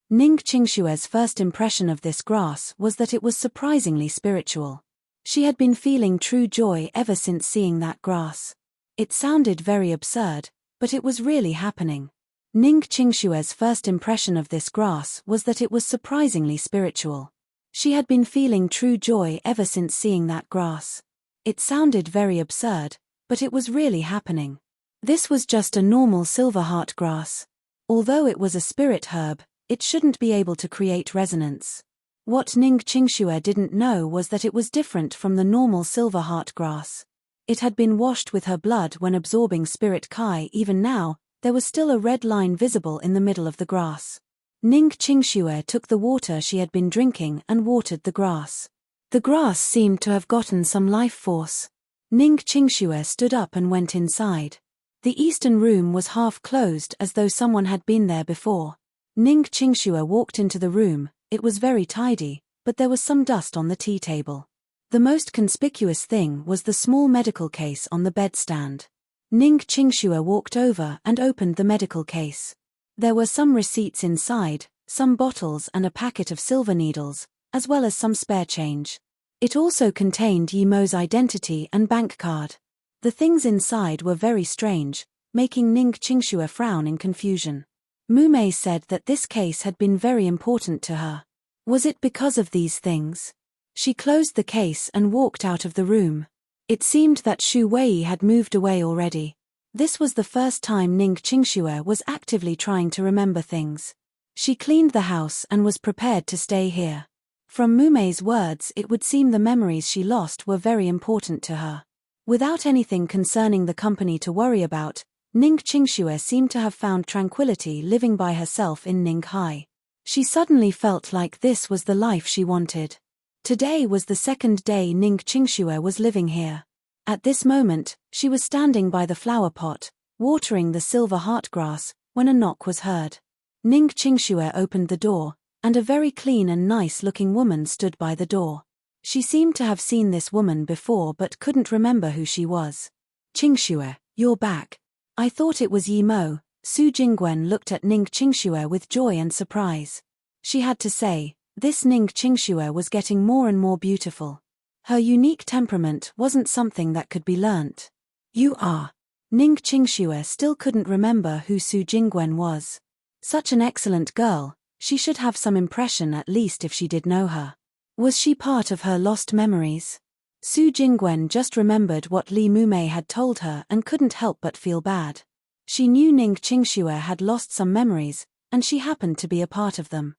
Ning Qingshue's first impression of this grass was that it was surprisingly spiritual. She had been feeling true joy ever since seeing that grass. It sounded very absurd, but it was really happening. Ning Qingshue's first impression of this grass was that it was surprisingly spiritual. She had been feeling true joy ever since seeing that grass. It sounded very absurd, but it was really happening. This was just a normal silverheart grass. Although it was a spirit herb, it shouldn't be able to create resonance. What Ning Qingxue didn't know was that it was different from the normal silverheart grass. It had been washed with her blood when absorbing spirit Kai. Even now, there was still a red line visible in the middle of the grass. Ning Qingxue took the water she had been drinking and watered the grass. The grass seemed to have gotten some life force. Ning Qingxue stood up and went inside. The eastern room was half closed as though someone had been there before. Ning Qingxue walked into the room. It was very tidy, but there was some dust on the tea table. The most conspicuous thing was the small medical case on the bedstand. Ning Qingxue walked over and opened the medical case. There were some receipts inside, some bottles and a packet of silver needles, as well as some spare change. It also contained Yi Mo's identity and bank card. The things inside were very strange, making Ning Qingxue frown in confusion. Mu Mei said that this case had been very important to her. Was it because of these things? She closed the case and walked out of the room. It seemed that Xu Wei had moved away already. This was the first time Ning Qingxue was actively trying to remember things. She cleaned the house and was prepared to stay here. From Mu Mei's words, it would seem the memories she lost were very important to her. Without anything concerning the company to worry about, Ning Qingxue seemed to have found tranquility living by herself in Ninghai. She suddenly felt like this was the life she wanted. Today was the second day Ning Qingxue was living here. At this moment, she was standing by the flower pot, watering the silver heart grass, when a knock was heard. Ning Qingxue opened the door, and a very clean and nice-looking woman stood by the door. She seemed to have seen this woman before but couldn't remember who she was. "Qingxue, you're back. I thought it was Yi Mo." Su Jingwen looked at Ning Qingxue with joy and surprise. She had to say, this Ning Qingxue was getting more and more beautiful. Her unique temperament wasn't something that could be learnt. "You are." Ning Qingxue still couldn't remember who Su Jingwen was. Such an excellent girl, she should have some impression at least if she did know her. Was she part of her lost memories? Su Jingwen just remembered what Li Mumei had told her and couldn't help but feel bad. She knew Ning Qingxue had lost some memories, and she happened to be a part of them.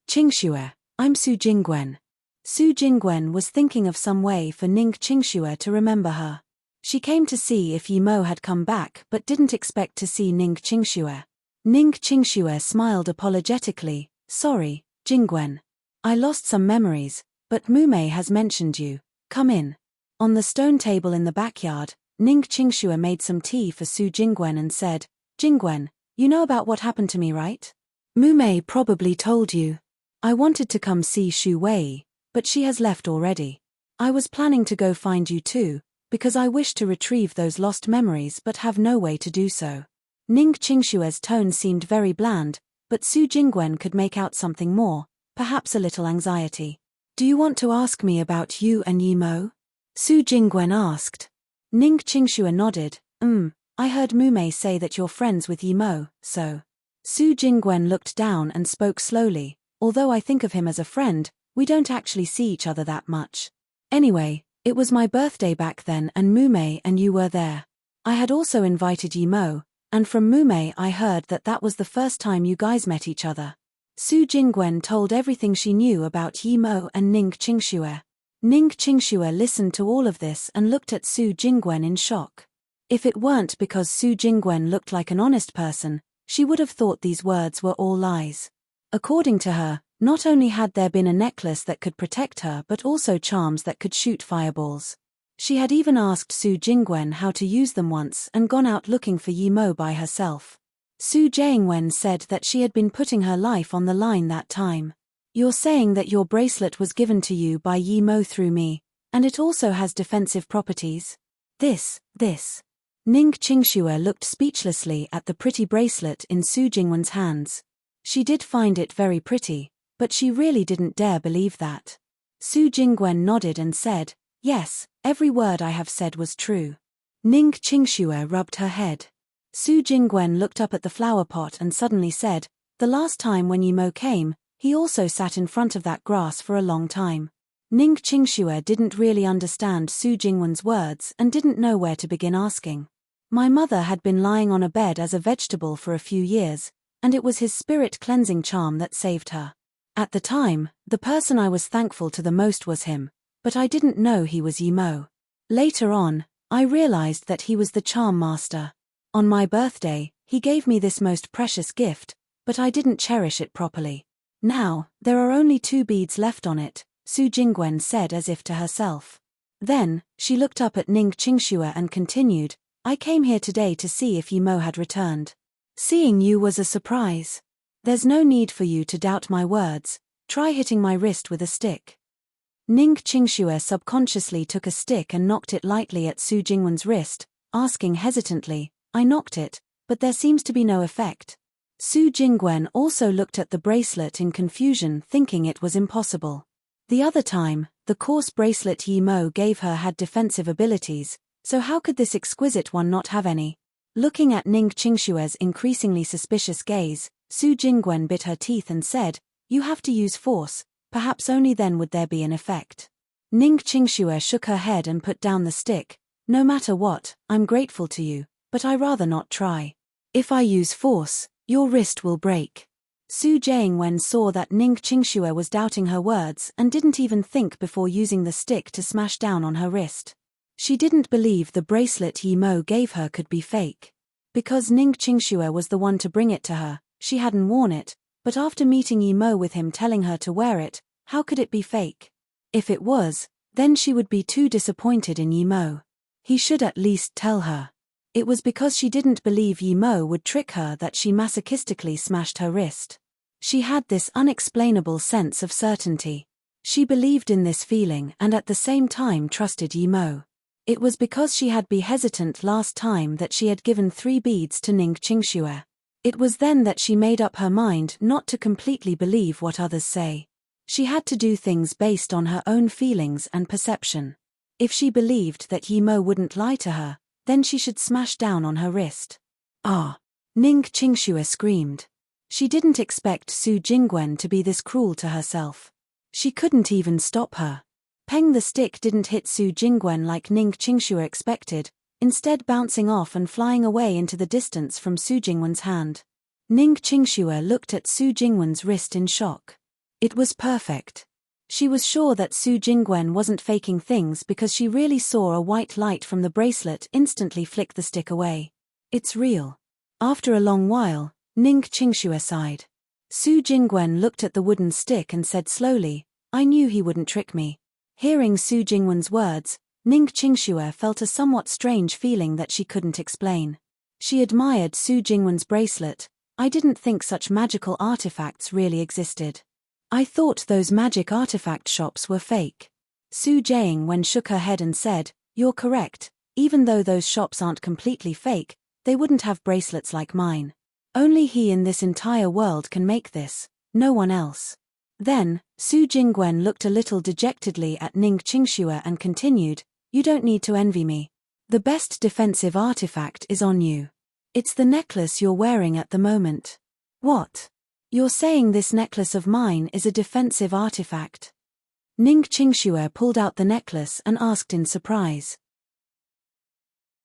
"Qingxue, I'm Su Jingwen." Su Jingwen was thinking of some way for Ning Qingxue to remember her. She came to see if Yi Mo had come back but didn't expect to see Ning Qingxue. Ning Qingxue smiled apologetically. "Sorry, Jingwen. I lost some memories, but Mu Mei has mentioned you. Come in." On the stone table in the backyard, Ning Qingxue made some tea for Su Jingwen and said, "Jingwen, you know about what happened to me, right? Mu Mei probably told you. I wanted to come see Xu Wei, but she has left already. I was planning to go find you too, because I wish to retrieve those lost memories but have no way to do so." Ning Qingxue's tone seemed very bland, but Su Jingwen could make out something more, perhaps a little anxiety. "Do you want to ask me about you and Yi Mo?" Su Jingwen asked. Ning Qingxue nodded. I heard Mu Mei say that you're friends with Yi Mo, so." Su Jingwen looked down and spoke slowly. "Although I think of him as a friend, we don't actually see each other that much. Anyway, it was my birthday back then and Mu Mei and you were there. I had also invited Yi Mo, and from Mu Mei I heard that that was the first time you guys met each other." Su Jingwen told everything she knew about Yi Mo and Ning Qingxue. Ning Qingxue listened to all of this and looked at Su Jingwen in shock. If it weren't because Su Jingwen looked like an honest person, she would have thought these words were all lies. According to her, not only had there been a necklace that could protect her but also charms that could shoot fireballs. She had even asked Su Jingwen how to use them once and gone out looking for Yi Mo by herself. Su Jingwen said that she had been putting her life on the line that time. "You're saying that your bracelet was given to you by Yi Mo through me, and it also has defensive properties?" This. Ning Qingxue looked speechlessly at the pretty bracelet in Su Jingwen's hands. She did find it very pretty, but she really didn't dare believe that. Su Jingwen nodded and said, "Yes, every word I have said was true." Ning Qingxue rubbed her head. Su Jingwen looked up at the flower pot and suddenly said, "The last time when Yi Mo came, he also sat in front of that grass for a long time." Ning Qingxue didn't really understand Su Jingwen's words and didn't know where to begin asking. My mother had been lying on a bed as a vegetable for a few years, and it was his spirit cleansing charm that saved her. At the time, the person I was thankful to the most was him, but I didn't know he was Yi Mo. Later on, I realized that he was the charm master. On my birthday, he gave me this most precious gift, but I didn't cherish it properly. Now, there are only 2 beads left on it, Su Jingwen said as if to herself. Then, she looked up at Ning Qingxue and continued, "I came here today to see if Yi Mo had returned. Seeing you was a surprise. There's no need for you to doubt my words. Try hitting my wrist with a stick." Ning Qingxue subconsciously took a stick and knocked it lightly at Su Jingwen's wrist, asking hesitantly, "I knocked it, but there seems to be no effect." Su Jingwen also looked at the bracelet in confusion, thinking it was impossible. The other time, the coarse bracelet Yi Mo gave her had defensive abilities, so how could this exquisite one not have any? Looking at Ning Qingxue's increasingly suspicious gaze, Su Jingwen bit her teeth and said, "You have to use force, perhaps only then would there be an effect." Ning Qingxue shook her head and put down the stick. "No matter what, I'm grateful to you, but I rather not try. If I use force, your wrist will break." Su Jingwen saw that Ning Qingxue was doubting her words and didn't even think before using the stick to smash down on her wrist. She didn't believe the bracelet Yi Mo gave her could be fake. Because Ning Qingxue was the one to bring it to her, she hadn't worn it, but after meeting Yi Mo with him telling her to wear it, how could it be fake? If it was, then she would be too disappointed in Yi Mo. He should at least tell her. It was because she didn't believe Yi Mo would trick her that she masochistically smashed her wrist. She had this unexplainable sense of certainty. She believed in this feeling and at the same time trusted Yi Mo. It was because she had been hesitant last time that she had given 3 beads to Ning Qingxue. It was then that she made up her mind not to completely believe what others say. She had to do things based on her own feelings and perception. If she believed that Yi Mo wouldn't lie to her, then she should smash down on her wrist. "Ah!" Ning Qingxue screamed. She didn't expect Su Jingwen to be this cruel to herself. She couldn't even stop her. Peng the stick didn't hit Su Jingwen like Ning Qingxue expected, instead bouncing off and flying away into the distance from Su Jingwen's hand. Ning Qingxue looked at Su Jingwen's wrist in shock. It was perfect. She was sure that Su Jingwen wasn't faking things because she really saw a white light from the bracelet instantly flick the stick away. "It's real." After a long while, Ning Qingxue sighed. Su Jingwen looked at the wooden stick and said slowly, "I knew he wouldn't trick me." Hearing Su Jingwen's words, Ning Qingxue felt a somewhat strange feeling that she couldn't explain. She admired Su Jingwen's bracelet. "I didn't think such magical artifacts really existed. I thought those magic artifact shops were fake." Su Jingwen shook her head and said, "You're correct, even though those shops aren't completely fake, they wouldn't have bracelets like mine. Only he in this entire world can make this, no one else." Then, Su Jingwen looked a little dejectedly at Ning Qingxue and continued, "You don't need to envy me. The best defensive artifact is on you. It's the necklace you're wearing at the moment." "What? You're saying this necklace of mine is a defensive artifact?" Ning Qingxue pulled out the necklace and asked in surprise.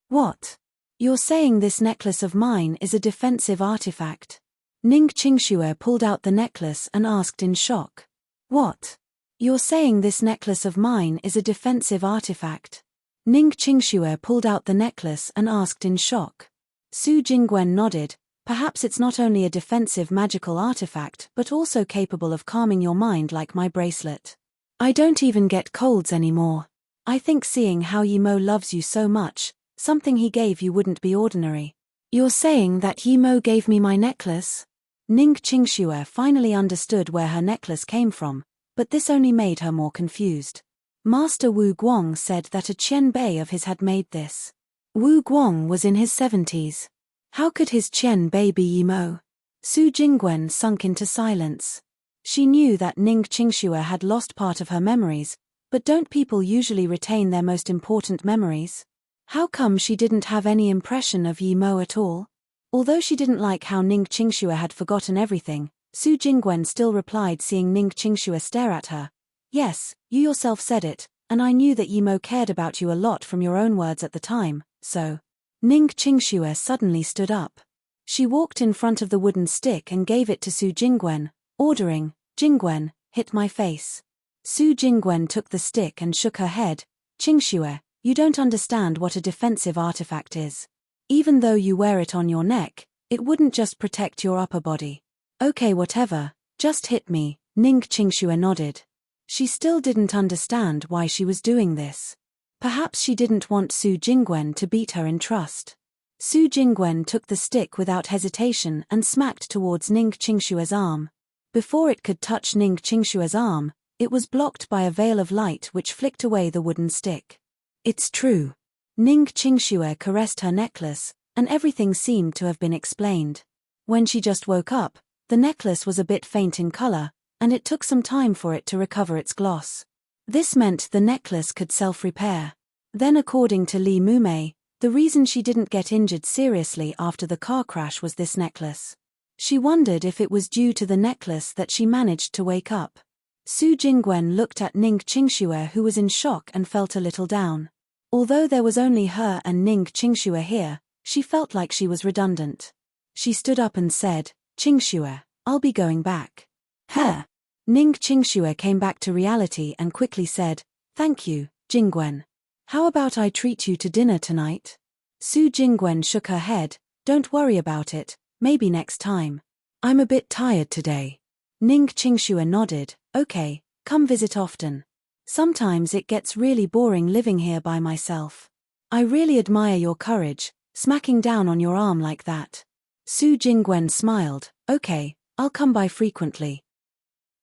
"What? You're saying this necklace of mine is a defensive artifact?" Ning Qingxue pulled out the necklace and asked in shock. "What? You're saying this necklace of mine is a defensive artifact?" Ning Qingxue pulled out the necklace and asked in shock. Su Jingwen nodded. "Perhaps it's not only a defensive magical artifact but also capable of calming your mind like my bracelet. I don't even get colds anymore. I think seeing how Yi Mo loves you so much, something he gave you wouldn't be ordinary." "You're saying that Yi Mo gave me my necklace?" Ning Qingxue finally understood where her necklace came from, but this only made her more confused. Master Wu Guang said that a Qian Bei of his had made this. Wu Guang was in his 70s. How could his Qian Bei be Yi Mo? Su Jingwen sunk into silence. She knew that Ning Qingxue had lost part of her memories, but don't people usually retain their most important memories? How come she didn't have any impression of Yi Mo at all? Although she didn't like how Ning Qingxue had forgotten everything, Su Jingwen still replied, seeing Ning Qingxue stare at her. Yes, you yourself said it, and I knew that Yi Mo cared about you a lot from your own words at the time, so. Ning Qingxue suddenly stood up. She walked in front of the wooden stick and gave it to Su Jingwen, ordering, Jingwen, hit my face. Su Jingwen took the stick and shook her head. Qingxue, you don't understand what a defensive artifact is. Even though you wear it on your neck, it wouldn't just protect your upper body. Okay, whatever, just hit me, Ning Qingxue nodded. She still didn't understand why she was doing this. Perhaps she didn't want Su Jingwen to beat her in trust. Su Jingwen took the stick without hesitation and smacked towards Ning Qingxue's arm. Before it could touch Ning Qingxue's arm, it was blocked by a veil of light which flicked away the wooden stick. It's true. Ning Qingxue caressed her necklace, and everything seemed to have been explained. When she just woke up, the necklace was a bit faint in color, and it took some time for it to recover its gloss. This meant the necklace could self-repair. Then, according to Li Mumei, the reason she didn't get injured seriously after the car crash was this necklace. She wondered if it was due to the necklace that she managed to wake up. Su Jingwen looked at Ning Qingxue, who was in shock and felt a little down. Although there was only her and Ning Qingxue here, she felt like she was redundant. She stood up and said, Qingxue, I'll be going back. Huh? Ning Qingxue came back to reality and quickly said, Thank you, Jingwen. How about I treat you to dinner tonight? Su Jingwen shook her head. Don't worry about it, maybe next time. I'm a bit tired today. Ning Qingxue nodded. Okay, come visit often. Sometimes it gets really boring living here by myself. I really admire your courage, smacking down on your arm like that. Su Jingwen smiled. Okay, I'll come by frequently.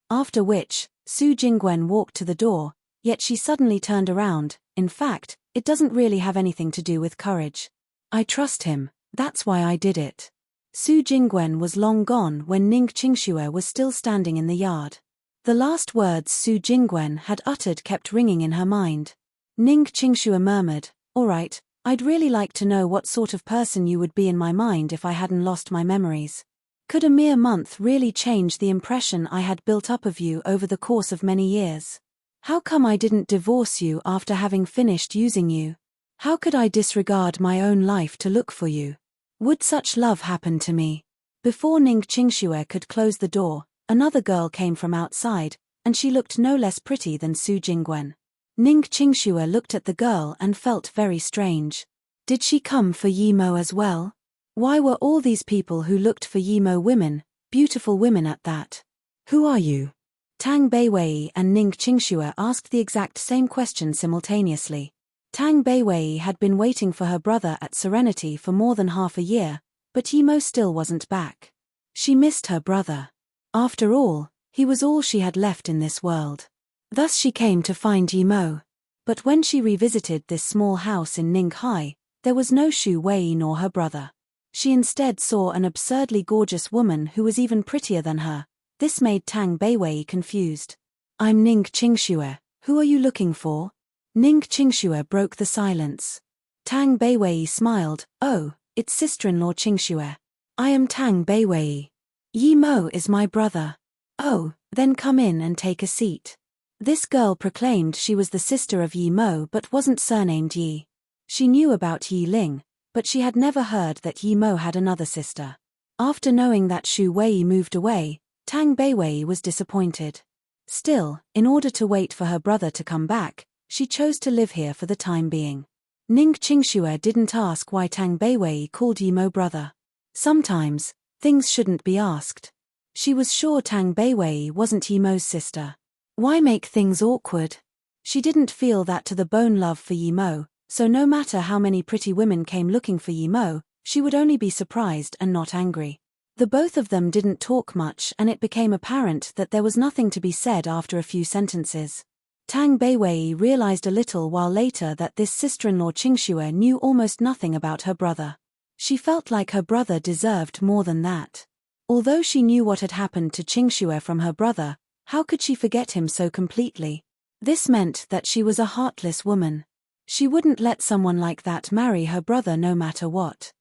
After which, Su Jingwen walked to the door, yet she suddenly turned around. In fact, it doesn't really have anything to do with courage. I trust him, that's why I did it. Su Jingwen was long gone when Ning Qingxue was still standing in the yard. The last words Su Jingwen had uttered kept ringing in her mind. Ning Qingxue murmured, All right, I'd really like to know what sort of person you would be in my mind if I hadn't lost my memories. Could a mere month really change the impression I had built up of you over the course of many years? How come I didn't divorce you after having finished using you? How could I disregard my own life to look for you? Would such love happen to me? Before Ning Qingxue could close the door, another girl came from outside, and she looked no less pretty than Su Jingwen. Ning Qingxue looked at the girl and felt very strange. Did she come for Yi Mo as well? Why were all these people who looked for Yi Mo women, beautiful women at that? Who are you? Tang Beiwei and Ning Qingxue asked the exact same question simultaneously. Tang Beiwei had been waiting for her brother at Serenity for more than half a year, but Yi Mo still wasn't back. She missed her brother. After all, he was all she had left in this world. Thus she came to find Yi Mo. But when she revisited this small house in Ninghai, there was no Shu Wei nor her brother. She instead saw an absurdly gorgeous woman who was even prettier than her. This made Tang Beiwei confused. I'm Ning Qingxue, who are you looking for? Ning Qingxue broke the silence. Tang Beiwei smiled. Oh, it's sister-in-law Qingxue. I am Tang Beiwei. Yi Mo is my brother. Oh, then come in and take a seat. This girl proclaimed she was the sister of Yi Mo but wasn't surnamed Yi. She knew about Yi Ling, but she had never heard that Yi Mo had another sister. After knowing that Shu Wei moved away, Tang Beiwei was disappointed. Still, in order to wait for her brother to come back, she chose to live here for the time being. Ning Qingxue didn't ask why Tang Beiwei called Yi Mo brother. Sometimes, things shouldn't be asked. She was sure Tang Beiwei wasn't Yi Mo's sister. Why make things awkward? She didn't feel that to the bone love for Yi Mo, so no matter how many pretty women came looking for Yi Mo, she would only be surprised and not angry. The both of them didn't talk much and it became apparent that there was nothing to be said after a few sentences. Tang Beiwei realized a little while later that this sister-in-law Qingxue knew almost nothing about her brother. She felt like her brother deserved more than that. Although she knew what had happened to Qingxue from her brother, how could she forget him so completely? This meant that she was a heartless woman. She wouldn't let someone like that marry her brother no matter what.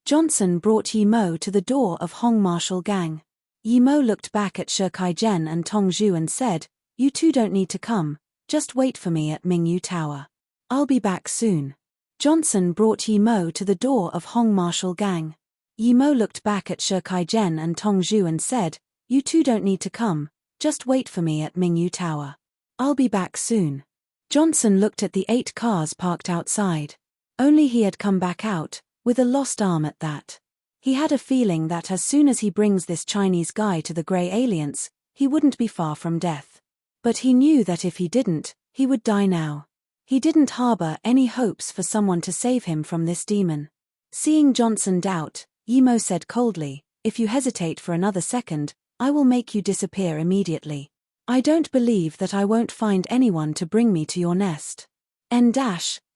Johnson brought Yi Mo to the door of Hong Martial Gang. Yi Mo looked back at Shi Kaizhen and Tong Zhu and said, "You two don't need to come, just wait for me at Mingyu Tower. I'll be back soon." Johnson brought Yi Mo to the door of Hong Martial Gang. Yi Mo looked back at Shi Kaizhen and Tong Zhu and said, "You two don't need to come, just wait for me at Mingyu Tower. I'll be back soon." Johnson looked at the 8 cars parked outside. Only he had come back out, with a lost arm at that. He had a feeling that as soon as he brings this Chinese guy to the Grey Aliens, he wouldn't be far from death. But he knew that if he didn't, he would die now. He didn't harbor any hopes for someone to save him from this demon. Seeing Johnson doubt, Yi Mo said coldly, "If you hesitate for another second, I will make you disappear immediately. I don't believe that I won't find anyone to bring me to your nest."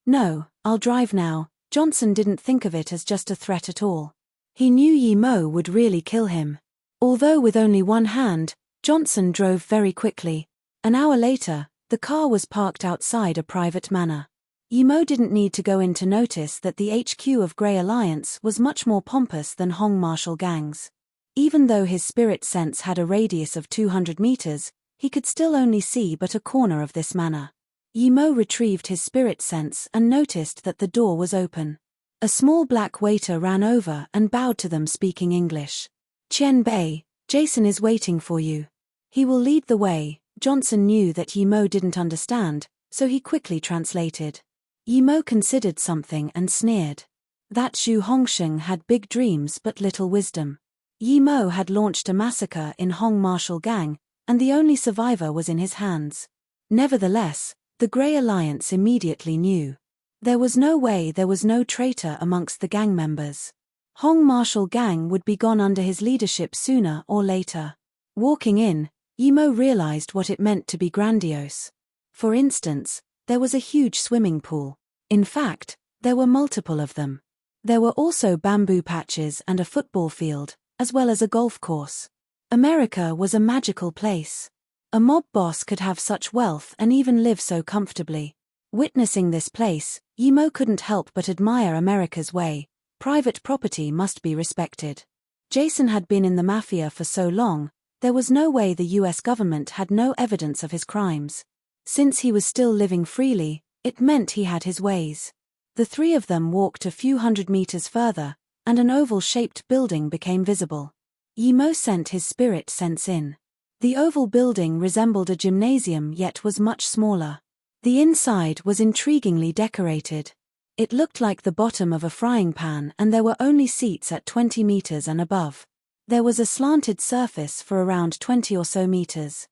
No, I'll drive now. Johnson didn't think of it as just a threat at all. He knew Yi Mo would really kill him. Although with only one hand, Johnson drove very quickly. An hour later, the car was parked outside a private manor. Yi Mo didn't need to go in to notice that the HQ of Grey Alliance was much more pompous than Hong Martial Gang's. Even though his spirit sense had a radius of 200 meters, he could still only see but a corner of this manor. Yi Mo retrieved his spirit sense and noticed that the door was open. A small black waiter ran over and bowed to them speaking English. "Qian Bei, Jason is waiting for you. He will lead the way." Johnson knew that Yi Mo didn't understand, so he quickly translated. Yi Mo considered something and sneered. That Xu Hongsheng had big dreams but little wisdom. Yi Mo had launched a massacre in Hong Martial Gang, and the only survivor was in his hands. Nevertheless, the Grey Alliance immediately knew. There was no way there was no traitor amongst the gang members. Hong Martial Gang would be gone under his leadership sooner or later. Walking in, Yi Mo realized what it meant to be grandiose. For instance, there was a huge swimming pool. In fact, there were multiple of them. There were also bamboo patches and a football field, as well as a golf course. America was a magical place. A mob boss could have such wealth and even live so comfortably. Witnessing this place, Yi Mo couldn't help but admire America's way. Private property must be respected. Jason had been in the mafia for so long, there was no way the US government had no evidence of his crimes. Since he was still living freely, it meant he had his ways. The 3 of them walked a few hundred meters further, and an oval-shaped building became visible. Yi Mo sent his spirit sense in. The oval building resembled a gymnasium yet was much smaller. The inside was intriguingly decorated. It looked like the bottom of a frying pan and there were only seats at 20 meters and above. There was a slanted surface for around 20 or so meters.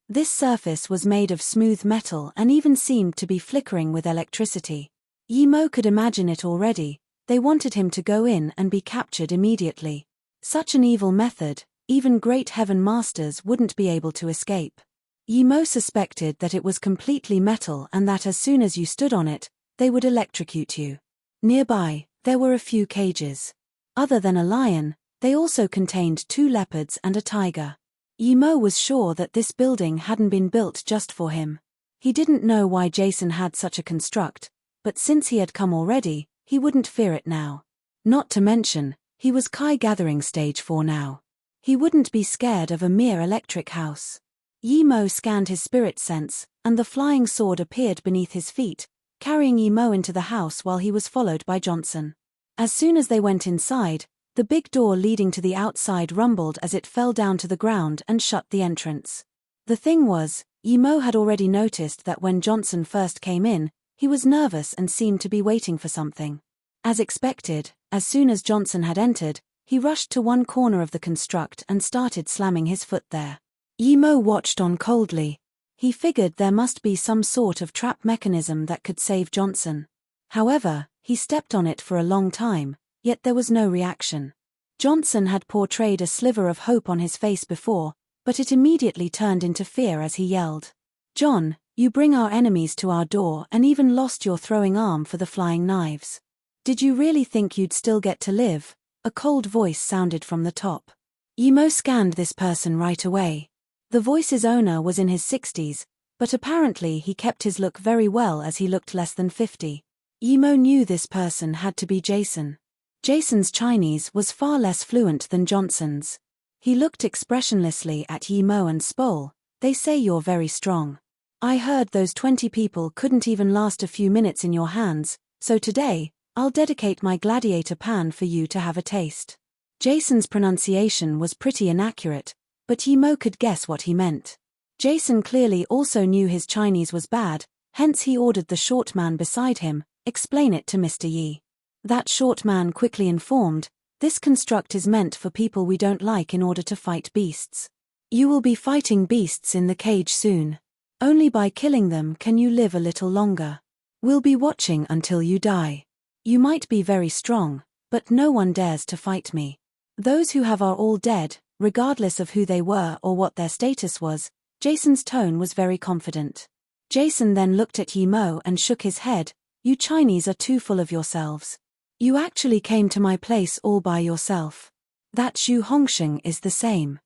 This surface was made of smooth metal and even seemed to be flickering with electricity. Yi Mo could imagine it already. They wanted him to go in and be captured immediately. Such an evil method, even great heaven masters wouldn't be able to escape. Yi Mo suspected that it was completely metal and that as soon as you stood on it, they would electrocute you. Nearby, there were a few cages. Other than a lion, they also contained 2 leopards and a tiger. Yi Mo was sure that this building hadn't been built just for him. He didn't know why Jason had such a construct, but since he had come already, he wouldn't fear it now. Not to mention, he was Kai gathering stage 4 now. He wouldn't be scared of a mere electric house. Yi Mo scanned his spirit sense, and the flying sword appeared beneath his feet, carrying Yi Mo into the house while he was followed by Johnson. As soon as they went inside, the big door leading to the outside rumbled as it fell down to the ground and shut the entrance. The thing was, Yi Mo had already noticed that when Johnson first came in, he was nervous and seemed to be waiting for something. As expected, as soon as Johnson had entered, he rushed to one corner of the construct and started slamming his foot there. Yi Mo watched on coldly. He figured there must be some sort of trap mechanism that could save Johnson. However, he stepped on it for a long time, yet there was no reaction. Johnson had portrayed a sliver of hope on his face before, but it immediately turned into fear as he yelled, "John, you bring our enemies to our door and even lost your throwing arm for the flying knives. Did you really think you'd still get to live?" A cold voice sounded from the top. Yimo scanned this person right away. The voice's owner was in his 60s, but apparently he kept his look very well as he looked less than 50. Yimo knew this person had to be Jason. Jason's Chinese was far less fluent than Johnson's. He looked expressionlessly at Yimo and Spole. They say you're very strong. I heard those 20 people couldn't even last a few minutes in your hands, so today, I'll dedicate my gladiator pan for you to have a taste. Jason's pronunciation was pretty inaccurate, but Yimo could guess what he meant. Jason clearly also knew his Chinese was bad, hence he ordered the short man beside him, explain it to Mr. Yi. That short man quickly informed, this construct is meant for people we don't like in order to fight beasts. You will be fighting beasts in the cage soon. Only by killing them can you live a little longer. We'll be watching until you die. You might be very strong, but no one dares to fight me. Those who have are all dead, regardless of who they were or what their status was. Jason's tone was very confident. Jason then looked at Yimo and shook his head. You Chinese are too full of yourselves. You actually came to my place all by yourself. That Xu Hongsheng is the same.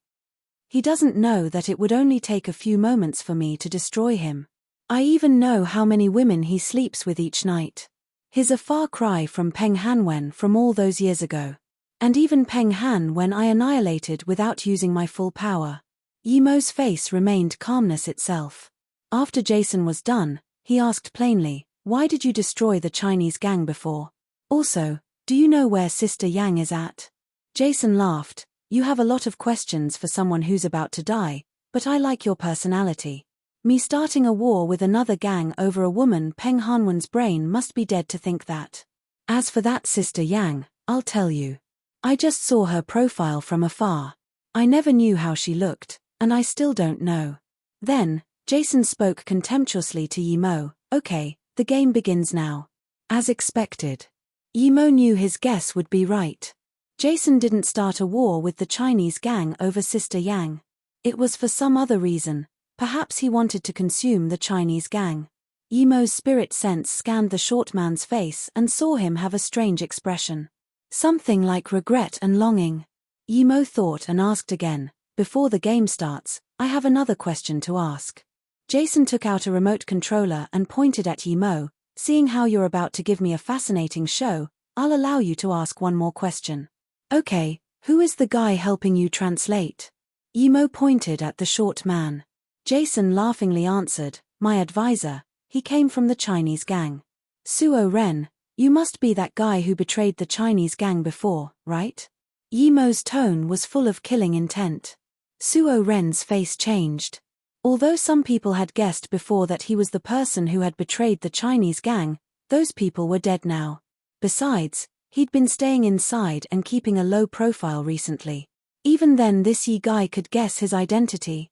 He doesn't know that it would only take a few moments for me to destroy him. I even know how many women he sleeps with each night. He's a far cry from Peng Hanwen from all those years ago. And even Peng Han when I annihilated without using my full power. Yimo's face remained calmness itself. After Jason was done, he asked plainly, why did you destroy the Chinese gang before? Also, do you know where Sister Yang is at? Jason laughed. You have a lot of questions for someone who's about to die, but I like your personality. Me starting a war with another gang over a woman, Peng Hanwen's brain must be dead to think that. As for that Sister Yang, I'll tell you. I just saw her profile from afar. I never knew how she looked, and I still don't know. Then, Jason spoke contemptuously to Yimo. Okay, the game begins now. As expected. Yimo knew his guess would be right. Jason didn't start a war with the Chinese gang over Sister Yang. It was for some other reason. Perhaps he wanted to consume the Chinese gang. Yimo's spirit sense scanned the short man's face and saw him have a strange expression. Something like regret and longing. Yimo thought and asked again, before the game starts, I have another question to ask. Jason took out a remote controller and pointed at Yimo. Seeing how you're about to give me a fascinating show, I'll allow you to ask one more question. Okay, who is the guy helping you translate? Yimo pointed at the short man. Jason laughingly answered, my advisor, he came from the Chinese gang. Suo Ren, you must be that guy who betrayed the Chinese gang before, right? Yimo's tone was full of killing intent. Suo Ren's face changed. Although some people had guessed before that he was the person who had betrayed the Chinese gang, those people were dead now. Besides, he'd been staying inside and keeping a low profile recently. Even then this Yi guy could guess his identity.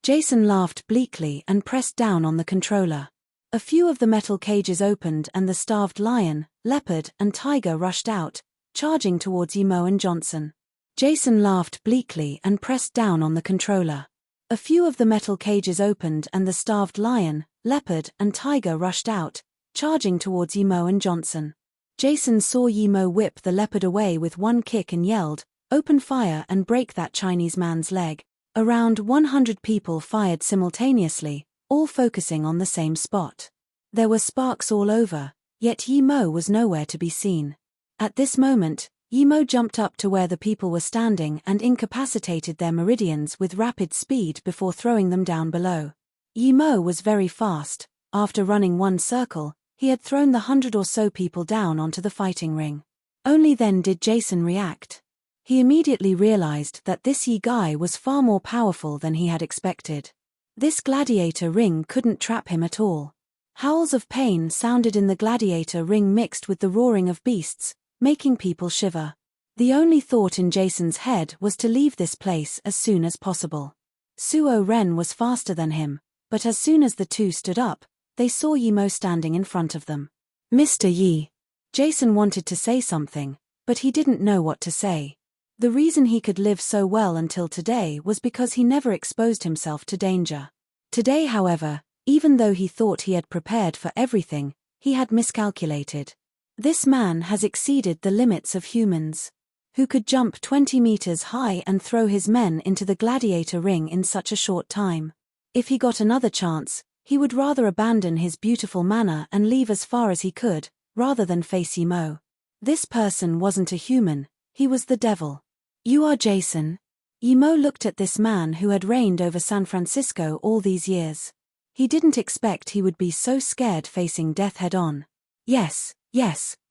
Jason laughed bleakly and pressed down on the controller. A few of the metal cages opened and the starved lion, leopard, and tiger rushed out, charging towards Yimo and Johnson. Jason laughed bleakly and pressed down on the controller. A few of the metal cages opened and the starved lion, leopard, and tiger rushed out, charging towards Yimo and Johnson. Jason saw Yimo whip the leopard away with one kick and yelled, open fire and break that Chinese man's leg. Around 100 people fired simultaneously, all focusing on the same spot. There were sparks all over, yet Yimo was nowhere to be seen. At this moment, Yimo jumped up to where the people were standing and incapacitated their meridians with rapid speed before throwing them down below. Yimo was very fast. After running one circle, he had thrown the 100 or so people down onto the fighting ring. Only then did Jason react. He immediately realized that this Yi guy was far more powerful than he had expected. This gladiator ring couldn't trap him at all. Howls of pain sounded in the gladiator ring mixed with the roaring of beasts, making people shiver. The only thought in Jason's head was to leave this place as soon as possible. Suo Ren was faster than him, but as soon as the two stood up, they saw Yimo standing in front of them. Mr. Yi. Jason wanted to say something, but he didn't know what to say. The reason he could live so well until today was because he never exposed himself to danger. Today, however, even though he thought he had prepared for everything, he had miscalculated. This man has exceeded the limits of humans. Who could jump 20 meters high and throw his men into the gladiator ring in such a short time? If he got another chance, he would rather abandon his beautiful manor and leave as far as he could, rather than face Yi Mo. This person wasn't a human, he was the devil. You are Jason? Yi Mo looked at this man who had reigned over San Francisco all these years. He didn't expect he would be so scared facing death head-on. Yes,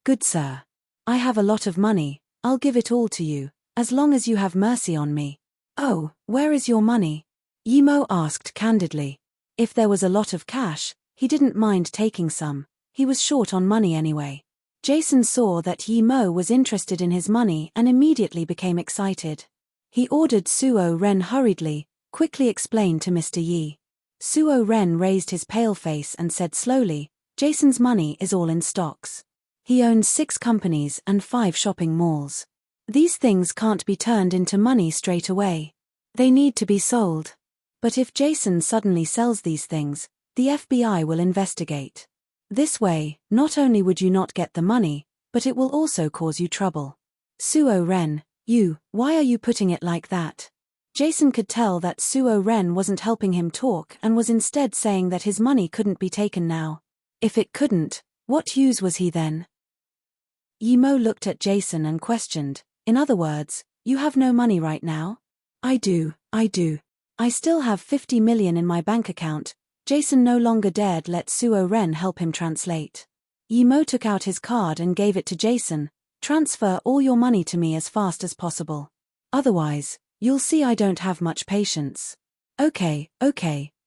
good sir. I have a lot of money, I'll give it all to you, as long as you have mercy on me. Oh, where is your money? Yi Mo asked candidly. If there was a lot of cash, he didn't mind taking some, he was short on money anyway. Jason saw that Yi Mo was interested in his money and immediately became excited. He ordered Suo Ren hurriedly, quickly explained to Mr. Yi. Suo Ren raised his pale face and said slowly, Jason's money is all in stocks. He owns 6 companies and 5 shopping malls. These things can't be turned into money straight away. They need to be sold. But if Jason suddenly sells these things, the FBI will investigate. This way, not only would you not get the money, but it will also cause you trouble. Suo Ren, why are you putting it like that? Jason could tell that Suo Ren wasn't helping him talk and was instead saying that his money couldn't be taken now. If it couldn't, what use was he then? Yi Mo looked at Jason and questioned, in other words, you have no money right now? I do. I still have 50 million in my bank account. Jason no longer dared let Suo Ren help him translate. Yi Mo took out his card and gave it to Jason. Transfer all your money to me as fast as possible. Otherwise, you'll see I don't have much patience. Okay,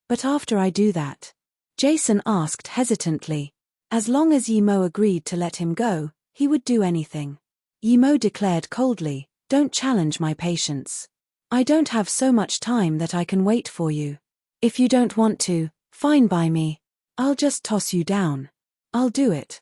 but after I do that? Jason asked hesitantly. As long as Yi Mo agreed to let him go, he would do anything. Yi Mo declared coldly, don't challenge my patience. I don't have so much time that I can wait for you. If you don't want to, fine by me. I'll just toss you down. I'll do it.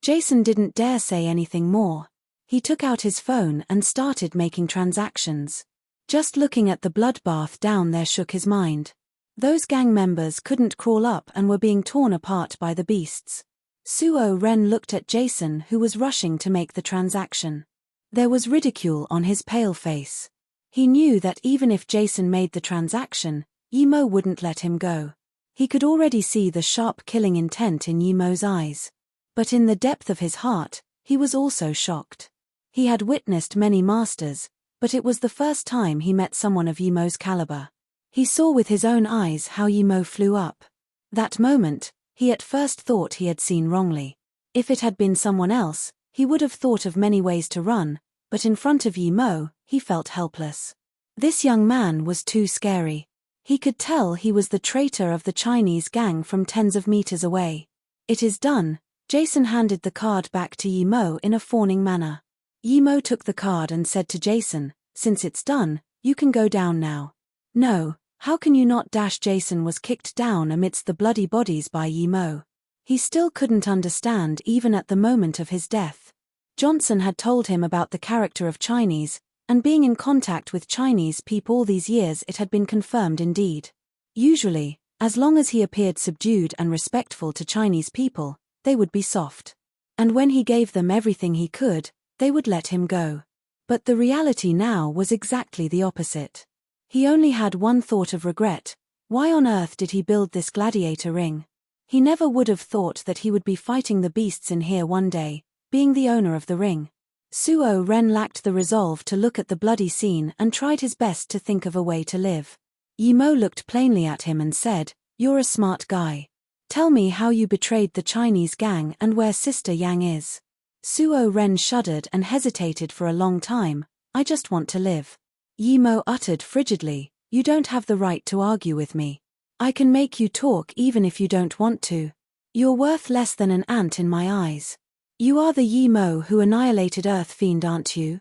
Jason didn't dare say anything more. He took out his phone and started making transactions. Just looking at the bloodbath down there shook his mind. Those gang members couldn't crawl up and were being torn apart by the beasts. Suo Ren looked at Jason who was rushing to make the transaction. There was ridicule on his pale face. He knew that even if Jason made the transaction, Yi Mo wouldn't let him go. He could already see the sharp killing intent in Yi Mo's eyes. But in the depth of his heart, he was also shocked. He had witnessed many masters, but it was the first time he met someone of Yi Mo's caliber. He saw with his own eyes how Yi Mo flew up. That moment, he at first thought he had seen wrongly. If it had been someone else, he would have thought of many ways to run, but in front of Yi Mo, he felt helpless. This young man was too scary. He could tell he was the traitor of the Chinese gang from tens of meters away. It is done. Jason handed the card back to Yi Mo in a fawning manner. Yi Mo took the card and said to Jason, since it's done, you can go down now. No, how can you not? Jason was kicked down amidst the bloody bodies by Yi Mo. He still couldn't understand even at the moment of his death. Johnson had told him about the character of Chinese, and being in contact with Chinese people all these years it had been confirmed indeed. Usually, as long as he appeared subdued and respectful to Chinese people, they would be soft. And when he gave them everything he could, they would let him go. But the reality now was exactly the opposite. He only had one thought of regret. Why on earth did he build this gladiator ring? He never would have thought that he would be fighting the beasts in here one day, being the owner of the ring. Suo Ren lacked the resolve to look at the bloody scene and tried his best to think of a way to live. Yi Mo looked plainly at him and said, "You're a smart guy. Tell me how you betrayed the Chinese gang and where Sister Yang is." Suo Ren shuddered and hesitated for a long time. "I just want to live." Yi Mo uttered frigidly, "You don't have the right to argue with me. I can make you talk even if you don't want to. You're worth less than an ant in my eyes. You are the Yi Mo who annihilated Earth Fiend, aren't you?"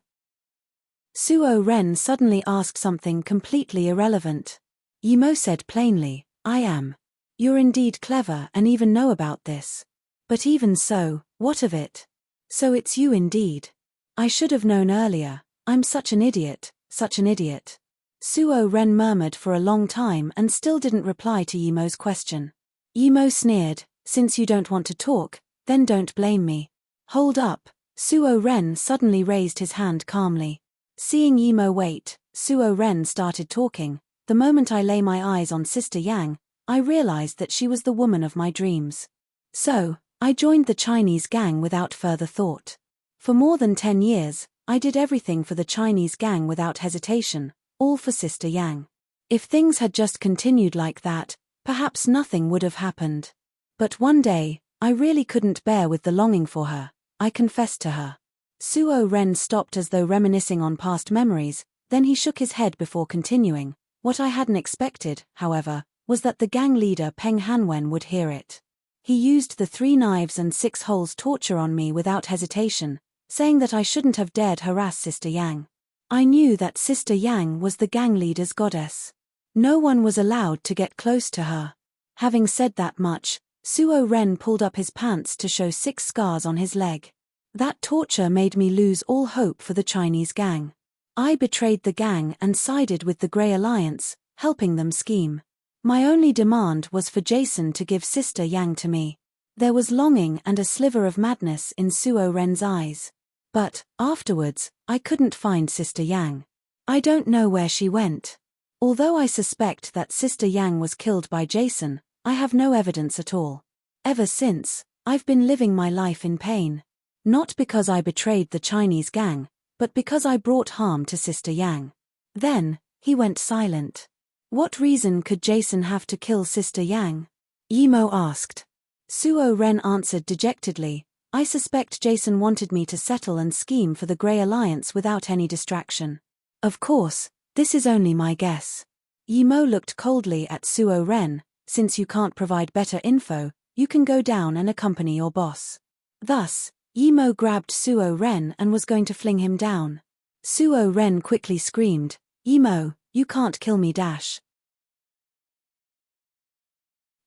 Suo Ren suddenly asked something completely irrelevant. Yi Mo said plainly, "I am. You're indeed clever and even know about this. But even so, what of it? So it's you indeed. I should have known earlier. I'm such an idiot, such an idiot." Suo Ren murmured for a long time and still didn't reply to Yi Mo's question. Yi Mo sneered, "Since you don't want to talk, then don't blame me. Hold up. Suo Ren suddenly raised his hand calmly. Seeing Yimo wait, Suo Ren started talking. The moment I lay my eyes on Sister Yang, I realized that she was the woman of my dreams. So, I joined the Chinese gang without further thought. For more than 10 years, I did everything for the Chinese gang without hesitation, all for Sister Yang. If things had just continued like that, perhaps nothing would have happened. But one day, I really couldn't bear with the longing for her. I confessed to her. Suo Ren stopped as though reminiscing on past memories, then he shook his head before continuing. What I hadn't expected, however, was that the gang leader Peng Hanwen would hear it. He used the 3 knives and 6 holes torture on me without hesitation, saying that I shouldn't have dared harass Sister Yang. I knew that Sister Yang was the gang leader's goddess. No one was allowed to get close to her. Having said that much, Suo Ren pulled up his pants to show 6 scars on his leg. That torture made me lose all hope for the Chinese gang. I betrayed the gang and sided with the Grey Alliance, helping them scheme. My only demand was for Jason to give Sister Yang to me. There was longing and a sliver of madness in Suo Ren's eyes. But, afterwards, I couldn't find Sister Yang. I don't know where she went. Although I suspect that Sister Yang was killed by Jason, I have no evidence at all. Ever since, I've been living my life in pain. Not because I betrayed the Chinese gang, but because I brought harm to Sister Yang. Then, he went silent. What reason could Jason have to kill Sister Yang? Yimo asked. Suo Ren answered dejectedly, I suspect Jason wanted me to settle and scheme for the Grey Alliance without any distraction. Of course, this is only my guess. Yimo looked coldly at Suo Ren. Since you can't provide better info, you can go down and accompany your boss. Thus, Yimo grabbed Suo Ren and was going to fling him down. Suo Ren quickly screamed, Yimo, you can't kill me dash.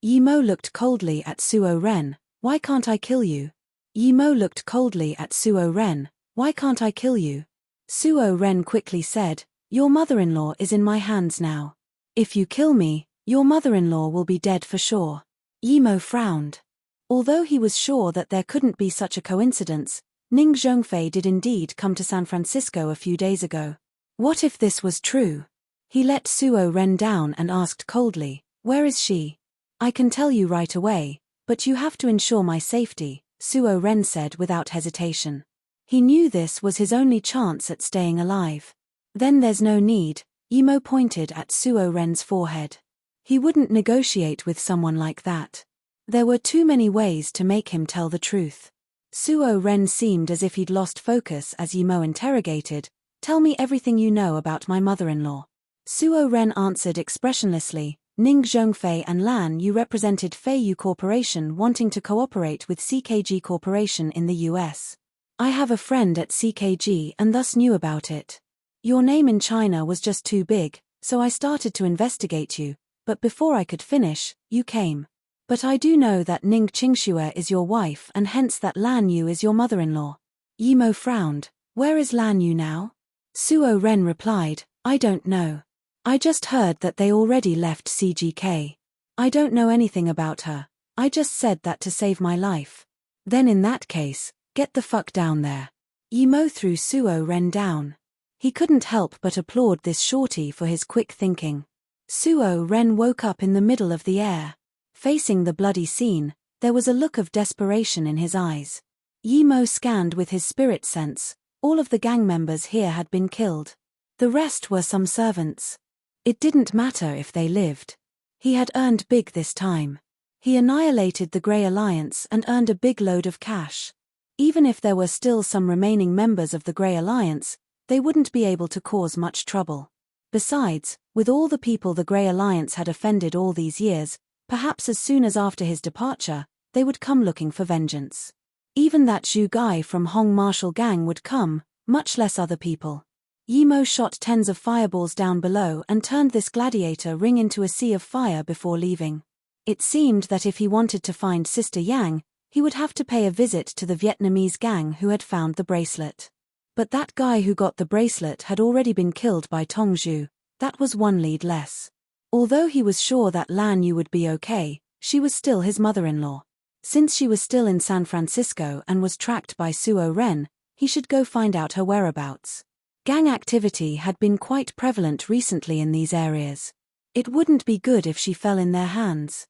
Yimo looked coldly at Suo Ren, why can't I kill you? Yimo looked coldly at Suo Ren, why can't I kill you? Suo Ren quickly said, your mother-in-law is in my hands now. If you kill me, your mother-in-law will be dead for sure. Yimo frowned. Although he was sure that there couldn't be such a coincidence, Ning Zhongfei did indeed come to San Francisco a few days ago. What if this was true? He let Suo Ren down and asked coldly, where is she? I can tell you right away, but you have to ensure my safety, Suo Ren said without hesitation. He knew this was his only chance at staying alive. Then there's no need, Yimo pointed at Suo Ren's forehead. He wouldn't negotiate with someone like that. There were too many ways to make him tell the truth. Suo Ren seemed as if he'd lost focus as Yimo interrogated, tell me everything you know about my mother-in-law. Suo Ren answered expressionlessly, Ning Zhongfei and Lan Yu represented Feiyu Corporation wanting to cooperate with CKG Corporation in the US. I have a friend at CKG and thus knew about it. Your name in China was just too big, so I started to investigate you, but before I could finish, you came. But I do know that Ning Qingxue is your wife and hence that Lan Yu is your mother-in-law. Yimo frowned, where is Lan Yu now? Suo Ren replied, I don't know. I just heard that they already left CGK. I don't know anything about her, I just said that to save my life. Then in that case, get the fuck down there. Yimo threw Suo Ren down. He couldn't help but applaud this shorty for his quick thinking. Suo Ren woke up in the middle of the air. Facing the bloody scene, there was a look of desperation in his eyes. Yimo scanned with his spirit sense, all of the gang members here had been killed. The rest were some servants. It didn't matter if they lived. He had earned big this time. He annihilated the Grey Alliance and earned a big load of cash. Even if there were still some remaining members of the Grey Alliance, they wouldn't be able to cause much trouble. Besides, with all the people the Grey Alliance had offended all these years, perhaps as soon as after his departure, they would come looking for vengeance. Even that Zhu guy from Hong Martial Gang would come, much less other people. Yimo shot tens of fireballs down below and turned this gladiator ring into a sea of fire before leaving. It seemed that if he wanted to find Sister Yang, he would have to pay a visit to the Vietnamese gang who had found the bracelet. But that guy who got the bracelet had already been killed by Tong Zhu. That was one lead less. Although he was sure that Lan Yu would be okay, she was still his mother-in-law. Since she was still in San Francisco and was tracked by Suo Ren, he should go find out her whereabouts. Gang activity had been quite prevalent recently in these areas. It wouldn't be good if she fell in their hands.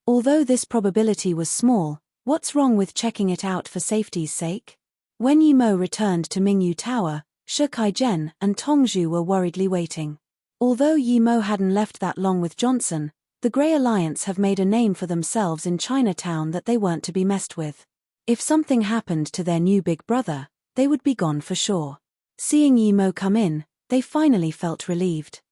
Although this probability was small, what's wrong with checking it out for safety's sake? When Yimo returned to Mingyu Tower, Shi Kaizhen and Tongzhu were worriedly waiting. Although Yimo hadn't left that long with Johnson, the Grey Alliance have made a name for themselves in Chinatown that they weren't to be messed with. If something happened to their new big brother, they would be gone for sure. Seeing Yimo come in, they finally felt relieved.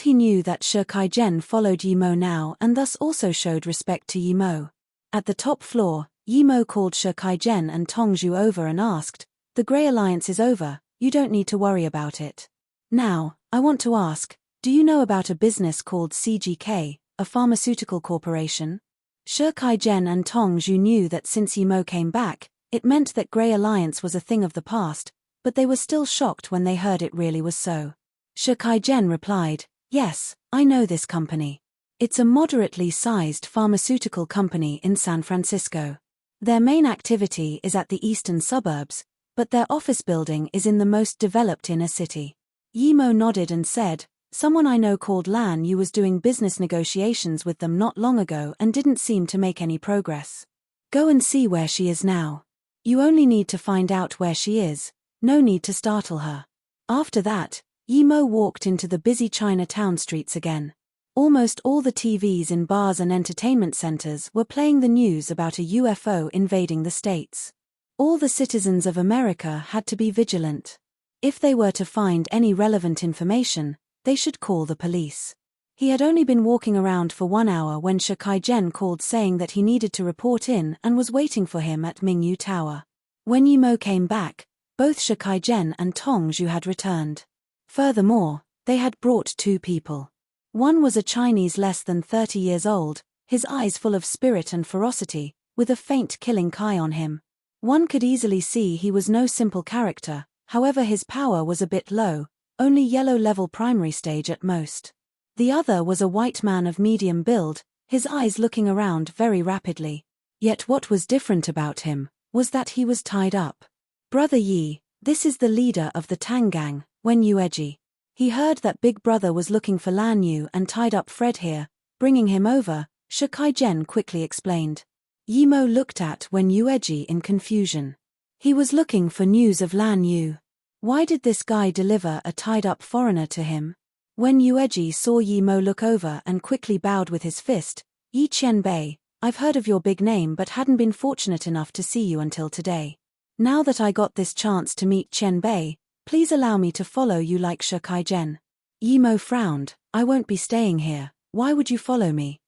He knew that Shi Kaizhen followed Yimo now and thus also showed respect to Yimo. At the top floor, Yimo called Shi Kaizhen and Tongzhu over and asked, "The Grey Alliance is over, you don't need to worry about it. Now, I want to ask, do you know about a business called CGK, a pharmaceutical corporation?" Shi Kaizhen and Tongzhu knew that since Yimo came back, it meant that Grey Alliance was a thing of the past, but they were still shocked when they heard it really was so. Shi Kaizhen replied, "Yes, I know this company. It's a moderately sized pharmaceutical company in San Francisco. Their main activity is at the eastern suburbs, but their office building is in the most developed inner city." Yimo nodded and said, "Someone I know called Lan Yu was doing business negotiations with them not long ago and didn't seem to make any progress. Go and see where she is now. You only need to find out where she is, no need to startle her." After that, Yimo walked into the busy Chinatown streets again. Almost all the TVs in bars and entertainment centers were playing the news about a UFO invading the States. All the citizens of America had to be vigilant. If they were to find any relevant information, they should call the police. He had only been walking around for 1 hour when Shi Kaizhen called saying that he needed to report in and was waiting for him at Mingyu Tower. When Yimo came back, both Shi Kaizhen and Tongzhu had returned. Furthermore, they had brought 2 people. One was a Chinese less than 30 years old, his eyes full of spirit and ferocity, with a faint killing kai on him. One could easily see he was no simple character, however his power was a bit low, only yellow-level primary stage at most. The other was a white man of medium build, his eyes looking around very rapidly. Yet what was different about him was that he was tied up. "Brother Yi, this is the leader of the Tang Gang, Wen Yueji. He heard that Big Brother was looking for Lan Yu and tied up Fred here, bringing him over," Shi Kaizhen quickly explained. Yimo looked at Wen Yueji in confusion. He was looking for news of Lan Yu. Why did this guy deliver a tied-up foreigner to him? When Yueji saw Yimo look over and quickly bowed with his fist, "Yi Qianbei, I've heard of your big name but hadn't been fortunate enough to see you until today. Now that I got this chance to meet Qianbei, please allow me to follow you like Shi Kaizhen." Yimo frowned, "I won't be staying here, why would you follow me?"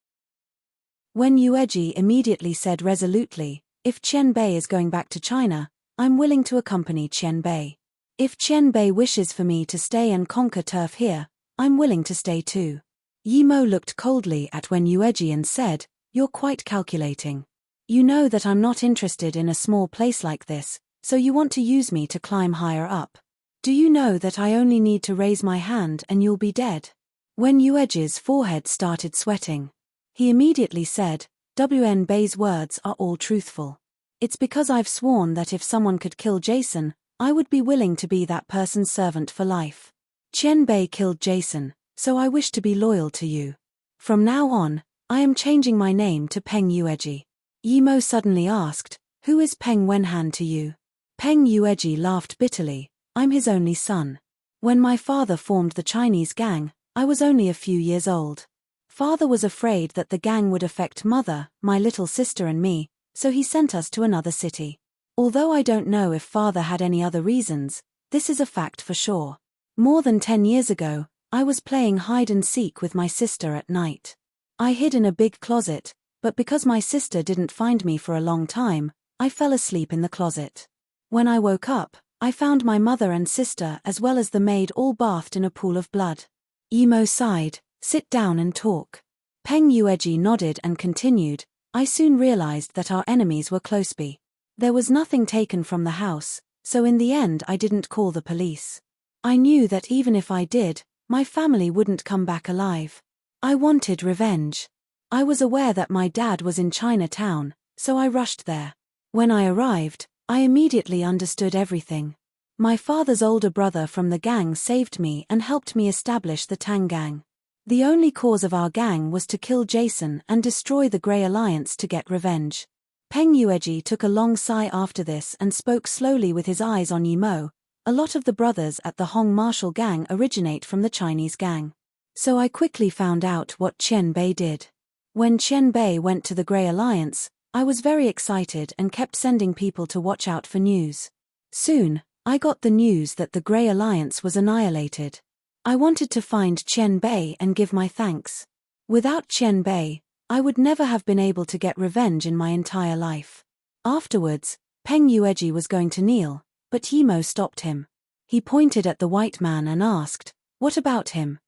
When Yueji immediately said resolutely, "If Qianbei is going back to China, I'm willing to accompany Qianbei. If Qianbei wishes for me to stay and conquer turf here, I'm willing to stay too." Yimo looked coldly at Wen Yueji and said, "You're quite calculating. You know that I'm not interested in a small place like this, so you want to use me to climb higher up. Do you know that I only need to raise my hand and you'll be dead?" Wen Yueji's forehead started sweating. He immediately said, "Wen Bei's words are all truthful. It's because I've sworn that if someone could kill Jason, I would be willing to be that person's servant for life. Qianbei killed Jason, so I wish to be loyal to you. From now on, I am changing my name to Peng Yueji." Yimo suddenly asked, "Who is Peng Wenhan to you?" Peng Yueji laughed bitterly, "I'm his only son. When my father formed the Chinese gang, I was only a few years old. Father was afraid that the gang would affect mother, my little sister and me, so he sent us to another city. Although I don't know if father had any other reasons, this is a fact for sure. More than 10 years ago, I was playing hide and seek with my sister at night. I hid in a big closet, but because my sister didn't find me for a long time, I fell asleep in the closet. When I woke up, I found my mother and sister as well as the maid all bathed in a pool of blood." Yimo sighed, "Sit down and talk." Peng Yueji nodded and continued, "I soon realized that our enemies were closeby. There was nothing taken from the house, so in the end I didn't call the police. I knew that even if I did, my family wouldn't come back alive. I wanted revenge. I was aware that my dad was in Chinatown, so I rushed there. When I arrived, I immediately understood everything. My father's older brother from the gang saved me and helped me establish the Tang gang. The only cause of our gang was to kill Jason and destroy the Grey Alliance to get revenge. Peng Yueji took a long sigh after this and spoke slowly with his eyes on Yimo. A lot of the brothers at the Hong Martial gang originate from the Chinese gang. So I quickly found out what Qian Bei did. When Qian Bei went to the Grey Alliance, I was very excited and kept sending people to watch out for news. Soon, I got the news that the Grey Alliance was annihilated. I wanted to find Qian Bei and give my thanks. Without Qian Bei, I would never have been able to get revenge in my entire life. Afterwards, Peng Yueji was going to kneel, but Yimo stopped him. He pointed at the white man and asked, "What about him?"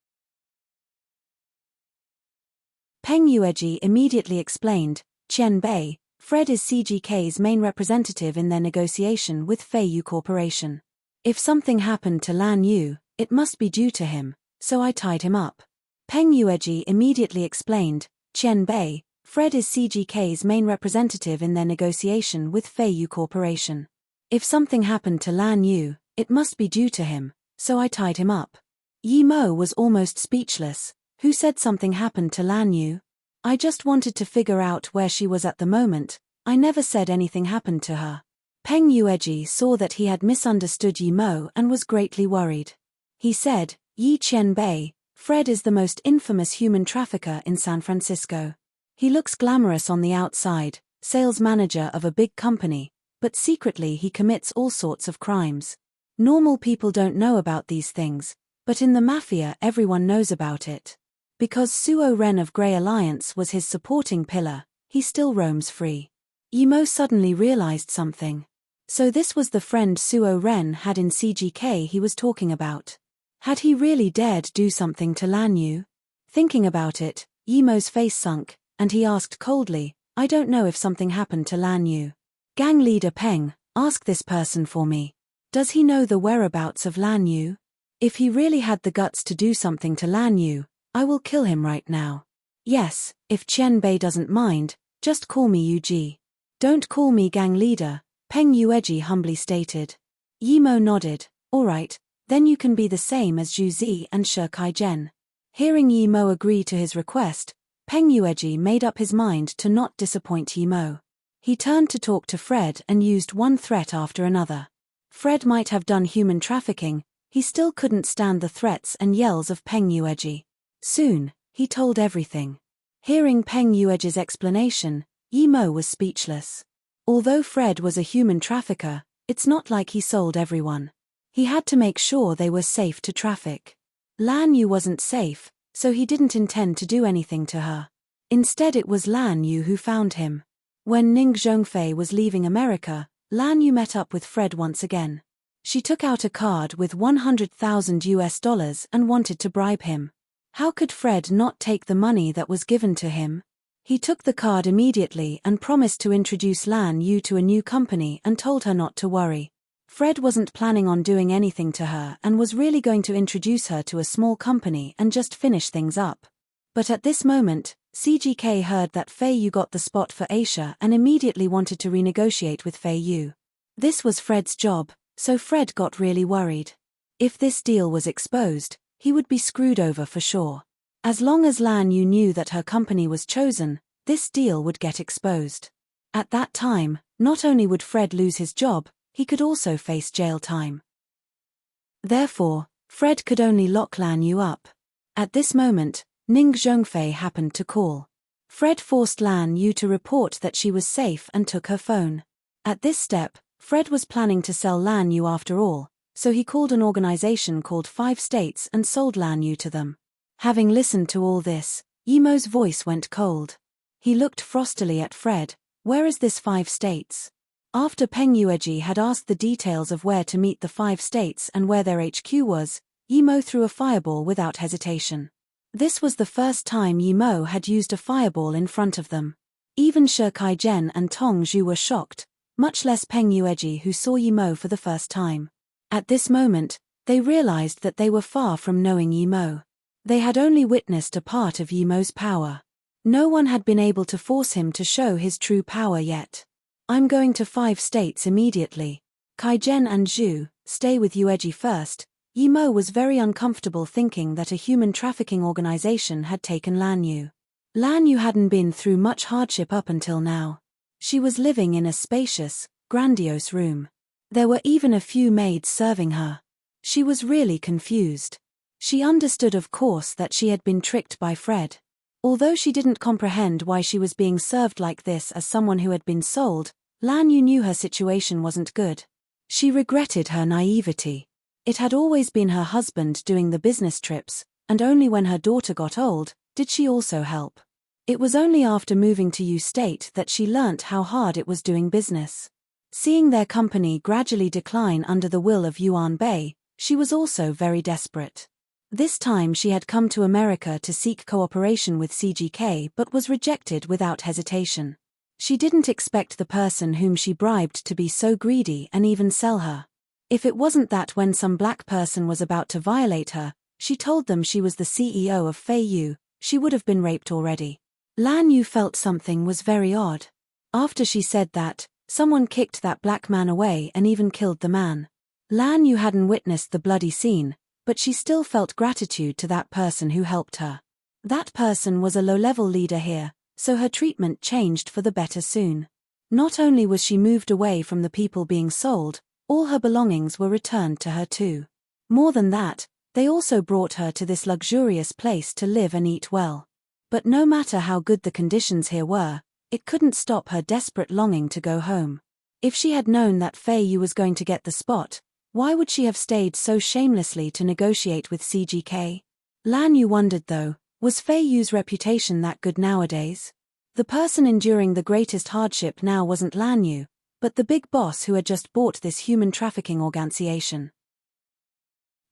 Peng Yueji immediately explained, "Qian Bei, Fred is CGK's main representative in their negotiation with Feiyu Corporation. If something happened to Lan Yu, it must be due to him, so I tied him up." Peng Yueji immediately explained, "Qian Bei, Fred is CGK's main representative in their negotiation with Feiyu Corporation. If something happened to Lan Yu, it must be due to him, so I tied him up." Yimo was almost speechless. Who said something happened to Lan Yu? I just wanted to figure out where she was at the moment. I never said anything happened to her. Peng Yueji saw that he had misunderstood Yimo and was greatly worried. He said, "Yi Qian Bei, Fred is the most infamous human trafficker in San Francisco. He looks glamorous on the outside, sales manager of a big company, but secretly he commits all sorts of crimes. Normal people don't know about these things, but in the mafia everyone knows about it. Because Suo Ren of Grey Alliance was his supporting pillar, he still roams free." Yimo suddenly realized something. So this was the friend Suo Ren had in CGK he was talking about. Had he really dared do something to Lan Yu? Thinking about it, Yimo's face sunk, and he asked coldly, "I don't know if something happened to Lan Yu. Gang leader Peng, ask this person for me. Does he know the whereabouts of Lan Yu? If he really had the guts to do something to Lan Yu, I will kill him right now. Yes, if Qian Bei doesn't mind, just call me Yuji. Don't call me gang leader," Peng Yueji humbly stated. Yimo nodded. "All right, then you can be the same as Zhu Zi and Shi Kai-jen." Hearing Yimo agree to his request, Peng Yueji made up his mind to not disappoint Yimo. He turned to talk to Fred and used one threat after another. Fred might have done human trafficking, he still couldn't stand the threats and yells of Peng Yueji. Soon, he told everything. Hearing Peng Yueji's explanation, Yimo was speechless. Although Fred was a human trafficker, it's not like he sold everyone. He had to make sure they were safe to traffic. Lan Yu wasn't safe, so he didn't intend to do anything to her. Instead it was Lan Yu who found him. When Ning Zhongfei was leaving America, Lan Yu met up with Fred once again. She took out a card with $100,000 and wanted to bribe him. How could Fred not take the money that was given to him? He took the card immediately and promised to introduce Lan Yu to a new company and told her not to worry. Fred wasn't planning on doing anything to her and was really going to introduce her to a small company and just finish things up. But at this moment, CGK heard that Feiyu got the spot for Asia and immediately wanted to renegotiate with Feiyu. This was Fred's job, so Fred got really worried. If this deal was exposed, he would be screwed over for sure. As long as Lan Yu knew that her company was chosen, this deal would get exposed. At that time, not only would Fred lose his job, he could also face jail time. Therefore, Fred could only lock Lan Yu up. At this moment, Ning Zhongfei happened to call. Fred forced Lan Yu to report that she was safe and took her phone. At this step, Fred was planning to sell Lan Yu after all, so he called an organization called 5 States and sold Lan Yu to them. Having listened to all this, Yimo's voice went cold. He looked frostily at Fred. "Where is this 5 States? After Peng Yueji had asked the details of where to meet the 5 States and where their HQ was, Yimo threw a fireball without hesitation. This was the first time Yimo had used a fireball in front of them. Even Shi Kai-jen and Tong Zhu were shocked, much less Peng Yueji who saw Yimo for the first time. At this moment, they realized that they were far from knowing Yimo. They had only witnessed a part of Yimo's power. No one had been able to force him to show his true power yet. I'm going to 5 states immediately. Kaijin and Zhu, stay with Yueji first. Yi Mo was very uncomfortable thinking that a human trafficking organization had taken Lan Yu. Lan Yu hadn't been through much hardship up until now. She was living in a spacious, grandiose room. There were even a few maids serving her. She was really confused. She understood, of course, that she had been tricked by Fred. Although she didn't comprehend why she was being served like this as someone who had been sold, Lan Yu knew her situation wasn't good. She regretted her naivety. It had always been her husband doing the business trips, and only when her daughter got old did she also help. It was only after moving to Yu State that she learnt how hard it was doing business. Seeing their company gradually decline under the will of Yuan Bei, she was also very desperate. This time she had come to America to seek cooperation with CGK but was rejected without hesitation. She didn't expect the person whom she bribed to be so greedy and even sell her. If it wasn't that when some black person was about to violate her, she told them she was the CEO of Fei Yu, she would have been raped already. Lan Yu felt something was very odd. After she said that, someone kicked that black man away and even killed the man. Lan Yu hadn't witnessed the bloody scene, but she still felt gratitude to that person who helped her. That person was a low-level leader here, so her treatment changed for the better soon. Not only was she moved away from the people being sold, all her belongings were returned to her too. More than that, they also brought her to this luxurious place to live and eat well. But no matter how good the conditions here were, it couldn't stop her desperate longing to go home. If she had known that Fei Yu was going to get the spot, why would she have stayed so shamelessly to negotiate with CGK? Lan Yu wondered though, was Fei Yu's reputation that good nowadays? The person enduring the greatest hardship now wasn't Lan Yu, but the big boss who had just bought this human trafficking organization.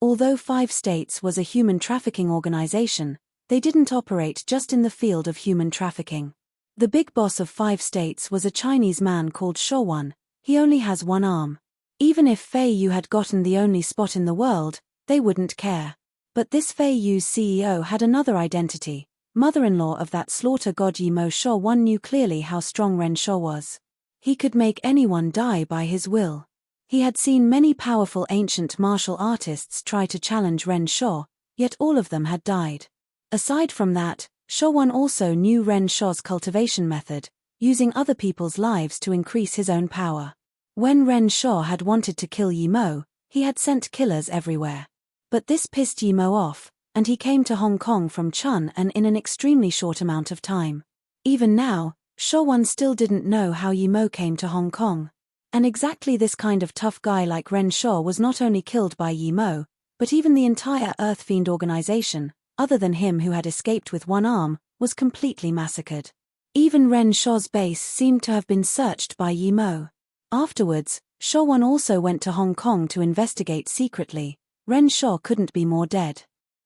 Although 5 states was a human trafficking organization, they didn't operate just in the field of human trafficking. The big boss of 5 states was a Chinese man called Shouwan. He only has one arm. Even if Fei Yu had gotten the only spot in the world, they wouldn't care. But this Fei Yu's CEO had another identity. Mother-in-law of that slaughter god Yi Mo. Shouwan knew clearly how strong Ren Shou was. He could make anyone die by his will. He had seen many powerful ancient martial artists try to challenge Ren Shou, yet all of them had died. Aside from that, Shouwan also knew Ren Shou's cultivation method, using other people's lives to increase his own power. When Ren Shou had wanted to kill Yi Mo, he had sent killers everywhere. But this pissed Yi Mo off, and he came to Hong Kong from Chun and in an extremely short amount of time. Even now, Shouwan still didn't know how Yi Mo came to Hong Kong. And exactly this kind of tough guy like Ren Shou was not only killed by Yi Mo, but even the entire Earth Fiend organization, other than him who had escaped with one arm, was completely massacred. Even Ren Shou's base seemed to have been searched by Yi Mo. Afterwards, Shouwan also went to Hong Kong to investigate secretly. Ren Shou couldn't be more dead.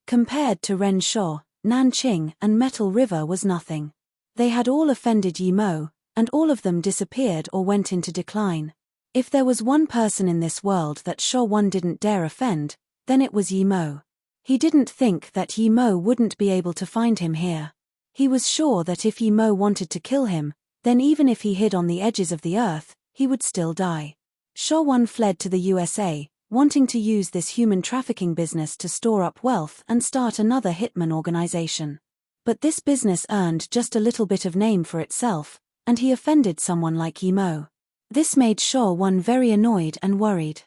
Compared to Ren Shou, Nanqing and Metal River was nothing. They had all offended Yi Mo, and all of them disappeared or went into decline. If there was one person in this world that Shouwan didn't dare offend, then it was Yi Mo. He didn't think that Yi Mo wouldn't be able to find him here. He was sure that if Yi Mo wanted to kill him, then even if he hid on the edges of the earth, he would still die. Shouwan fled to the USA, wanting to use this human trafficking business to store up wealth and start another hitman organization. But this business earned just a little bit of name for itself, and he offended someone like Yi Mo. This made Shouwan very annoyed and worried.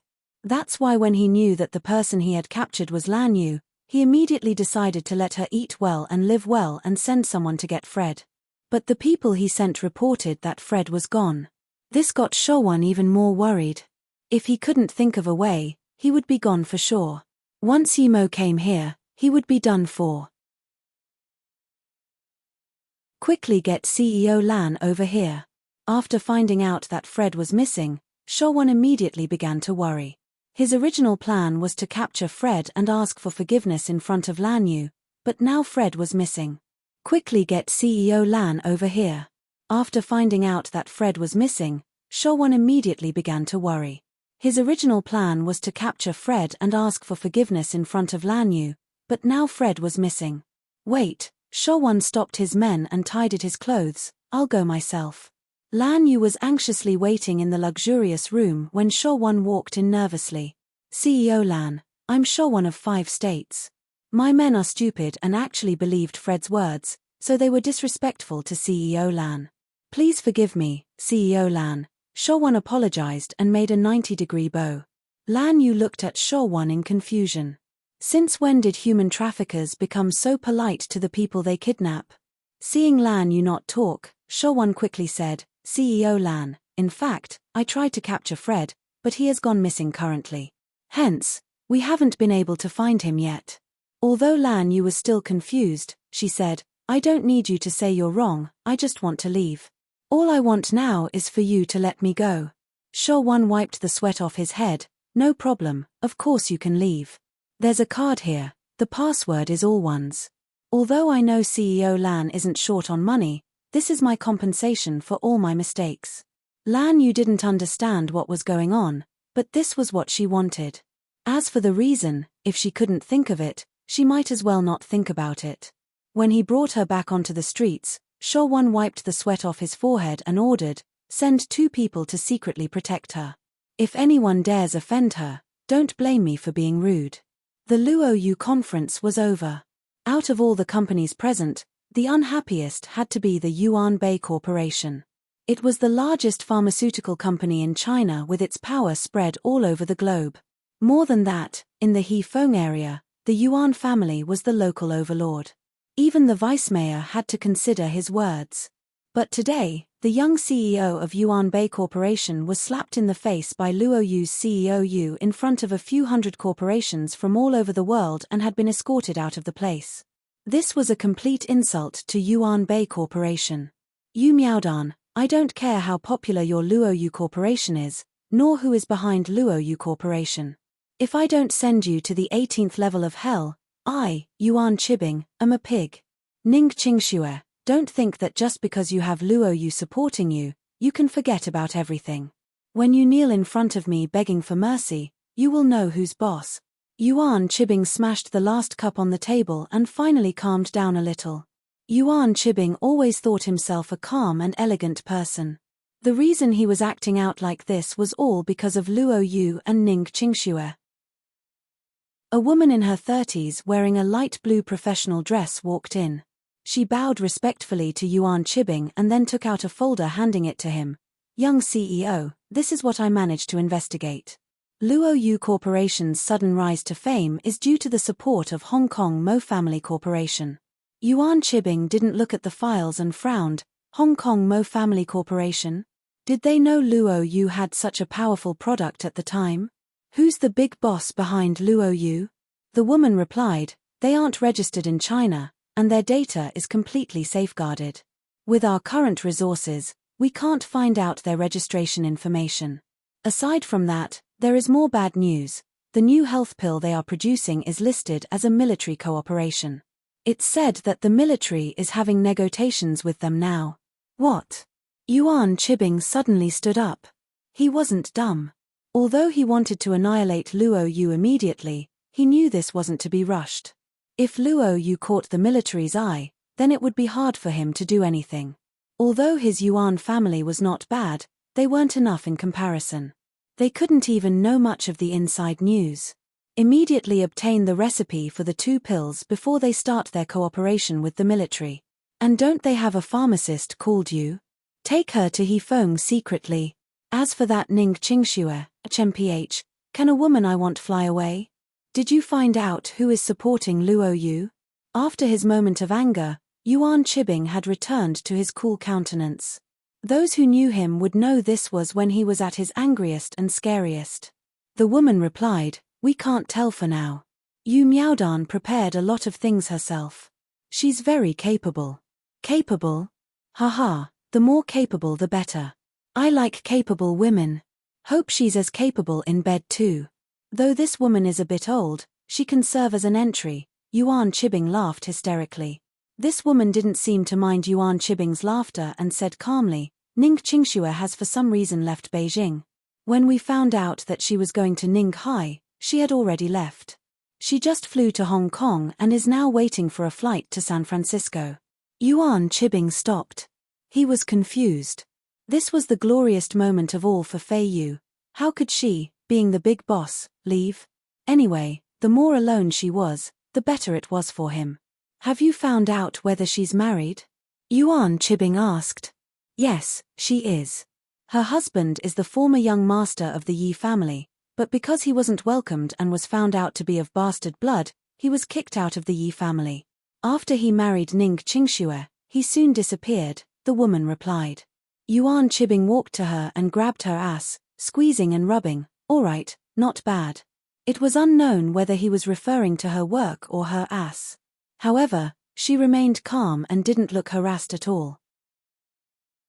That's why when he knew that the person he had captured was Lan Yu, he immediately decided to let her eat well and live well and send someone to get Fred. But the people he sent reported that Fred was gone. This got Shouwan even more worried. If he couldn't think of a way, he would be gone for sure. Once Yi Mo came here, he would be done for. Quickly get CEO Lan over here. After finding out that Fred was missing, Shouwan immediately began to worry. His original plan was to capture Fred and ask for forgiveness in front of Lan Yu, but now Fred was missing. Quickly get CEO Lan over here. After finding out that Fred was missing, Shouwan immediately began to worry. His original plan was to capture Fred and ask for forgiveness in front of Lan Yu, but now Fred was missing. Wait, Shouwan stopped his men and tidied his clothes. I'll go myself. Lan Yu was anxiously waiting in the luxurious room when Shouwan walked in nervously. CEO Lan, I'm Shouwan of 5 states. My men are stupid and actually believed Fred's words, so they were disrespectful to CEO Lan. Please forgive me, CEO Lan. Shouwan apologized and made a 90-degree bow. Lan Yu looked at Shouwan in confusion. Since when did human traffickers become so polite to the people they kidnap? Seeing Lan Yu not talk, Shouwan quickly said, CEO Lan, in fact, I tried to capture Fred, but he has gone missing currently. Hence, we haven't been able to find him yet. Although Lan Yu was still confused, she said, I don't need you to say you're wrong, I just want to leave. All I want now is for you to let me go. Shouwan wiped the sweat off his head. No problem, of course you can leave. There's a card here, the password is all ones. Although I know CEO Lan isn't short on money, this is my compensation for all my mistakes. Lan Yu didn't understand what was going on, but this was what she wanted. As for the reason, if she couldn't think of it, she might as well not think about it. When he brought her back onto the streets, Shouwan wiped the sweat off his forehead and ordered, send 2 people to secretly protect her. If anyone dares offend her, don't blame me for being rude. The Luoyu conference was over. Out of all the companies present, the unhappiest had to be the Yuan Bei Corporation. It was the largest pharmaceutical company in China with its power spread all over the globe. More than that, in the Hefeng area, the Yuan family was the local overlord. Even the vice mayor had to consider his words. But today, the young CEO of Yuan Bei Corporation was slapped in the face by Luoyu's CEO Yu in front of a few hundred corporations from all over the world and had been escorted out of the place. This was a complete insult to Yuan Bei Corporation. Yu Miaodan, I don't care how popular your Luoyu Corporation is, nor who is behind Luoyu Corporation. If I don't send you to the 18th level of hell, I, Yuan Chibing, am a pig. Ning Qingxue, don't think that just because you have Luoyu supporting you, you can forget about everything. When you kneel in front of me begging for mercy, you will know who's boss. Yuan Chibing smashed the last cup on the table and finally calmed down a little. Yuan Chibing always thought himself a calm and elegant person. The reason he was acting out like this was all because of Luoyu and Ning Qingxue. A woman in her 30s wearing a light blue professional dress walked in. She bowed respectfully to Yuan Chibing and then took out a folder handing it to him. Young CEO, this is what I managed to investigate. Luoyu Corporation's sudden rise to fame is due to the support of Hong Kong Mo Family Corporation. Yuan Chibing didn't look at the files and frowned. Hong Kong Mo Family Corporation? Did they know Luoyu had such a powerful product at the time? Who's the big boss behind Luoyu? The woman replied, they aren't registered in China, and their data is completely safeguarded. With our current resources, we can't find out their registration information. Aside from that, there is more bad news. The new health pill they are producing is listed as a military cooperation. It's said that the military is having negotiations with them now. What? Yuan Chibing suddenly stood up. He wasn't dumb. Although he wanted to annihilate Luoyu immediately, he knew this wasn't to be rushed. If Luoyu caught the military's eye, then it would be hard for him to do anything. Although his Yuan family was not bad, they weren't enough in comparison. They couldn't even know much of the inside news. Immediately obtain the recipe for the 2 pills before they start their cooperation with the military. And don't they have a pharmacist called Yu? Take her to Hefeng secretly. As for that Ning Qingxue, HMPH, can a woman I want fly away? Did you find out who is supporting Luoyu? After his moment of anger, Yuan Chibing had returned to his cool countenance. Those who knew him would know this was when he was at his angriest and scariest. The woman replied, we can't tell for now. Yu Miaodan prepared a lot of things herself. She's very capable. Capable? Haha, the more capable the better. I like capable women. Hope she's as capable in bed too. Though this woman is a bit old, she can serve as an entry. Yuan Chibing laughed hysterically. This woman didn't seem to mind Yuan Chibing's laughter and said calmly, Ning Qingxue has for some reason left Beijing. When we found out that she was going to Ninghai, she had already left. She just flew to Hong Kong and is now waiting for a flight to San Francisco. Yuan Chibing stopped. He was confused. This was the glorious moment of all for Fei Yu. How could she, being the big boss, leave? Anyway, the more alone she was, the better it was for him. Have you found out whether she's married? Yuan Chibing asked. Yes, she is. Her husband is the former young master of the Yi family, but because he wasn't welcomed and was found out to be of bastard blood, he was kicked out of the Yi family. After he married Ning Qingxue, he soon disappeared, the woman replied. Yuan Chibing walked to her and grabbed her ass, squeezing and rubbing. All right, not bad. It was unknown whether he was referring to her work or her ass. However, she remained calm and didn't look harassed at all.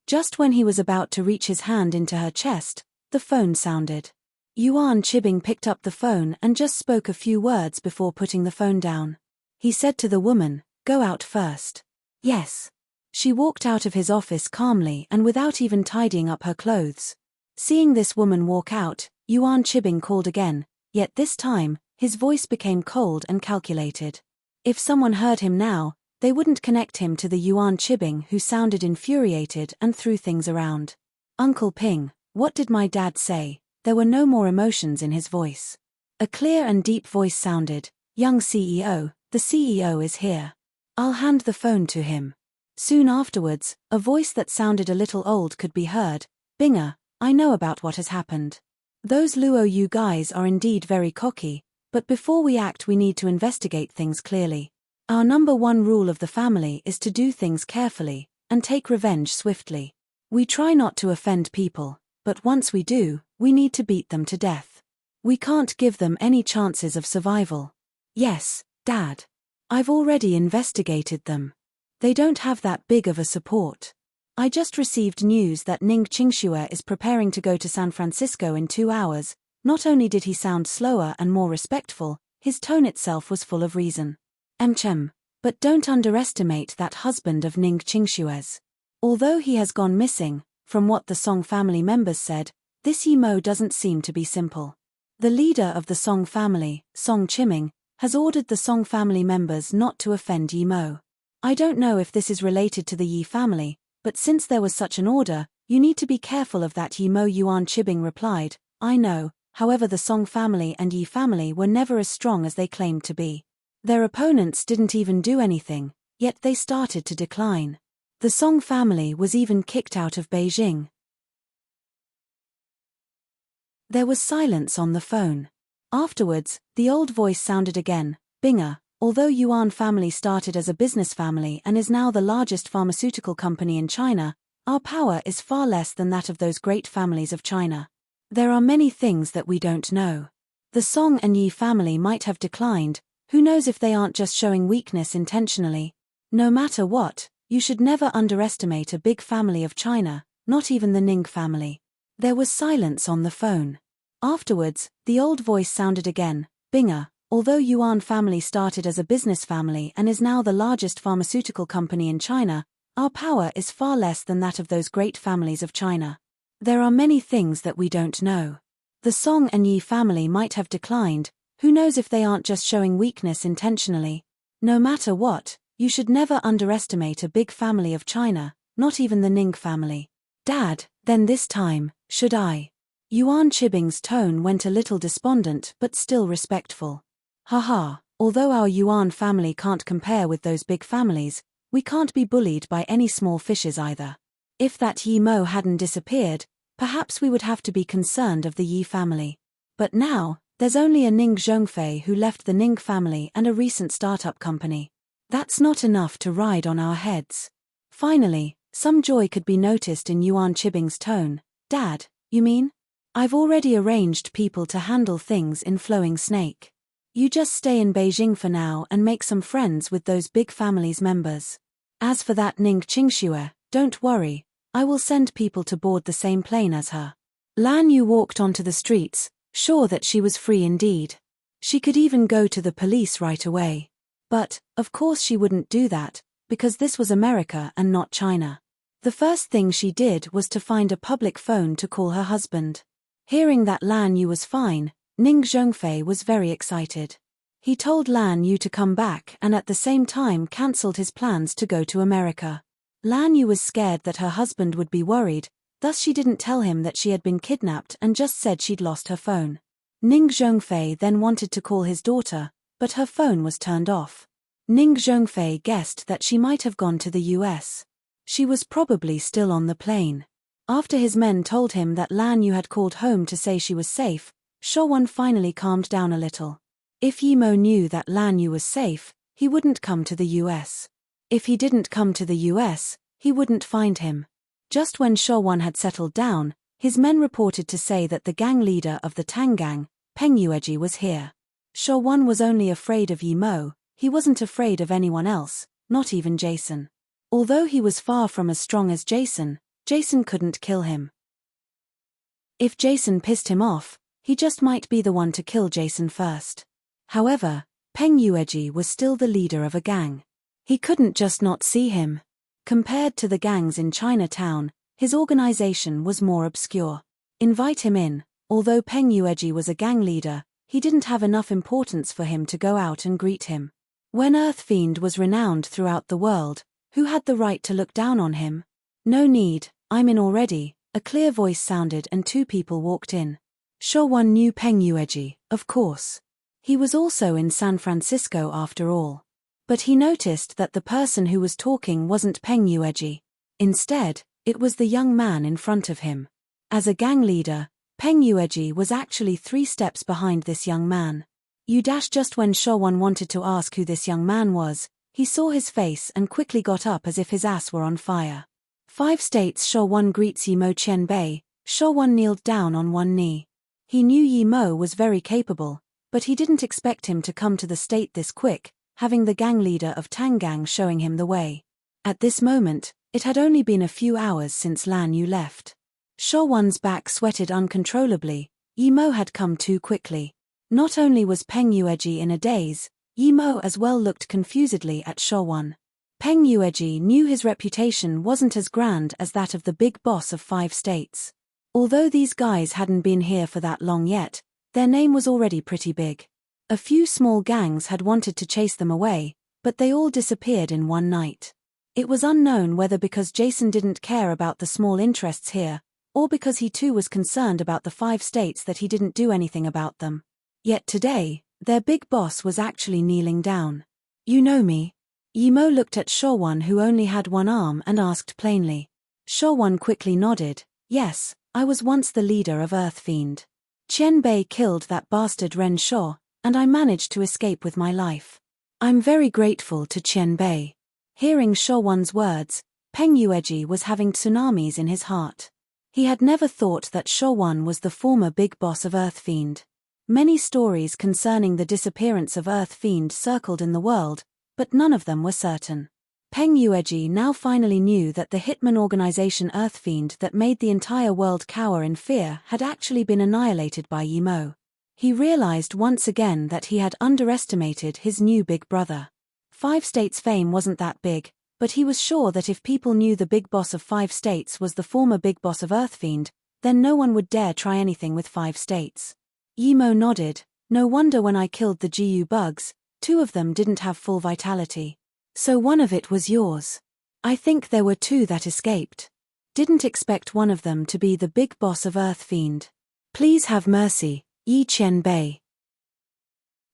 Just when he was about to reach his hand into her chest, the phone sounded. Yuan Chibing picked up the phone and just spoke a few words before putting the phone down. He said to the woman, "Go out first." Yes. She walked out of his office calmly and without even tidying up her clothes. Seeing this woman walk out, Yuan Chibing called again, yet this time, his voice became cold and calculated. If someone heard him now, they wouldn't connect him to the Yuan Chibing who sounded infuriated and threw things around. "Uncle Ping, what did my dad say?" There were no more emotions in his voice. A clear and deep voice sounded, "Young CEO, the CEO is here. I'll hand the phone to him." Soon afterwards, a voice that sounded a little old could be heard, "Binger, I know about what has happened. Those Luo Yu guys are indeed very cocky, but before we act we need to investigate things clearly. Our number one rule of the family is to do things carefully, and take revenge swiftly. We try not to offend people, but once we do, we need to beat them to death. We can't give them any chances of survival." "Yes, Dad. I've already investigated them. They don't have that big of a support. I just received news that Ning Qingxue is preparing to go to San Francisco in 2 hours." Not only did he sound slower and more respectful, his tone itself was full of reason. But don't underestimate that husband of Ning Qingxue's. Although he has gone missing, from what the Song family members said, this Yi Mo doesn't seem to be simple. The leader of the Song family, Song Chiming, has ordered the Song family members not to offend Yi Mo. I don't know if this is related to the Yi family, but since there was such an order, you need to be careful of that Yi Mo. Yuan Chibing replied, "I know, however the Song family and Yi family were never as strong as they claimed to be. Their opponents didn't even do anything, yet they started to decline. The Song family was even kicked out of Beijing." There was silence on the phone. Afterwards, the old voice sounded again, "Binger, although Yuan family started as a business family and is now the largest pharmaceutical company in China, our power is far less than that of those great families of China. There are many things that we don't know. The Song and Yi family might have declined, who knows if they aren't just showing weakness intentionally. No matter what, you should never underestimate a big family of China, not even the Ning family." There was silence on the phone. Afterwards, the old voice sounded again, "Binger, although Yuan family started as a business family and is now the largest pharmaceutical company in China, our power is far less than that of those great families of China. There are many things that we don't know. The Song and Yi family might have declined, who knows if they aren't just showing weakness intentionally. No matter what, you should never underestimate a big family of China, not even the Ning family." "Dad, then this time, should I?" Yuan Chibing's tone went a little despondent but still respectful. "Haha, although our Yuan family can't compare with those big families, we can't be bullied by any small fishes either. If that Yi Mo hadn't disappeared, perhaps we would have to be concerned of the Yi family. But now, there's only a Ning Zhongfei who left the Ning family and a recent startup company. That's not enough to ride on our heads." Finally, some joy could be noticed in Yuan Chibing's tone. "Dad, you mean? I've already arranged people to handle things in Flowing Snake. You just stay in Beijing for now and make some friends with those big families' members. As for that Ning Qingxue, don't worry, I will send people to board the same plane as her." Lan Yu walked onto the streets, sure that she was free indeed. She could even go to the police right away. But, of course she wouldn't do that, because this was America and not China. The first thing she did was to find a public phone to call her husband. Hearing that Lan Yu was fine, Ning Zhongfei was very excited. He told Lan Yu to come back and at the same time cancelled his plans to go to America. Lan Yu was scared that her husband would be worried, thus she didn't tell him that she had been kidnapped and just said she'd lost her phone. Ning Zhongfei then wanted to call his daughter, but her phone was turned off. Ning Zhongfei guessed that she might have gone to the US. She was probably still on the plane. After his men told him that Lan Yu had called home to say she was safe, Shouwan finally calmed down a little. If Yimo knew that Lan Yu was safe, he wouldn't come to the US. If he didn't come to the US, he wouldn't find him. Just when Shouwan had settled down, his men reported to say that the gang leader of the Tang Gang, Peng Yueji, was here. Shouwan was only afraid of Yimo, he wasn't afraid of anyone else, not even Jason. Although he was far from as strong as Jason, Jason couldn't kill him. If Jason pissed him off, he just might be the one to kill Jason first. However, Peng Yueji was still the leader of a gang. He couldn't just not see him. Compared to the gangs in Chinatown, his organization was more obscure. Invite him in. Although Peng Yueji was a gang leader, he didn't have enough importance for him to go out and greet him. When Earth Fiend was renowned throughout the world, who had the right to look down on him? No need, I'm in already, a clear voice sounded and two people walked in. Shouwan knew Peng Yueji, of course. He was also in San Francisco after all. But he noticed that the person who was talking wasn't Peng Yueji. Instead, it was the young man in front of him. As a gang leader, Peng Yueji was actually 3 steps behind this young man. Just when Shouwan wanted to ask who this young man was, he saw his face and quickly got up as if his ass were on fire. 5 states Shouwan greets Yimo Qianbei. Shouwan kneeled down on one knee. He knew Yimo was very capable, but he didn't expect him to come to the state this quick, having the gang leader of Tangang showing him the way. At this moment, it had only been a few hours since Lan Yu left. Shouwan's back sweated uncontrollably. Yimo had come too quickly. Not only was Peng Yueji in a daze, Yimo as well looked confusedly at Shouwan. Peng Yueji knew his reputation wasn't as grand as that of the big boss of 5 states. Although these guys hadn't been here for that long yet, their name was already pretty big. A few small gangs had wanted to chase them away, but they all disappeared in one night. It was unknown whether because Jason didn't care about the small interests here, or because he too was concerned about the 5 states that he didn't do anything about them. Yet today, their big boss was actually kneeling down. You know me? Yimo looked at Shouwan, who only had one arm, and asked plainly. Shouwan quickly nodded. Yes, I was once the leader of Earth Fiend. Qianbei killed that bastard Ren Shou, and I managed to escape with my life. I'm very grateful to Qianbei. Hearing Shouwan's words, Peng Yueji was having tsunamis in his heart. He had never thought that Shouwan was the former big boss of Earth Fiend. Many stories concerning the disappearance of Earth Fiend circled in the world, but none of them were certain. Peng Yueji now finally knew that the hitman organization Earth Fiend that made the entire world cower in fear had actually been annihilated by Yimo. He realized once again that he had underestimated his new big brother. 5 states' fame wasn't that big, but he was sure that if people knew the big boss of 5 states was the former big boss of Earth Fiend, then no one would dare try anything with 5 states. Yimo nodded. No wonder when I killed the GU bugs, 2 of them didn't have full vitality. So one of it was yours. I think there were 2 that escaped. Didn't expect one of them to be the big boss of Earth Fiend. Please have mercy, Yi Qianbei.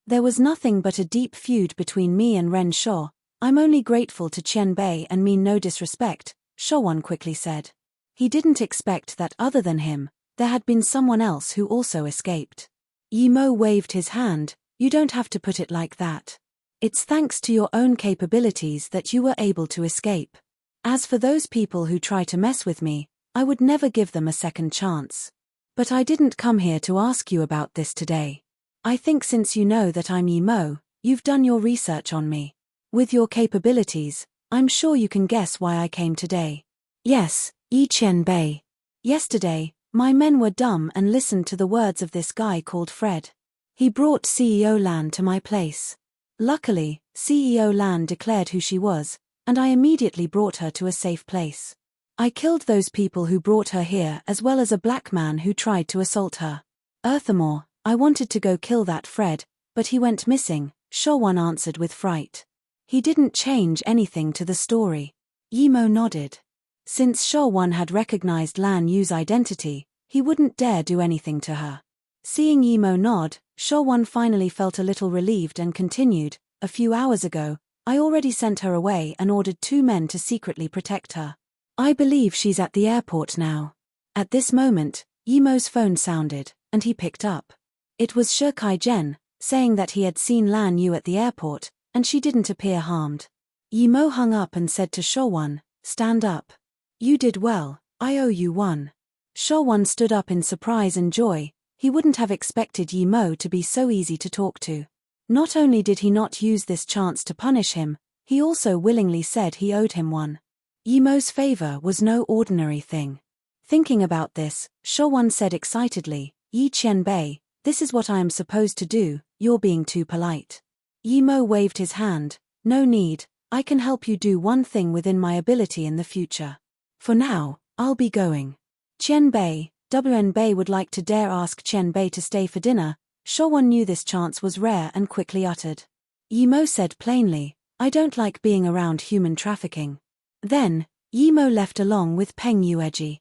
There was nothing but a deep feud between me and Ren Shou. I'm only grateful to Qianbei and mean no disrespect, Shouwan quickly said. He didn't expect that other than him, there had been someone else who also escaped. Yimo waved his hand. You don't have to put it like that. It's thanks to your own capabilities that you were able to escape. As for those people who try to mess with me, I would never give them a second chance. But I didn't come here to ask you about this today. I think since you know that I'm Yimo, you've done your research on me. With your capabilities, I'm sure you can guess why I came today. Yes, Yi Qianbei. Yesterday, my men were dumb and listened to the words of this guy called Fred. He brought CEO Lan to my place. Luckily, CEO Lan declared who she was, and I immediately brought her to a safe place. I killed those people who brought her here as well as a black man who tried to assault her. Furthermore, I wanted to go kill that Fred, but he went missing, Showon answered with fright. He didn't change anything to the story. Yimo nodded. Since Showon had recognized Lan Yu's identity, he wouldn't dare do anything to her. Seeing Yimo nod, Showon finally felt a little relieved and continued, "A few hours ago, I already sent her away and ordered 2 men to secretly protect her. I believe she's at the airport now." At this moment, Yimo's phone sounded, and he picked up. It was Shi Kai-jen, saying that he had seen Lan Yu at the airport, and she didn't appear harmed. Yimo hung up and said to Showon, "Stand up. You did well, I owe you one." Showon stood up in surprise and joy. He wouldn't have expected Yimo to be so easy to talk to. Not only did he not use this chance to punish him, he also willingly said he owed him one. Yimo's favor was no ordinary thing. Thinking about this, Showon said excitedly, "Yi Qianbei, this is what I am supposed to do, you're being too polite." Yimo waved his hand, "No need, I can help you do one thing within my ability in the future. For now, I'll be going." Qianbei, Wnbei would like to dare ask Qianbei to stay for dinner. Showon knew this chance was rare and quickly uttered. Yimo said plainly, "I don't like being around human trafficking." Then, Yimo left along with Peng Yueji.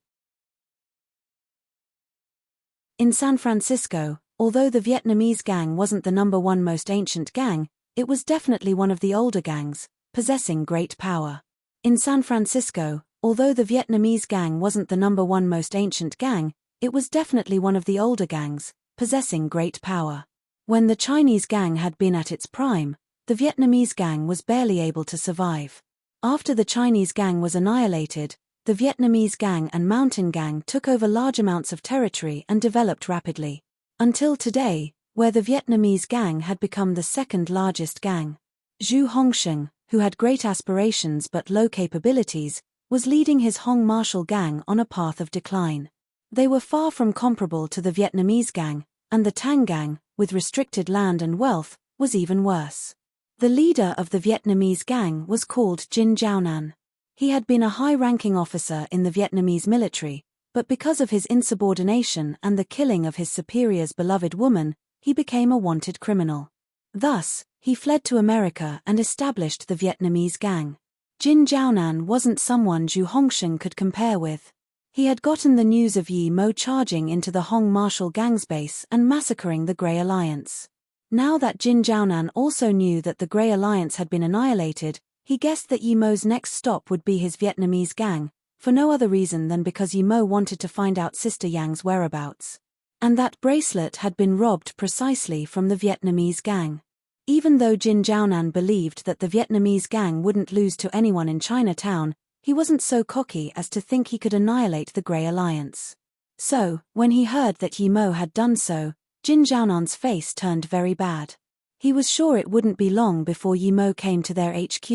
In San Francisco, although the Vietnamese gang wasn't the #1 most ancient gang, it was definitely one of the older gangs, possessing great power. In San Francisco, although the Vietnamese gang wasn't the #1 most ancient gang, it was definitely one of the older gangs, possessing great power. When the Chinese gang had been at its prime, the Vietnamese gang was barely able to survive. After the Chinese gang was annihilated, the Vietnamese gang and mountain gang took over large amounts of territory and developed rapidly. Until today, where the Vietnamese gang had become the second largest gang. Zhu Hongsheng, who had great aspirations but low capabilities, was leading his Hong martial gang on a path of decline. They were far from comparable to the Vietnamese gang, and the Tang gang, with restricted land and wealth, was even worse. The leader of the Vietnamese gang was called Jin Jiaonan. He had been a high-ranking officer in the Vietnamese military, but because of his insubordination and the killing of his superior's beloved woman, he became a wanted criminal. Thus, he fled to America and established the Vietnamese gang. Jin Jiaonan wasn't someone Zhu Hongsheng could compare with. He had gotten the news of Yi Mo charging into the Hong martial gang's base and massacring the Grey Alliance. Now that Jin Jiaonan also knew that the Grey Alliance had been annihilated, he guessed that Yi Mo's next stop would be his Vietnamese gang, for no other reason than because Yi Mo wanted to find out Sister Yang's whereabouts. And that bracelet had been robbed precisely from the Vietnamese gang. Even though Jin Jiaonan believed that the Vietnamese gang wouldn't lose to anyone in Chinatown, he wasn't so cocky as to think he could annihilate the Grey Alliance. So, when he heard that Yi Mo had done so, Jin Jiaonan's face turned very bad. He was sure it wouldn't be long before Yi Mo came to their HQ.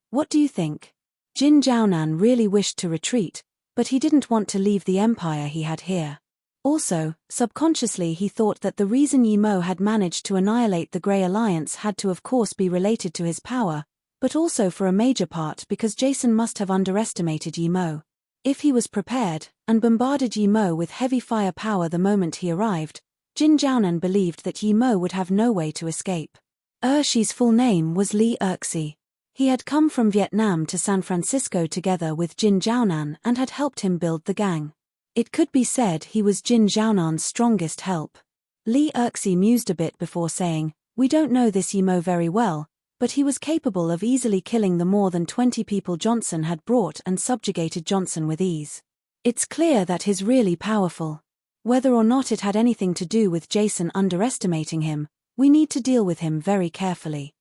What do you think? Jin Jiaonan really wished to retreat, but he didn't want to leave the empire he had here. Also, subconsciously he thought that the reason Yi Mo had managed to annihilate the Grey Alliance had to of course be related to his power, but also for a major part because Jason must have underestimated Yi Mo. If he was prepared, and bombarded Yi Mo with heavy firepower the moment he arrived, Jin Jiaonan believed that Yi Mo would have no way to escape. Shi's full name was Li Erxi. He had come from Vietnam to San Francisco together with Jin Jiaonan and had helped him build the gang. It could be said he was Jin Jiaonan's strongest help. Li Erxi mused a bit before saying, "We don't know this Yi Mo very well, but he was capable of easily killing the more than 20 people Johnson had brought and subjugated Johnson with ease. It's clear that he's really powerful. Whether or not it had anything to do with Jason underestimating him, we need to deal with him very carefully.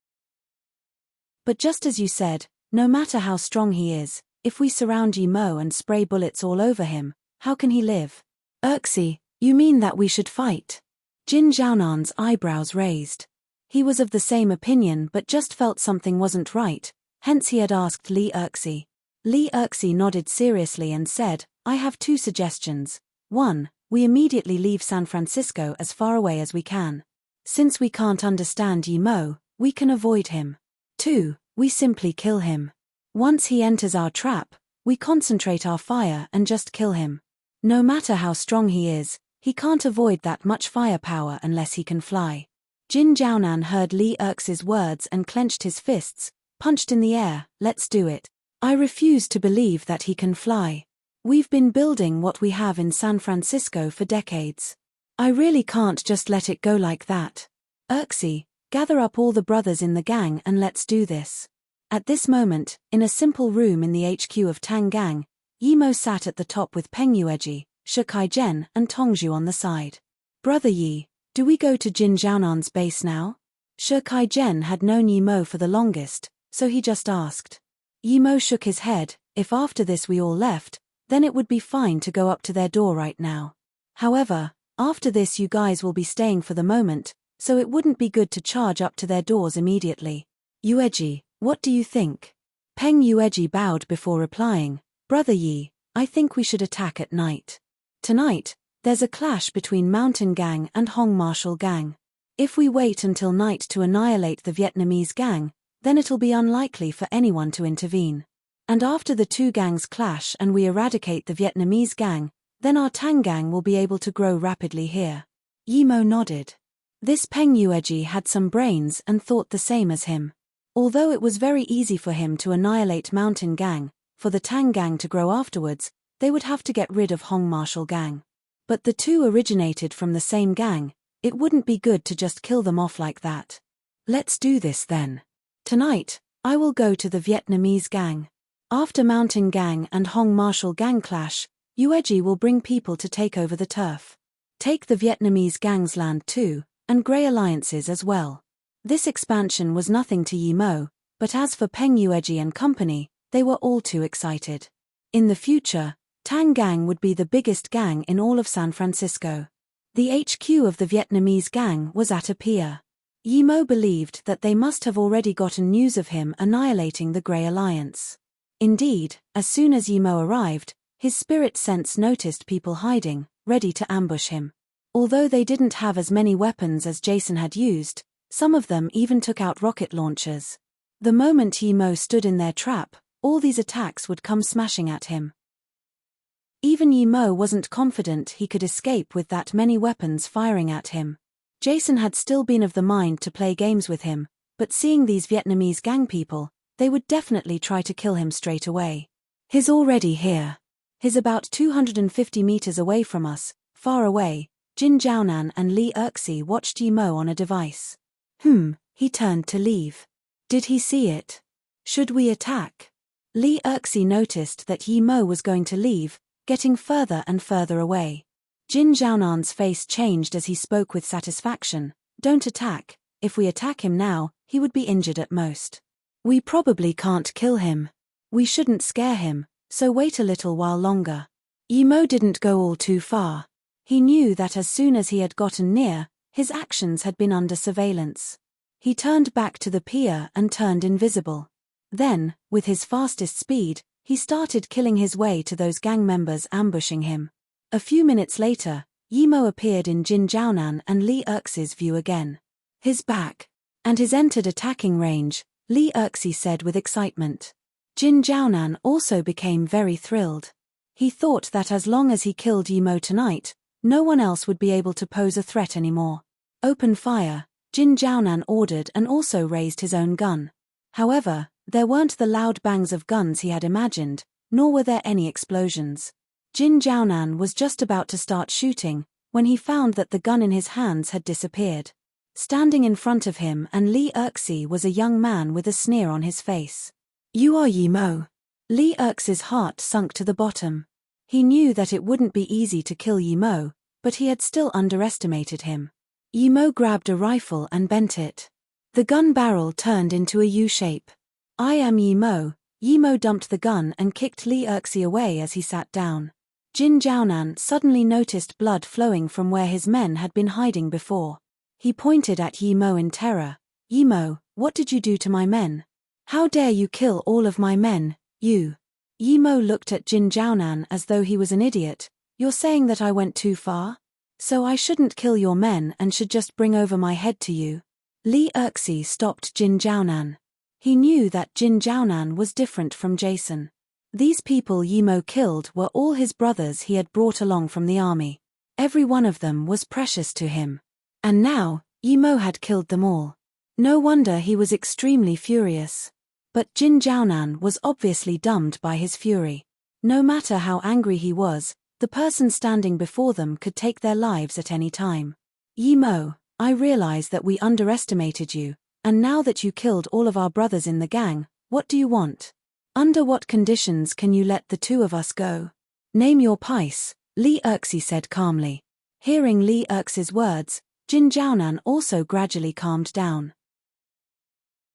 But just as you said, no matter how strong he is, if we surround Yi Mo and spray bullets all over him, how can he live?" "Erxi, you mean that we should fight?" Jin Jiaonan's eyebrows raised. He was of the same opinion but just felt something wasn't right, hence he had asked Li Erxi. Li Erxi nodded seriously and said, "I have 2 suggestions. 1, we immediately leave San Francisco as far away as we can. Since we can't understand Yi Mo, we can avoid him. 2, we simply kill him. Once he enters our trap, we concentrate our fire and just kill him. No matter how strong he is, he can't avoid that much firepower unless he can fly. Jin Jiaonan heard Li Erx's words and clenched his fists, punched in the air. Let's do it. I refuse to believe that he can fly. We've been building what we have in San Francisco for decades. I really can't just let it go like that. Erxi, gather up all the brothers in the gang and let's do this. At this moment, in a simple room in the HQ of Tang Gang, Yimo sat at the top with Peng Yueji, Shi Kaizhen and Tongzhu on the side. Brother Yi, do we go to Jin Jiaonan's base now? Shi Kaizhen had known Yimo for the longest, so he just asked. Yimo shook his head. If after this we all left, then it would be fine to go up to their door right now. However, after this you guys will be staying for the moment, so it wouldn't be good to charge up to their doors immediately. Yueji, what do you think? Peng Yueji bowed before replying. Brother Yi, I think we should attack at night. Tonight, there's a clash between Mountain Gang and Hong Martial Gang. If we wait until night to annihilate the Vietnamese gang, then it'll be unlikely for anyone to intervene. And after the two gangs clash and we eradicate the Vietnamese gang, then our Tang Gang will be able to grow rapidly here. Yimo nodded. This Peng Yueji had some brains and thought the same as him. Although it was very easy for him to annihilate Mountain Gang, for the Tang Gang to grow afterwards, they would have to get rid of Hong Martial Gang. But the two originated from the same gang, it wouldn't be good to just kill them off like that. Let's do this then. Tonight, I will go to the Vietnamese gang. After Mountain Gang and Hong Martial Gang clash, Yueji will bring people to take over the turf. Take the Vietnamese gang's land too, and grey alliances as well. This expansion was nothing to Yimo, but as for Peng Yueji and company, they were all too excited. In the future, Tang Gang would be the biggest gang in all of San Francisco. The HQ of the Vietnamese gang was at a pier. Yimo believed that they must have already gotten news of him annihilating the Grey Alliance. Indeed, as soon as Yimo arrived, his spirit sense noticed people hiding, ready to ambush him. Although they didn't have as many weapons as Jason had used, some of them even took out rocket launchers. The moment Yimo stood in their trap, all these attacks would come smashing at him. Even Yimo wasn't confident he could escape with that many weapons firing at him. Jason had still been of the mind to play games with him, but seeing these Vietnamese gang people, they would definitely try to kill him straight away. He's already here. He's about 250 meters away from us, far away. Jin Jiaonan and Li Erxi watched Yimo on a device. He turned to leave. Did he see it? Should we attack? Li Erxi noticed that Yimo was going to leave, getting further and further away. Jin Jiaonan's face changed as he spoke with satisfaction. Don't attack. If we attack him now, he would be injured at most. We probably can't kill him. We shouldn't scare him, so wait a little while longer. Yimo didn't go all too far. He knew that as soon as he had gotten near, his actions had been under surveillance. He turned back to the pier and turned invisible. Then, with his fastest speed, he started killing his way to those gang members ambushing him. A few minutes later, Yimo appeared in Jin Jiaonan and Li Erxi's view again. He's back. And he's entered attacking range, Li Erxi said with excitement. Jin Jiaonan also became very thrilled. He thought that as long as he killed Yimo tonight, no one else would be able to pose a threat anymore. Open fire, Jin Jiaonan ordered and also raised his own gun. However, there weren't the loud bangs of guns he had imagined, nor were there any explosions. Jin Jiaonan was just about to start shooting, when he found that the gun in his hands had disappeared. Standing in front of him and Li Erxi was a young man with a sneer on his face. You are Yimo. Li Erxi's heart sunk to the bottom. He knew that it wouldn't be easy to kill Yimo, but he had still underestimated him. Yimo grabbed a rifle and bent it. The gun barrel turned into a U shape. I am Yimo. Yimo dumped the gun and kicked Li Erxi away as he sat down. Jin Jiaonan suddenly noticed blood flowing from where his men had been hiding before. He pointed at Yimo in terror. Yimo, what did you do to my men? How dare you kill all of my men, you? Yimo looked at Jin Jiaonan as though he was an idiot. You're saying that I went too far? So I shouldn't kill your men and should just bring over my head to you? Li Erxi stopped Jin Jiaonan. He knew that Jin Jiaonan was different from Jason. These people Yimo killed were all his brothers he had brought along from the army. Every one of them was precious to him. And now, Yi-Mo had killed them all. No wonder he was extremely furious. But Jin Jiaonan was obviously dumbed by his fury. No matter how angry he was, the person standing before them could take their lives at any time. Yi-Mo, I realize that we underestimated you, and now that you killed all of our brothers in the gang, what do you want? Under what conditions can you let the two of us go? Name your price, Li Erxi said calmly. Hearing Li Erxi's words, Jin Jiaonan also gradually calmed down.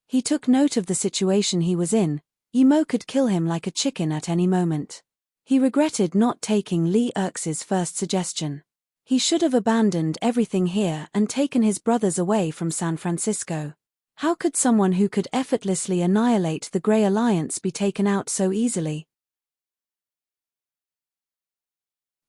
He took note of the situation he was in. Yi-Mo could kill him like a chicken at any moment. He regretted not taking Li Erxi's first suggestion. He should have abandoned everything here and taken his brothers away from San Francisco. How could someone who could effortlessly annihilate the Grey Alliance be taken out so easily?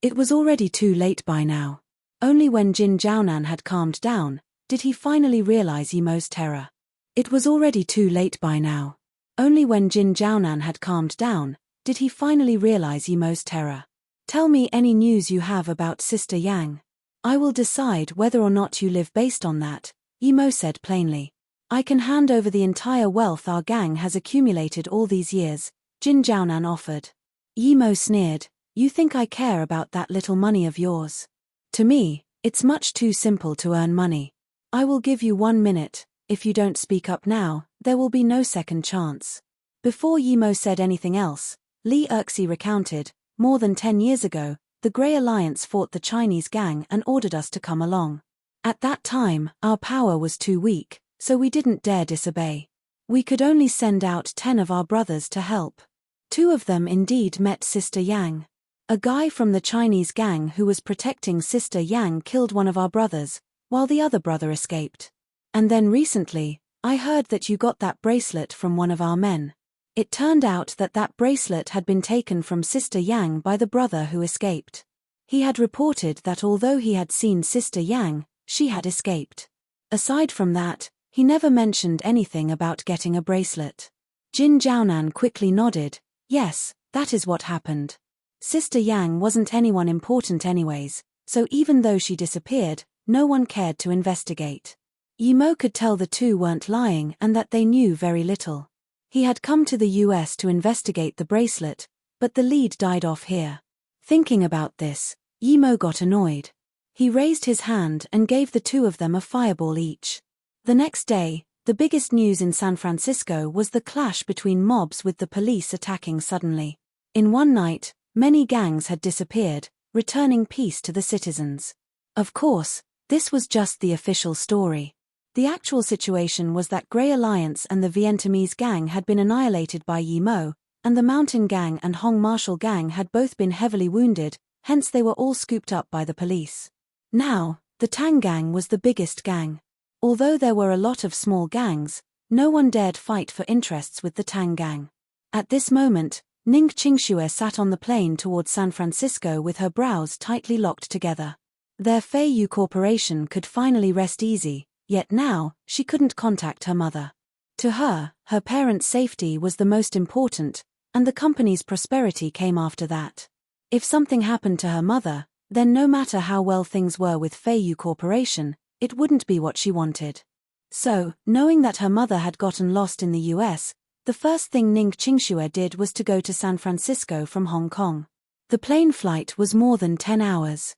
It was already too late by now. Only when Jin Jiaonan had calmed down, did he finally realize Yi-Mo's terror. It was already too late by now. Only when Jin Jiaonan had calmed down, did he finally realize Yi-Mo's terror. Tell me any news you have about Sister Yang. I will decide whether or not you live based on that, Yi-Mo said plainly. I can hand over the entire wealth our gang has accumulated all these years, Jin Jiaonan offered. Yi-Mo sneered, you think I care about that little money of yours? To me, it's much too simple to earn money. I will give you 1 minute, if you don't speak up now, there will be no second chance. Before Yi-Mo said anything else, Li Erxi recounted, more than 10 years ago, the Grey Alliance fought the Chinese gang and ordered us to come along. At that time, our power was too weak, so we didn't dare disobey. We could only send out 10 of our brothers to help. 2 of them indeed met Sister Yang. A guy from the Chinese gang who was protecting Sister Yang killed one of our brothers, while the other brother escaped. And then recently, I heard that you got that bracelet from one of our men. It turned out that that bracelet had been taken from Sister Yang by the brother who escaped. He had reported that although he had seen Sister Yang, she had escaped. Aside from that, he never mentioned anything about getting a bracelet. Jin Jiaonan quickly nodded, yes, that is what happened. Sister Yang wasn't anyone important anyways, so even though she disappeared, no one cared to investigate. Yi-Mo could tell the two weren't lying and that they knew very little. He had come to the US to investigate the bracelet, but the lead died off here. Thinking about this, Yi-Mo got annoyed. He raised his hand and gave the two of them a fireball each. The next day, the biggest news in San Francisco was the clash between mobs with the police attacking suddenly. In one night, many gangs had disappeared, returning peace to the citizens. Of course, this was just the official story. The actual situation was that Grey Alliance and the Vietnamese gang had been annihilated by Yi-Mo, and the Mountain Gang and Hong Marshall Gang had both been heavily wounded, hence they were all scooped up by the police. Now, the Tang Gang was the biggest gang. Although there were a lot of small gangs, no one dared fight for interests with the Tang Gang. At this moment, Ning Qingxue sat on the plane towards San Francisco with her brows tightly locked together. Their Feiyu Corporation could finally rest easy, yet now, she couldn't contact her mother. To her, her parents' safety was the most important, and the company's prosperity came after that. If something happened to her mother, then no matter how well things were with Feiyu Corporation, it wouldn't be what she wanted. So, knowing that her mother had gotten lost in the US, the first thing Ning Qingxue did was to go to San Francisco from Hong Kong. The plane flight was more than 10 hours.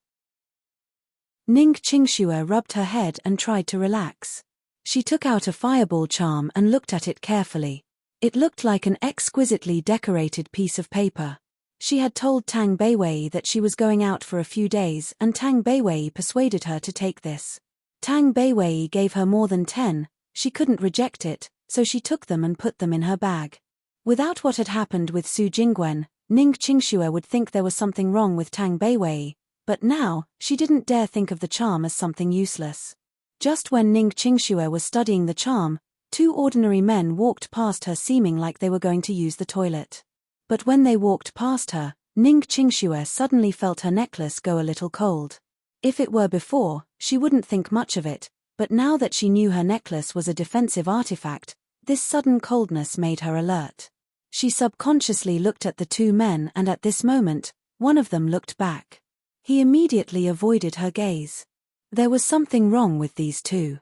Ning Qingxue rubbed her head and tried to relax. She took out a fireball charm and looked at it carefully. It looked like an exquisitely decorated piece of paper. She had told Tang Beiwei that she was going out for a few days and Tang Beiwei persuaded her to take this. Tang Beiwei gave her more than 10, she couldn't reject it, so she took them and put them in her bag. Without what had happened with Su Jingguan, Ning Qingxue would think there was something wrong with Tang Beiwei, but now, she didn't dare think of the charm as something useless. Just when Ning Qingxue was studying the charm, 2 ordinary men walked past her seeming like they were going to use the toilet. But when they walked past her, Ning Qingxue suddenly felt her necklace go a little cold. If it were before, she wouldn't think much of it, but now that she knew her necklace was a defensive artifact, this sudden coldness made her alert. She subconsciously looked at the 2 men and at this moment, one of them looked back. He immediately avoided her gaze. There was something wrong with these 2.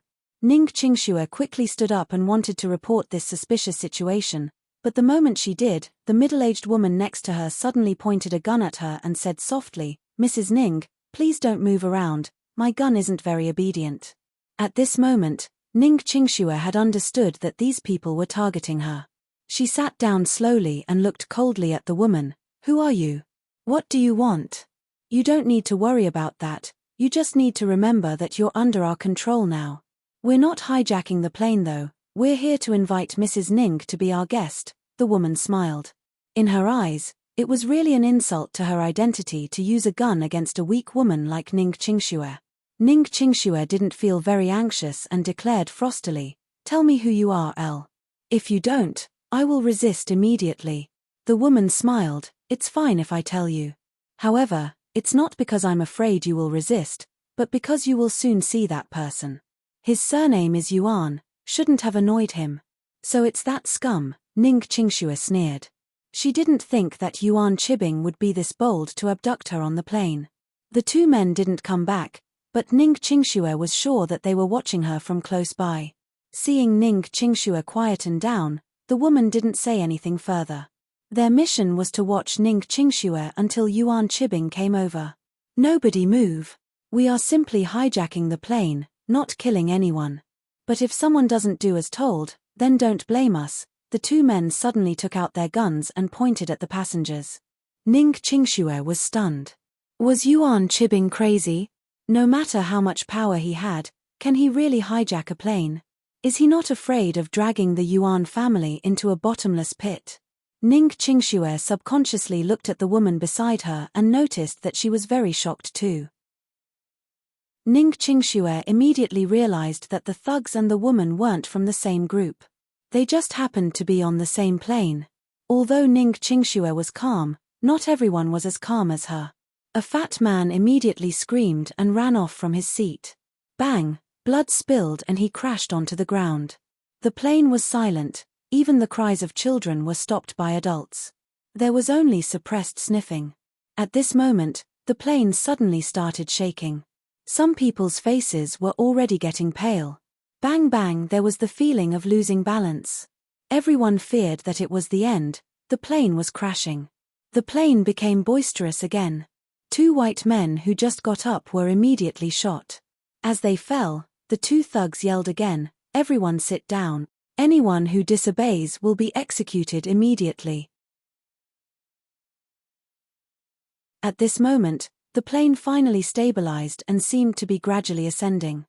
Ning Qingxue quickly stood up and wanted to report this suspicious situation, but the moment she did, the middle-aged woman next to her suddenly pointed a gun at her and said softly, "Mrs. Ning, please don't move around, my gun isn't very obedient." At this moment, Ning Qingxue had understood that these people were targeting her. She sat down slowly and looked coldly at the woman. "Who are you? What do you want? You don't need to worry about that, you just need to remember that you're under our control now. We're not hijacking the plane though, we're here to invite Mrs. Ning to be our guest," the woman smiled. In her eyes, it was really an insult to her identity to use a gun against a weak woman like Ning Qingxue. Ning Qingxue didn't feel very anxious and declared frostily, "Tell me who you are, Elle. If you don't, I will resist immediately." The woman smiled, "It's fine if I tell you. However, it's not because I'm afraid you will resist, but because you will soon see that person. His surname is Yuan, shouldn't have annoyed him. So it's that scum," Ning Qingxue sneered. She didn't think that Yuan Chibing would be this bold to abduct her on the plane. The two men didn't come back, but Ning Qingxue was sure that they were watching her from close by. Seeing Ning Qingxue quieten down, the woman didn't say anything further. Their mission was to watch Ning Qingxue until Yuan Chibing came over. "Nobody move. We are simply hijacking the plane, not killing anyone. But if someone doesn't do as told, then don't blame us." The two men suddenly took out their guns and pointed at the passengers. Ning Qingxue was stunned. Was Yuan Chibing crazy? No matter how much power he had, can he really hijack a plane? Is he not afraid of dragging the Yuan family into a bottomless pit? Ning Qingxue subconsciously looked at the woman beside her and noticed that she was very shocked too. Ning Qingxue immediately realized that the thugs and the woman weren't from the same group. They just happened to be on the same plane. Although Ning Qingxue was calm, not everyone was as calm as her. A fat man immediately screamed and ran off from his seat. Bang! Blood spilled and he crashed onto the ground. The plane was silent, even the cries of children were stopped by adults. There was only suppressed sniffing. At this moment, the plane suddenly started shaking. Some people's faces were already getting pale. Bang bang, there was the feeling of losing balance. Everyone feared that it was the end, the plane was crashing. The plane became boisterous again. Two white men who just got up were immediately shot. As they fell, the two thugs yelled again, "Everyone sit down. Anyone who disobeys will be executed immediately." At this moment, the plane finally stabilized and seemed to be gradually ascending.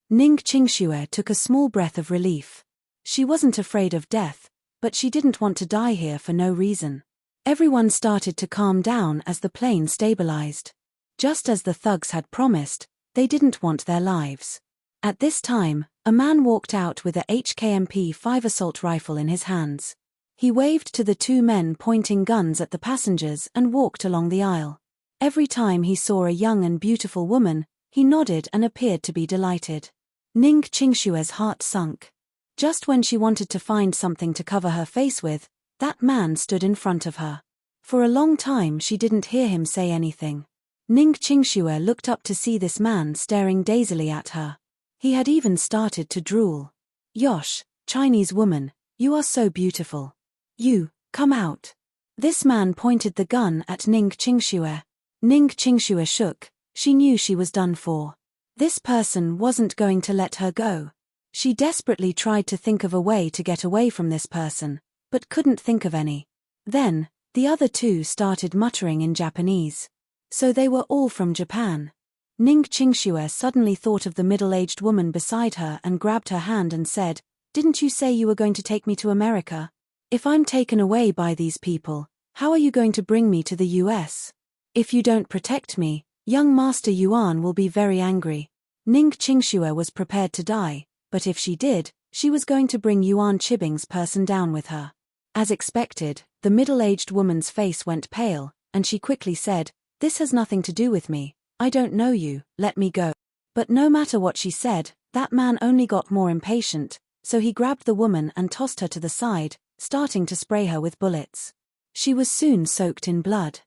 Ning Qingxue took a small breath of relief. She wasn't afraid of death, but she didn't want to die here for no reason. Everyone started to calm down as the plane stabilized. Just as the thugs had promised, they didn't want their lives. At this time, a man walked out with a HKMP-5 assault rifle in his hands. He waved to the two men pointing guns at the passengers and walked along the aisle. Every time he saw a young and beautiful woman, he nodded and appeared to be delighted. Ning Qingxue's heart sunk. Just when she wanted to find something to cover her face with, that man stood in front of her. For a long time she didn't hear him say anything. Ning Qingxue looked up to see this man staring dazedly at her. He had even started to drool. "Yosh, Chinese woman, you are so beautiful. You, come out." This man pointed the gun at Ning Qingxue. Ning Qingxue shook, she knew she was done for. This person wasn't going to let her go. She desperately tried to think of a way to get away from this person, but couldn't think of any. Then, the other two started muttering in Japanese. So they were all from Japan. Ning Qingxue suddenly thought of the middle-aged woman beside her and grabbed her hand and said, "Didn't you say you were going to take me to America? If I'm taken away by these people, how are you going to bring me to the US? If you don't protect me, young Master Yuan will be very angry." Ning Qingxue was prepared to die, but if she did, she was going to bring Yuan Chibing's person down with her. As expected, the middle-aged woman's face went pale, and she quickly said, "This has nothing to do with me, I don't know you, let me go." But no matter what she said, that man only got more impatient, so he grabbed the woman and tossed her to the side, starting to spray her with bullets. She was soon soaked in blood.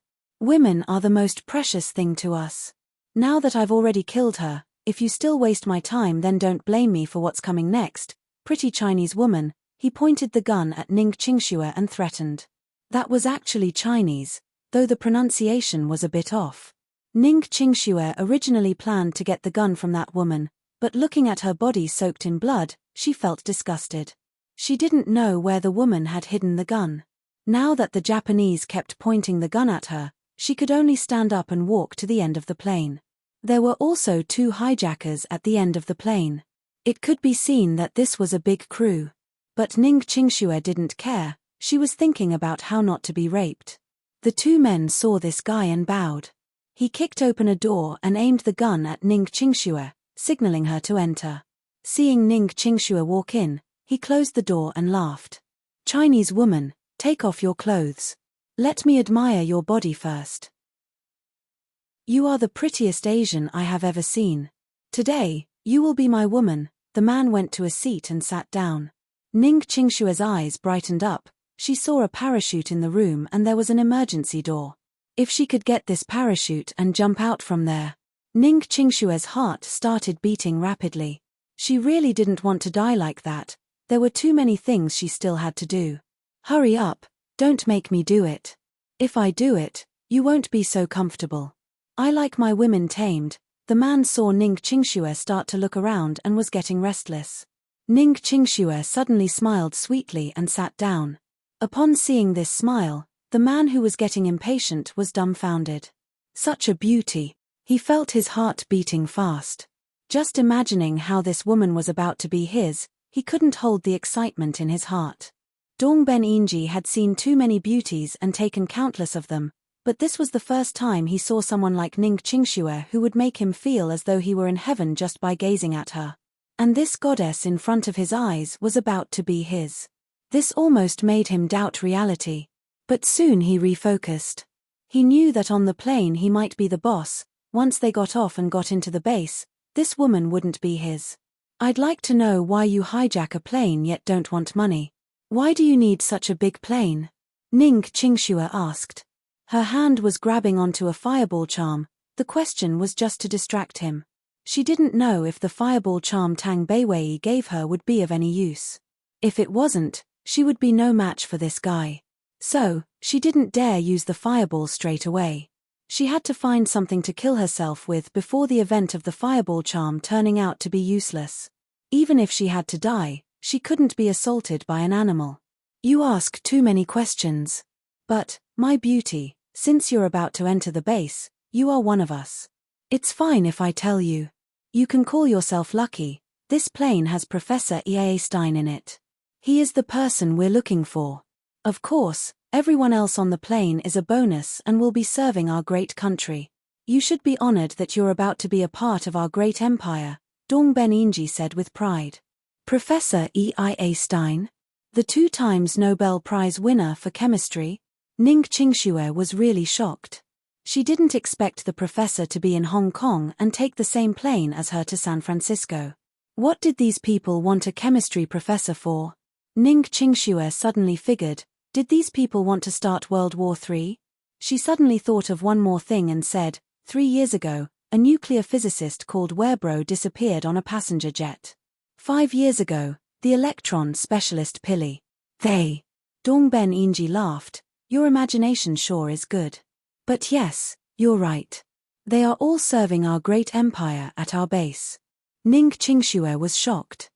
Women are the most precious thing to us. Now that I've already killed her, if you still waste my time then don't blame me for what's coming next. Pretty Chinese woman, he pointed the gun at Ning Qingxue and threatened. That was actually Chinese, though the pronunciation was a bit off. Ning Qingxue originally planned to get the gun from that woman, but looking at her body soaked in blood, she felt disgusted. She didn't know where the woman had hidden the gun. Now that the Japanese kept pointing the gun at her, she could only stand up and walk to the end of the plane. There were also 2 hijackers at the end of the plane. It could be seen that this was a big crew. But Ning Qingxue didn't care, she was thinking about how not to be raped. The 2 men saw this guy and bowed. He kicked open a door and aimed the gun at Ning Qingxue, signaling her to enter. Seeing Ning Qingxue walk in, he closed the door and laughed. Chinese woman, take off your clothes. Let me admire your body first. You are the prettiest Asian I have ever seen. Today, you will be my woman. The man went to a seat and sat down. Ning Qingxue's eyes brightened up. She saw a parachute in the room and there was an emergency door. If she could get this parachute and jump out from there. Ning Qingxue's heart started beating rapidly. She really didn't want to die like that. There were too many things she still had to do. Hurry up, don't make me do it. If I do it, you won't be so comfortable. I like my women tamed. The man saw Ning Qingxue start to look around and was getting restless. Ning Qingxue suddenly smiled sweetly and sat down. Upon seeing this smile, the man who was getting impatient was dumbfounded. Such a beauty. He felt his heart beating fast. Just imagining how this woman was about to be his, he couldn't hold the excitement in his heart. Dong Ben-Inji had seen too many beauties and taken countless of them, but this was the first time he saw someone like Ning Qingxue who would make him feel as though he were in heaven just by gazing at her. And this goddess in front of his eyes was about to be his. This almost made him doubt reality. But soon he refocused. He knew that on the plane he might be the boss. Once they got off and got into the base, this woman wouldn't be his. I'd like to know why you hijack a plane yet don't want money. Why do you need such a big plane? Ning Qingxue asked. Her hand was grabbing onto a fireball charm. The question was just to distract him. She didn't know if the fireball charm Tang Beiwei gave her would be of any use. If it wasn't, she would be no match for this guy. So, she didn't dare use the fireball straight away. She had to find something to kill herself with before the event of the fireball charm turning out to be useless. Even if she had to die, she couldn't be assaulted by an animal. You ask too many questions. But, my beauty, since you're about to enter the base, you are one of us. It's fine if I tell you. You can call yourself lucky. This plane has Professor E.A. Stein in it. He is the person we're looking for. Of course, everyone else on the plane is a bonus and will be serving our great country. You should be honored that you're about to be a part of our great empire, Dong Ben-Inji said with pride. Professor E.I.A. Stein? The 2 times Nobel Prize winner for chemistry? Ning Qingxue was really shocked. She didn't expect the professor to be in Hong Kong and take the same plane as her to San Francisco. What did these people want a chemistry professor for? Ning Qingxue suddenly figured, did these people want to start World War III? She suddenly thought of one more thing and said, 3 years ago, a nuclear physicist called Werbro disappeared on a passenger jet. 5 years ago, the electron specialist Pili. They. Dong Ben-Inji laughed, your imagination sure is good. But yes, you're right. They are all serving our great empire at our base. Ning Qingxue was shocked.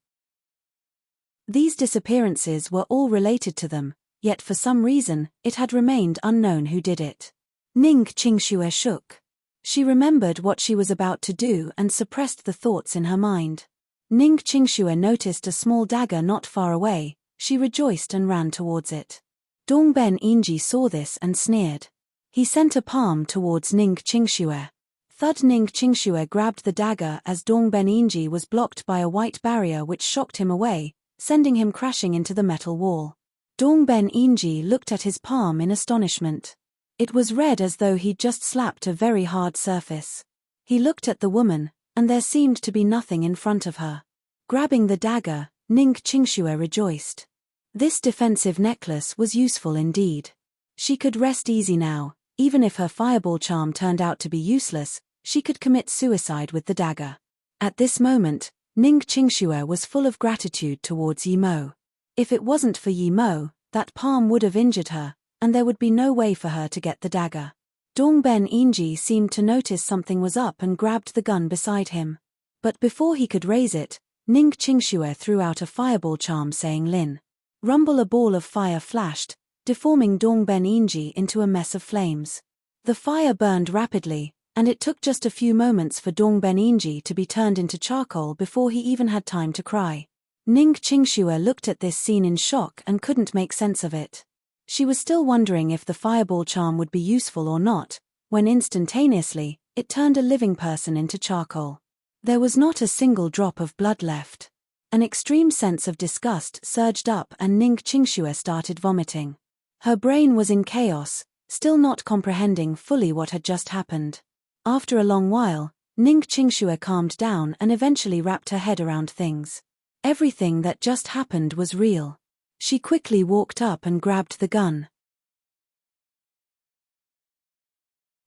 These disappearances were all related to them, yet for some reason, it had remained unknown who did it. Ning Qingxue shook. She remembered what she was about to do and suppressed the thoughts in her mind. Ning Qingxue noticed a small dagger not far away. She rejoiced and ran towards it. Dong Ben-Inji saw this and sneered. He sent a palm towards Ning Qingxue. Thud. Ning Qingxue grabbed the dagger as Dong Ben-Inji was blocked by a white barrier which shocked him away, sending him crashing into the metal wall. Dong Ben-Inji looked at his palm in astonishment. It was red as though he'd just slapped a very hard surface. He looked at the woman, and there seemed to be nothing in front of her. Grabbing the dagger, Ning Qingxue rejoiced. This defensive necklace was useful indeed. She could rest easy now, Even if her fireball charm turned out to be useless, she could commit suicide with the dagger. At this moment, Ning Qingxue was full of gratitude towards Yi Mo. If it wasn't for Yi Mo, that palm would have injured her, and there would be no way for her to get the dagger. Dongben Yinji seemed to notice something was up and grabbed the gun beside him. But before he could raise it, Ning Qingxue threw out a fireball charm saying Lin. Rumble. A ball of fire flashed, deforming Dongben Yinji into a mess of flames. The fire burned rapidly, and it took just a few moments for Dongben Yinji to be turned into charcoal before he even had time to cry. Ning Qingxue looked at this scene in shock and couldn't make sense of it. She was still wondering if the fireball charm would be useful or not, when instantaneously, it turned a living person into charcoal. There was not a single drop of blood left. An extreme sense of disgust surged up and Ning Qingxue started vomiting. Her brain was in chaos, still not comprehending fully what had just happened. After a long while, Ning Qingxue calmed down and eventually wrapped her head around things. Everything that just happened was real. She quickly walked up and grabbed the gun.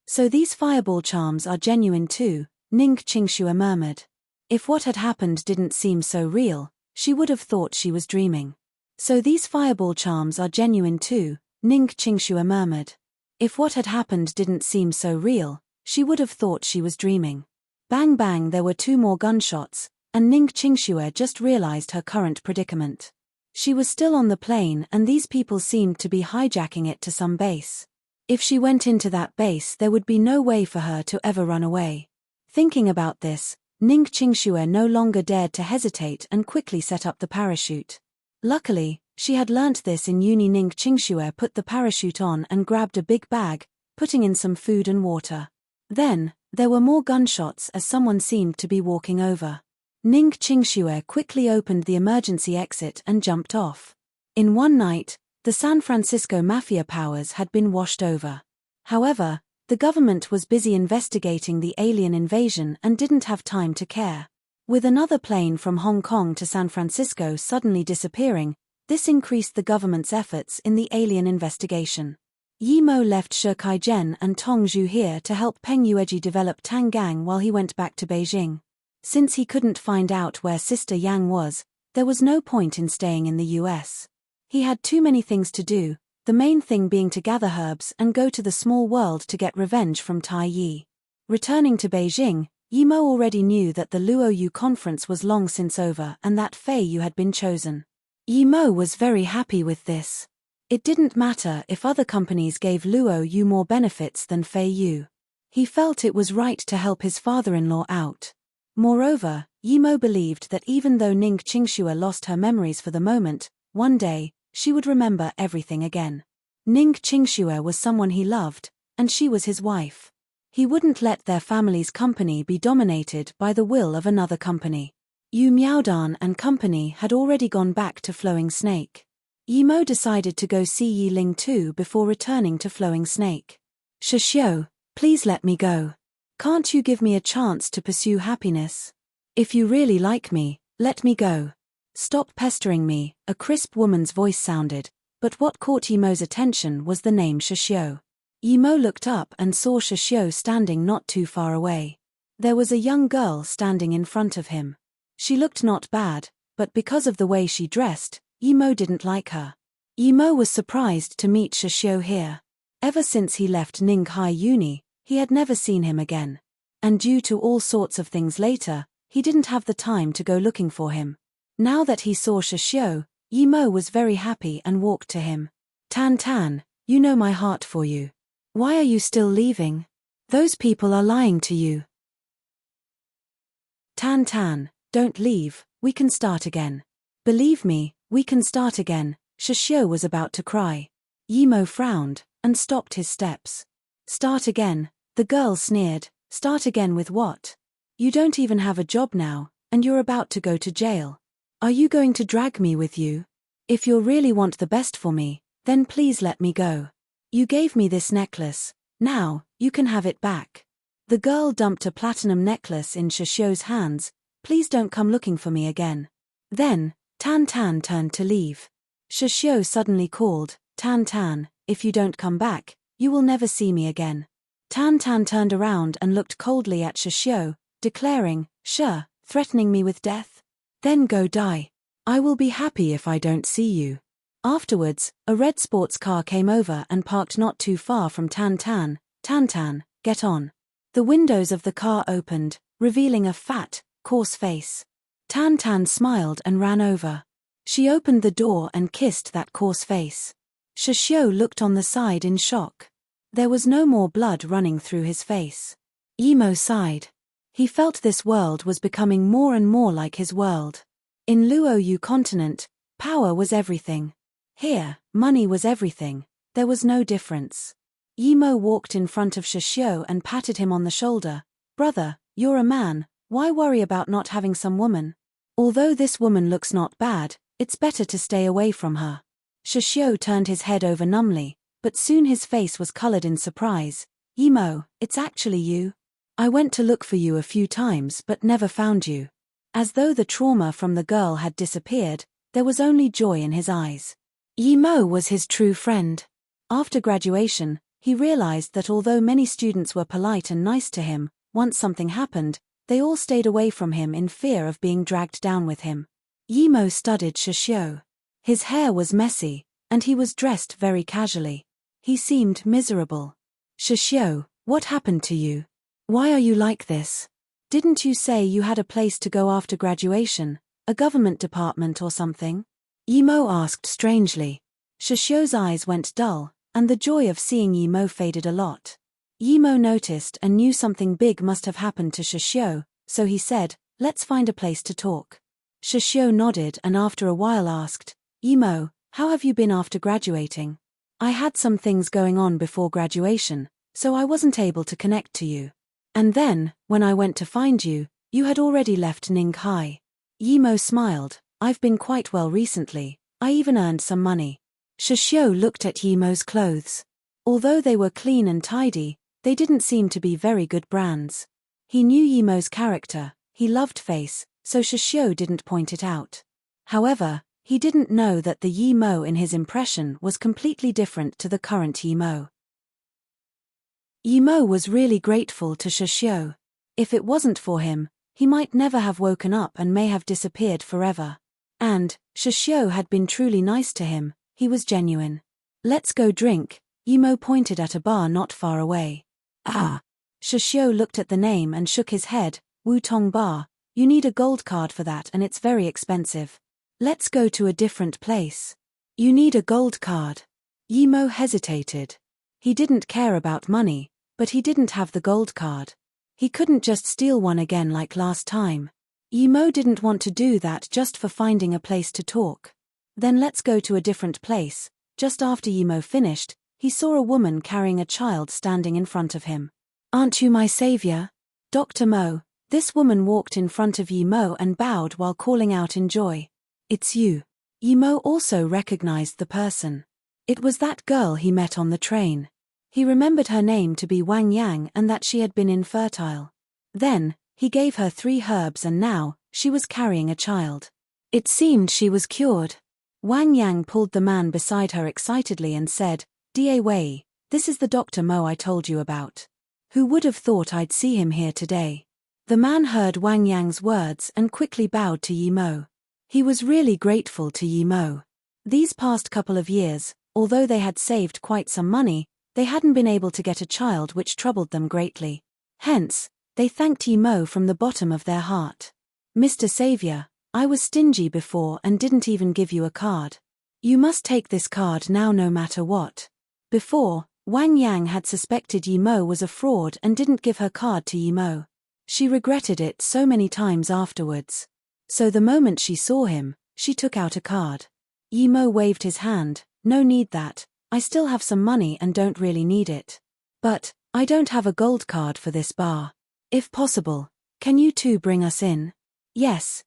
So these fireball charms are genuine too, Ning Qingxue murmured. If what had happened didn't seem so real, she would have thought she was dreaming. So these fireball charms are genuine too, Ning Qingxue murmured. If what had happened didn't seem so real, she would have thought she was dreaming. Bang bang, there were 2 more gunshots, and Ning Qingxue just realized her current predicament. She was still on the plane and these people seemed to be hijacking it to some base. If she went into that base there would be no way for her to ever run away. Thinking about this, Ning Qingxue no longer dared to hesitate and quickly set up the parachute. Luckily, she had learnt this in uni. Ning Qingxue put the parachute on and grabbed a big bag, putting in some food and water. Then, there were more gunshots as someone seemed to be walking over. Ning Qingxue quickly opened the emergency exit and jumped off. In one night, the San Francisco mafia powers had been washed over. However, the government was busy investigating the alien invasion and didn't have time to care. With another plane from Hong Kong to San Francisco suddenly disappearing, this increased the government's efforts in the alien investigation. Yi Mo left Shi Kaizhen and Tong Zhu here to help Peng Yueji develop Tang Gang while he went back to Beijing. Since he couldn't find out where Sister Yang was, there was no point in staying in the US. He had too many things to do, the main thing being to gather herbs and go to the small world to get revenge from Tai Yi. Returning to Beijing, Yi Mo already knew that the Luoyu conference was long since over and that Fei Yu had been chosen. Yi Mo was very happy with this. It didn't matter if other companies gave Luoyu more benefits than Fei Yu. He felt it was right to help his father-in-law out. Moreover, Yi Mo believed that even though Ning Qingxue lost her memories for the moment, one day, she would remember everything again. Ning Qingxue was someone he loved, and she was his wife. He wouldn't let their family's company be dominated by the will of another company. Yu Miaodan and company had already gone back to Flowing Snake. Yi Mo decided to go see Yi Ling too before returning to Flowing Snake. Shishio, please let me go. Can't you give me a chance to pursue happiness? If you really like me, let me go. Stop pestering me, a crisp woman's voice sounded, but what caught Yi Mo's attention was the name Shishio. Yi Mo looked up and saw Shishio standing not too far away. There was a young girl standing in front of him. She looked not bad, but because of the way she dressed, Yi Mo didn't like her. Yi Mo was surprised to meet Shishio here. Ever since he left Ninghai Uni, he had never seen him again. And due to all sorts of things later, he didn't have the time to go looking for him. Now that he saw Shishio, Yi Mo was very happy and walked to him. Tan Tan, you know my heart for you. Why are you still leaving? Those people are lying to you. Tan Tan, don't leave, we can start again. Believe me, we can start again. Shishio was about to cry. Yi Mo frowned, and stopped his steps. Start again, the girl sneered. Start again with what? You don't even have a job now, and you're about to go to jail. Are you going to drag me with you? If you really want the best for me, then please let me go. You gave me this necklace, now, you can have it back. The girl dumped a platinum necklace in Shishio's hands. Please don't come looking for me again. Then, Tan Tan turned to leave. Shishio suddenly called, Tan Tan, if you don't come back, You will never see me again. Tan Tan turned around and looked coldly at Shishio, declaring, Sure, threatening me with death? Then go die. I will be happy if I don't see you. Afterwards, a red sports car came over and parked not too far from Tan Tan. Tan Tan, get on. The windows of the car opened, revealing a fat, coarse face. Tan Tan smiled and ran over. She opened the door and kissed that coarse face. Shishio looked on the side in shock. There was no more blood running through his face. Imo sighed. He felt this world was becoming more and more like his world. In Luoyu continent, power was everything. Here, money was everything. There was no difference. Imo walked in front of Shishio and patted him on the shoulder. Brother, you're a man, why worry about not having some woman? Although this woman looks not bad, it's better to stay away from her. Shishio turned his head over numbly, but soon his face was colored in surprise. Imo, it's actually you? I went to look for you a few times but never found you. As though the trauma from the girl had disappeared, there was only joy in his eyes. Imo was his true friend. After graduation, he realized that although many students were polite and nice to him, once something happened, they all stayed away from him in fear of being dragged down with him. Imo studied Shishio. His hair was messy, and he was dressed very casually. He seemed miserable. Shishio, what happened to you? Why are you like this? Didn't you say you had a place to go after graduation, a government department or something? Imo asked strangely. Shishio's eyes went dull, and the joy of seeing Imo faded a lot. Imo noticed and knew something big must have happened to Shishio, so he said, let's find a place to talk. Shishio nodded and after a while asked, Imo, how have you been after graduating? I had some things going on before graduation, so I wasn't able to connect to you. And then, when I went to find you, you had already left Ninghai. Imo smiled, I've been quite well recently, I even earned some money. Shishio looked at Imo's clothes. Although they were clean and tidy, they didn't seem to be very good brands. He knew Imo's character, he loved face, so Shishio didn't point it out. However, he didn't know that the Imo in his impression was completely different to the current Imo. Imo was really grateful to Shishio. If it wasn't for him, he might never have woken up and may have disappeared forever. And, Shishio had been truly nice to him, he was genuine. Let's go drink, Imo pointed at a bar not far away. Ah! Shishio looked at the name and shook his head, Wutong Bar, you need a gold card for that and it's very expensive. Let's go to a different place. You need a gold card. Imo hesitated. He didn't care about money, but he didn't have the gold card. He couldn't just steal one again like last time. Imo didn't want to do that just for finding a place to talk. Then let's go to a different place. Just after Imo finished, he saw a woman carrying a child standing in front of him. Aren't you my savior? Dr. Mo. This woman walked in front of Imo and bowed while calling out in joy. It's you. Imo also recognized the person. It was that girl he met on the train. He remembered her name to be Wang Yang and that she had been infertile. Then, he gave her 3 herbs and now, she was carrying a child. It seemed she was cured. Wang Yang pulled the man beside her excitedly and said, Da Wei, this is the Dr. Mo I told you about. Who would have thought I'd see him here today? The man heard Wang Yang's words and quickly bowed to Imo. He was really grateful to Imo. These past couple of years, although they had saved quite some money, they hadn't been able to get a child which troubled them greatly. Hence, they thanked Imo from the bottom of their heart. Mr. Savior, I was stingy before and didn't even give you a card. You must take this card now no matter what. Before, Wang Yang had suspected Imo was a fraud and didn't give her card to Imo. She regretted it so many times afterwards. So the moment she saw him, she took out a card. Imo waved his hand, no need that, I still have some money and don't really need it. But, I don't have a gold card for this bar. If possible, can you two bring us in? Yes,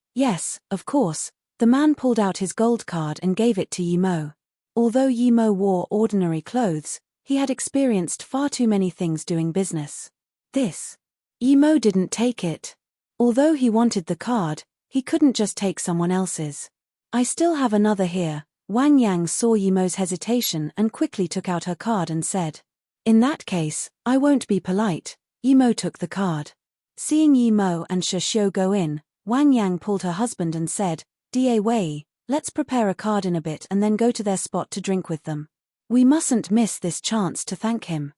of course. The man pulled out his gold card and gave it to Imo. Although Imo wore ordinary clothes, he had experienced far too many things doing business. Imo didn't take it. Although he wanted the card, he couldn't just take someone else's. I still have another here. Wang Yang saw Imo's hesitation and quickly took out her card and said. In that case, I won't be polite. Yi Mo took the card. Seeing Yi Mo and Xiao go in, Wang Yang pulled her husband and said, Da Wei, let's prepare a card in a bit and then go to their spot to drink with them. We mustn't miss this chance to thank him.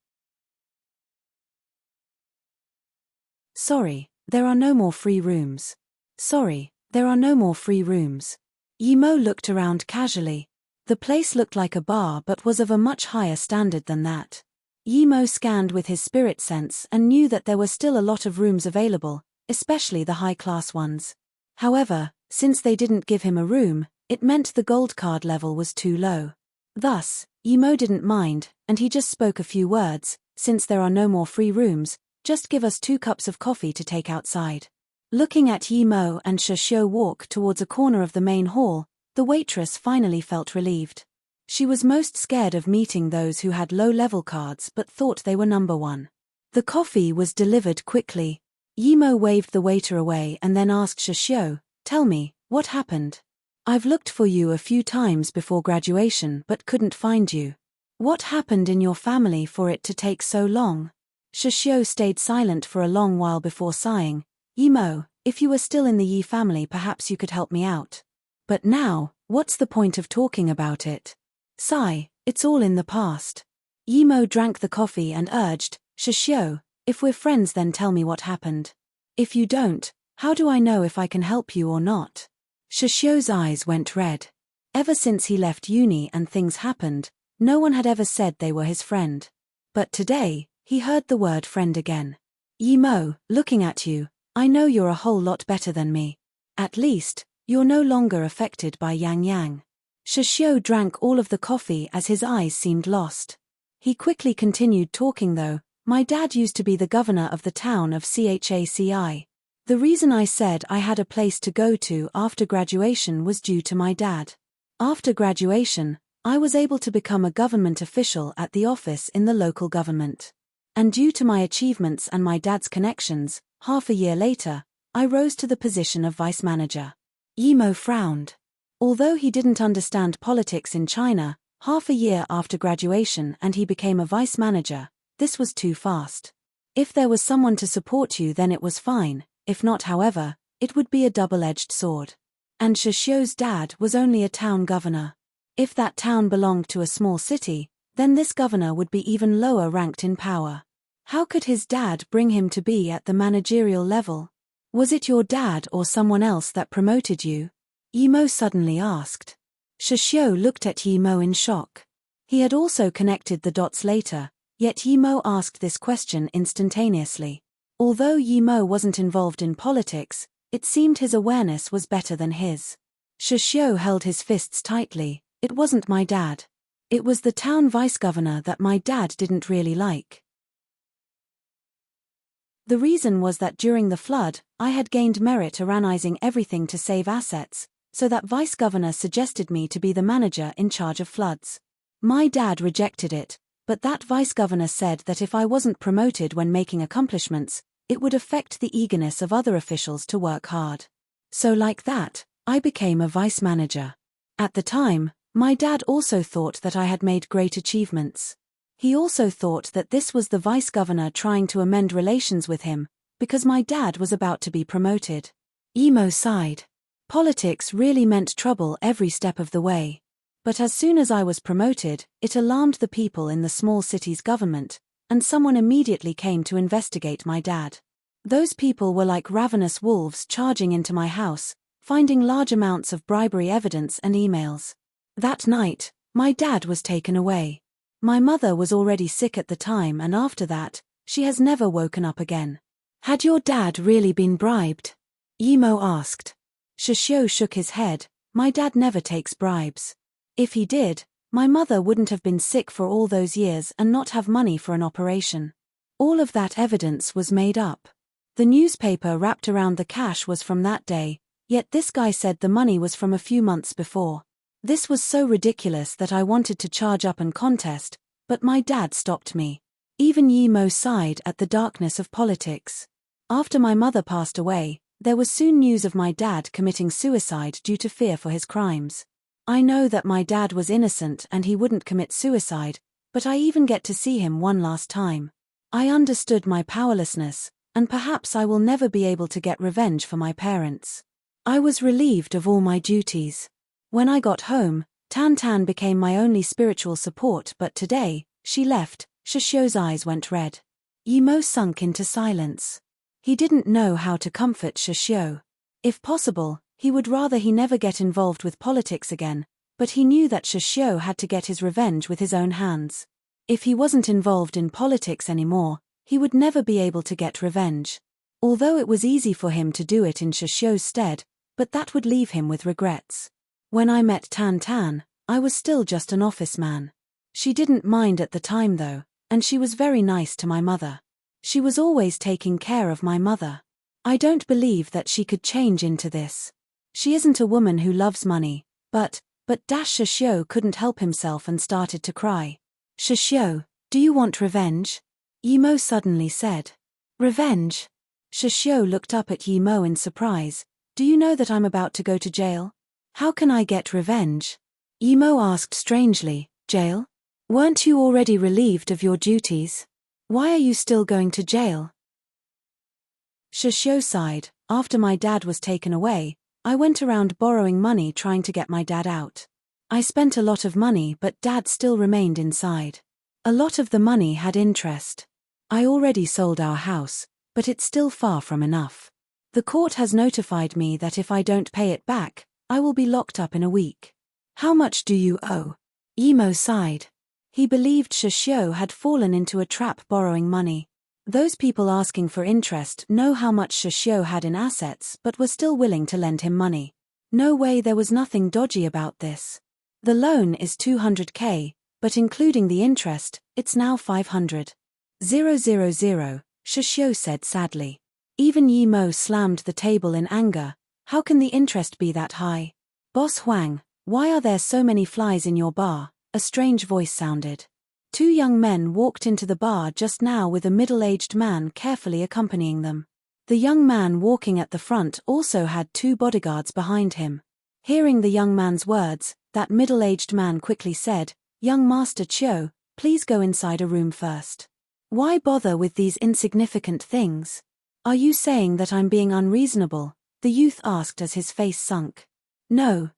Sorry, there are no more free rooms. Sorry, there are no more free rooms. Yi Mo looked around casually. The place looked like a bar but was of a much higher standard than that. Yi Mo scanned with his spirit sense and knew that there were still a lot of rooms available, especially the high-class ones. However, since they didn't give him a room, it meant the gold card level was too low. Thus, Yi Mo didn't mind, and he just spoke a few words. Since there are no more free rooms, just give us 2 cups of coffee to take outside. Looking at Yi Mo and Xiao walk towards a corner of the main hall, the waitress finally felt relieved. She was most scared of meeting those who had low-level cards but thought they were number 1. The coffee was delivered quickly. Yi Mo waved the waiter away and then asked Xiao, tell me, what happened? I've looked for you a few times before graduation but couldn't find you. What happened in your family for it to take so long? Xiao stayed silent for a long while before sighing. Yi Mo, if you were still in the Yi family perhaps you could help me out. But now, what's the point of talking about it? Sigh, it's all in the past. Yi Mo drank the coffee and urged, Xiao, if we're friends then tell me what happened. If you don't, how do I know if I can help you or not? Xiao's eyes went red. Ever since he left uni and things happened, no one had ever said they were his friend. But today, he heard the word friend again. Yi Mo, looking at you, I know you're a whole lot better than me. At least, you're no longer affected by Yang Yang. Xiao drank all of the coffee as his eyes seemed lost. He quickly continued talking though, my dad used to be the governor of the town of Chaci. The reason I said I had a place to go to after graduation was due to my dad. After graduation, I was able to become a government official at the office in the local government. And due to my achievements and my dad's connections, half a year later, I rose to the position of vice manager. Yi Mo frowned. Although he didn't understand politics in China, half a year after graduation and he became a vice manager, this was too fast. If there was someone to support you then it was fine, if not however, it would be a double-edged sword. And Xiao's dad was only a town governor. If that town belonged to a small city, then this governor would be even lower ranked in power. How could his dad bring him to be at the managerial level? Was it your dad or someone else that promoted you? Yi Mo suddenly asked. Xiao looked at Yi Mo in shock. He had also connected the dots later, yet Yi Mo asked this question instantaneously. Although Yi Mo wasn't involved in politics, it seemed his awareness was better than his. Xiao held his fists tightly. It wasn't my dad. It was the town vice-governor that my dad didn't really like. The reason was that during the flood, I had gained merit organizing everything to save assets, so that vice-governor suggested me to be the manager in charge of floods. My dad rejected it, but that vice-governor said that if I wasn't promoted when making accomplishments, it would affect the eagerness of other officials to work hard. So like that, I became a vice manager. At the time, my dad also thought that I had made great achievements. He also thought that this was the vice-governor trying to amend relations with him, because my dad was about to be promoted. Yi Mo sighed. Politics really meant trouble every step of the way. But as soon as I was promoted, it alarmed the people in the small city's government, and someone immediately came to investigate my dad. Those people were like ravenous wolves charging into my house, finding large amounts of bribery evidence and emails. That night, my dad was taken away. My mother was already sick at the time and after that, she has never woken up again. Had your dad really been bribed? Yi Mo asked. Xiao shook his head. My dad never takes bribes. If he did, my mother wouldn't have been sick for all those years and not have money for an operation. All of that evidence was made up. The newspaper wrapped around the cash was from that day, yet this guy said the money was from a few months before. This was so ridiculous that I wanted to charge up and contest, but my dad stopped me. Even Yi Mo sighed at the darkness of politics. After my mother passed away, there was soon news of my dad committing suicide due to fear for his crimes. I know that my dad was innocent and he wouldn't commit suicide, but I even get to see him one last time. I understood my powerlessness, and perhaps I will never be able to get revenge for my parents. I was relieved of all my duties. When I got home, Tan Tan became my only spiritual support, but today, she left. Shishio's eyes went red. Yi Mo sunk into silence. He didn't know how to comfort Shishio. If possible, he would rather he never get involved with politics again, but he knew that Shishio had to get his revenge with his own hands. If he wasn't involved in politics anymore, he would never be able to get revenge. Although it was easy for him to do it in Shishio's stead, but that would leave him with regrets. When I met Tan Tan, I was still just an office man. She didn't mind at the time though, and she was very nice to my mother. She was always taking care of my mother. I don't believe that she could change into this. She isn't a woman who loves money, but Shishio couldn't help himself and started to cry. Shishio, do you want revenge? Yi Mo suddenly said. Revenge? Shishio looked up at Yi Mo in surprise. Do you know that I'm about to go to jail? How can I get revenge? Yi Mo asked strangely. Jail? Weren't you already relieved of your duties? Why are you still going to jail? Shishio sighed. After my dad was taken away, I went around borrowing money trying to get my dad out. I spent a lot of money, but Dad still remained inside. A lot of the money had interest. I already sold our house, but it's still far from enough. The court has notified me that if I don't pay it back, I will be locked up in a week. How much do you owe? Yi Mo sighed. He believed Shishio had fallen into a trap borrowing money. Those people asking for interest know how much Shishio had in assets but were still willing to lend him money. No way, there was nothing dodgy about this. The loan is 200k, but including the interest, it's now 500,000. Shishio said sadly. Even Yi Mo slammed the table in anger. How can the interest be that high? Boss Huang, why are there so many flies in your bar? A strange voice sounded. Two young men walked into the bar just now with a middle-aged man carefully accompanying them. The young man walking at the front also had two bodyguards behind him. Hearing the young man's words, that middle-aged man quickly said, Young Master Chiu, please go inside a room first. Why bother with these insignificant things? Are you saying that I'm being unreasonable? The youth asked as his face sunk. No,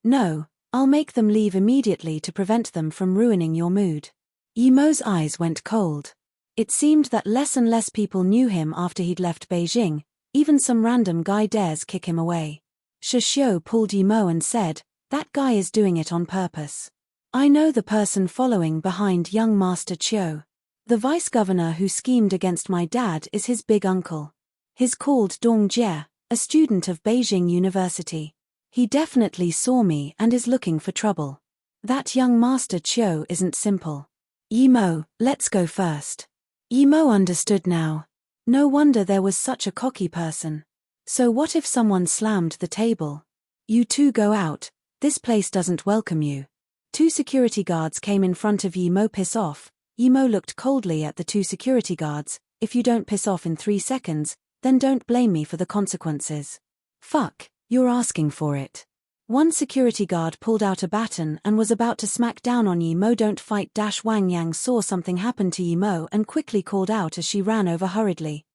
I'll make them leave immediately to prevent them from ruining your mood. Yi Mo's eyes went cold. It seemed that less and less people knew him after he'd left Beijing, even some random guy dares kick him away. Shishio pulled Yi Mo and said, That guy is doing it on purpose. I know the person following behind young Master Chiu. The vice-governor who schemed against my dad is his big uncle. He's called Dong Jie, a student of Beijing University. He definitely saw me and is looking for trouble. That young Master Chiu isn't simple. Yi Mo, let's go first. Yi Mo understood now. No wonder there was such a cocky person. So what if someone slammed the table? You two go out. This place doesn't welcome you. Two security guards came in front of Yi Mo. Piss off. Yi Mo looked coldly at the two security guards. If you don't piss off in 3 seconds, then don't blame me for the consequences. Fuck, you're asking for it. One security guard pulled out a baton and was about to smack down on Yi Mo. Don't fight. Wang Yang saw something happen to Yi Mo and quickly called out as she ran over hurriedly.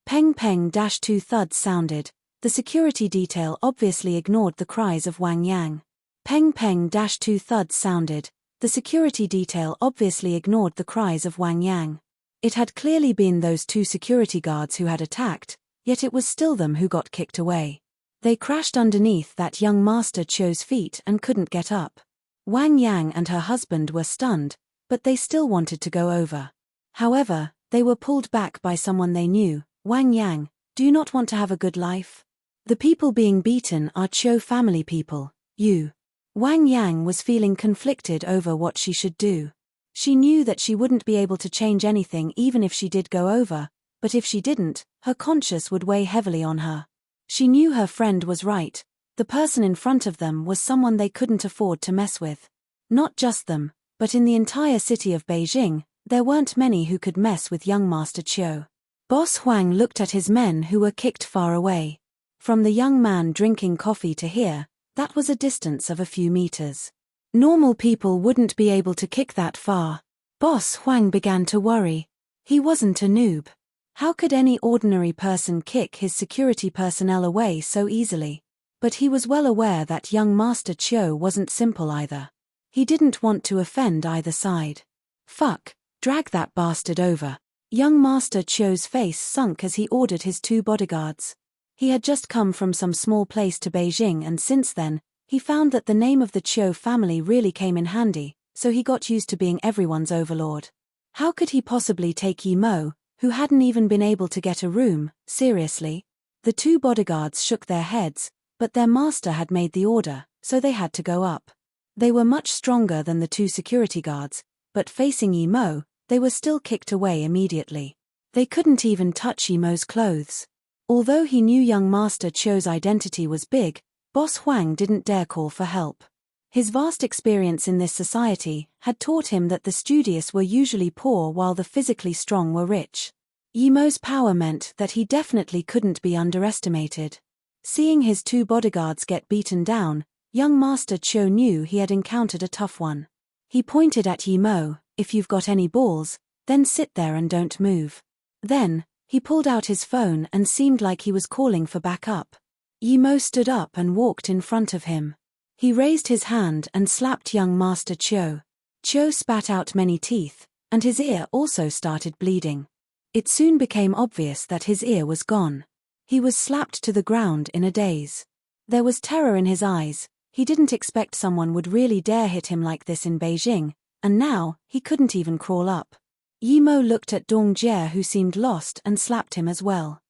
Peng peng. 2 thuds sounded. The security detail obviously ignored the cries of Wang Yang. Peng peng. 2 thuds sounded. The security detail obviously ignored the cries of Wang Yang. It had clearly been those two security guards who had attacked, yet it was still them who got kicked away. They crashed underneath that young Master Chiu's feet and couldn't get up. Wang Yang and her husband were stunned, but they still wanted to go over. However, they were pulled back by someone they knew. Wang Yang, do you not want to have a good life? The people being beaten are Chiu family people, you. Wang Yang was feeling conflicted over what she should do. She knew that she wouldn't be able to change anything even if she did go over, but if she didn't, her conscience would weigh heavily on her. She knew her friend was right. The person in front of them was someone they couldn't afford to mess with. Not just them, but in the entire city of Beijing, there weren't many who could mess with young Master Chiu. Boss Huang looked at his men who were kicked far away. From the young man drinking coffee to here, that was a distance of a few meters. Normal people wouldn't be able to kick that far. Boss Huang began to worry. He wasn't a noob. How could any ordinary person kick his security personnel away so easily? But he was well aware that young Master Chiu wasn't simple either. He didn't want to offend either side. Fuck, drag that bastard over. Young Master Chiu's face sunk as he ordered his 2 bodyguards. He had just come from some small place to Beijing, and since then, he found that the name of the Chiu family really came in handy, so he got used to being everyone's overlord. How could he possibly take Yi Mo, who hadn't even been able to get a room, seriously? The 2 bodyguards shook their heads, but their master had made the order, so they had to go up. They were much stronger than the 2 security guards, but facing Yi Mo, they were still kicked away immediately. They couldn't even touch Yi Mo's clothes. Although he knew young Master Chiu's identity was big, Boss Huang didn't dare call for help. His vast experience in this society had taught him that the studious were usually poor while the physically strong were rich. Yi Mo's power meant that he definitely couldn't be underestimated. Seeing his 2 bodyguards get beaten down, young Master Chiu knew he had encountered a tough one. He pointed at Yi Mo, "If you've got any balls, then sit there and don't move." Then, he pulled out his phone and seemed like he was calling for backup. Yi Mo stood up and walked in front of him. He raised his hand and slapped young Master Chiu. Chiu spat out many teeth, and his ear also started bleeding. It soon became obvious that his ear was gone. He was slapped to the ground in a daze. There was terror in his eyes. He didn't expect someone would really dare hit him like this in Beijing, and now, he couldn't even crawl up. Yi Mo looked at Dong Jie, who seemed lost, and slapped him as well.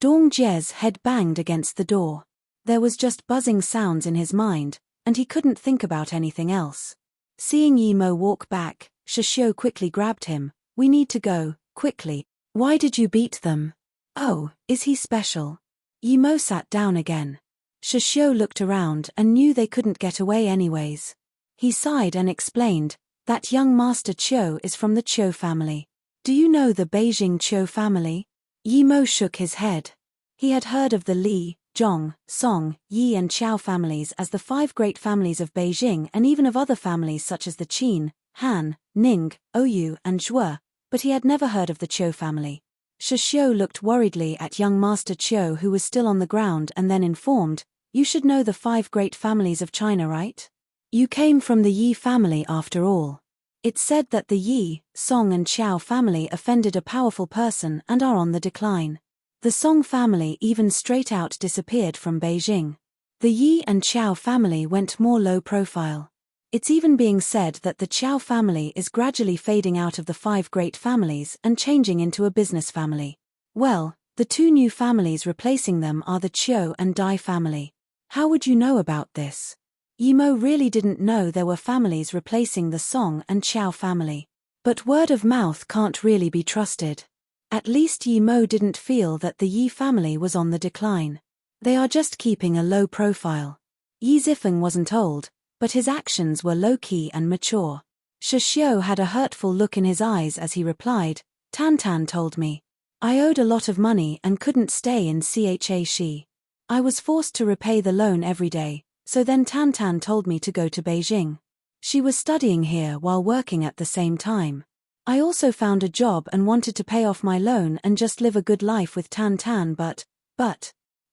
Dong Jie's head banged against the door. There was just buzzing sounds in his mind, and he couldn't think about anything else. Seeing Yi Mo walk back, Shishio quickly grabbed him. "We need to go, quickly. Why did you beat them? Oh, is he special?" Yi Mo sat down again. Shishio looked around and knew they couldn't get away anyways. He sighed and explained, "That young Master Chiu is from the Chiu family. Do you know the Beijing Chiu family?" Yi Mo shook his head. He had heard of the Li, Zhong, Song, Yi and Qiao families as the 5 great families of Beijing, and even of other families such as the Qin, Han, Ning, Oyu and Zhuo, but he had never heard of the Chiu family. Shishio looked worriedly at young Master Chiu, who was still on the ground, and then informed, "You should know the 5 great families of China, right? You came from the Yi family after all." It's said that the Yi, Song and Qiao family offended a powerful person and are on the decline. The Song family even straight out disappeared from Beijing. The Yi and Qiao family went more low profile. It's even being said that the Qiao family is gradually fading out of the 5 great families and changing into a business family. Well, the 2 new families replacing them are the Chiu and Dai family. How would you know about this? Yi Mo really didn't know there were families replacing the Song and Qiao family. But word of mouth can't really be trusted. At least Yi Mo didn't feel that the Yi family was on the decline. They are just keeping a low profile. Yi Zifeng wasn't old, but his actions were low-key and mature. Shishio had a hurtful look in his eyes as he replied, "Tantan told me. I owed a lot of money and couldn't stay in Cha. I was forced to repay the loan every day, so then Tantan told me to go to Beijing. She was studying here while working at the same time. I also found a job and wanted to pay off my loan and just live a good life with Tantan, but,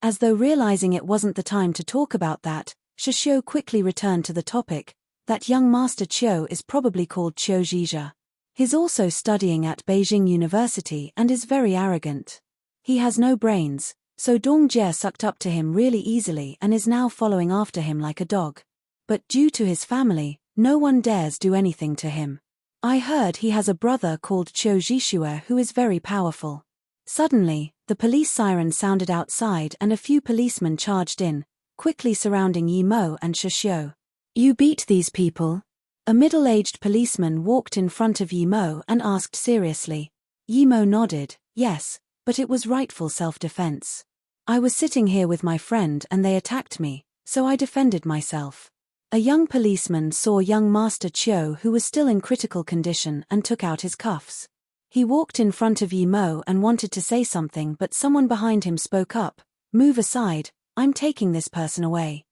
as though realizing it wasn't the time to talk about that, Shishio quickly returned to the topic. That young Master Chiu is probably called Chiu Zhizha. He's also studying at Beijing University and is very arrogant. He has no brains, so Dong Jie sucked up to him really easily and is now following after him like a dog. But due to his family, no one dares do anything to him. I heard he has a brother called Chiu Zhishue who is very powerful." Suddenly, the police siren sounded outside and a few policemen charged in, quickly surrounding Yi Mo and Shishio. "You beat these people?" A middle-aged policeman walked in front of Yi Mo and asked seriously. Yi Mo nodded, "Yes, but it was rightful self-defense. I was sitting here with my friend and they attacked me, so I defended myself." A young policeman saw young Master Chiu, who was still in critical condition, and took out his cuffs. He walked in front of Yi Mo and wanted to say something, but someone behind him spoke up, "Move aside, I'm taking this person away."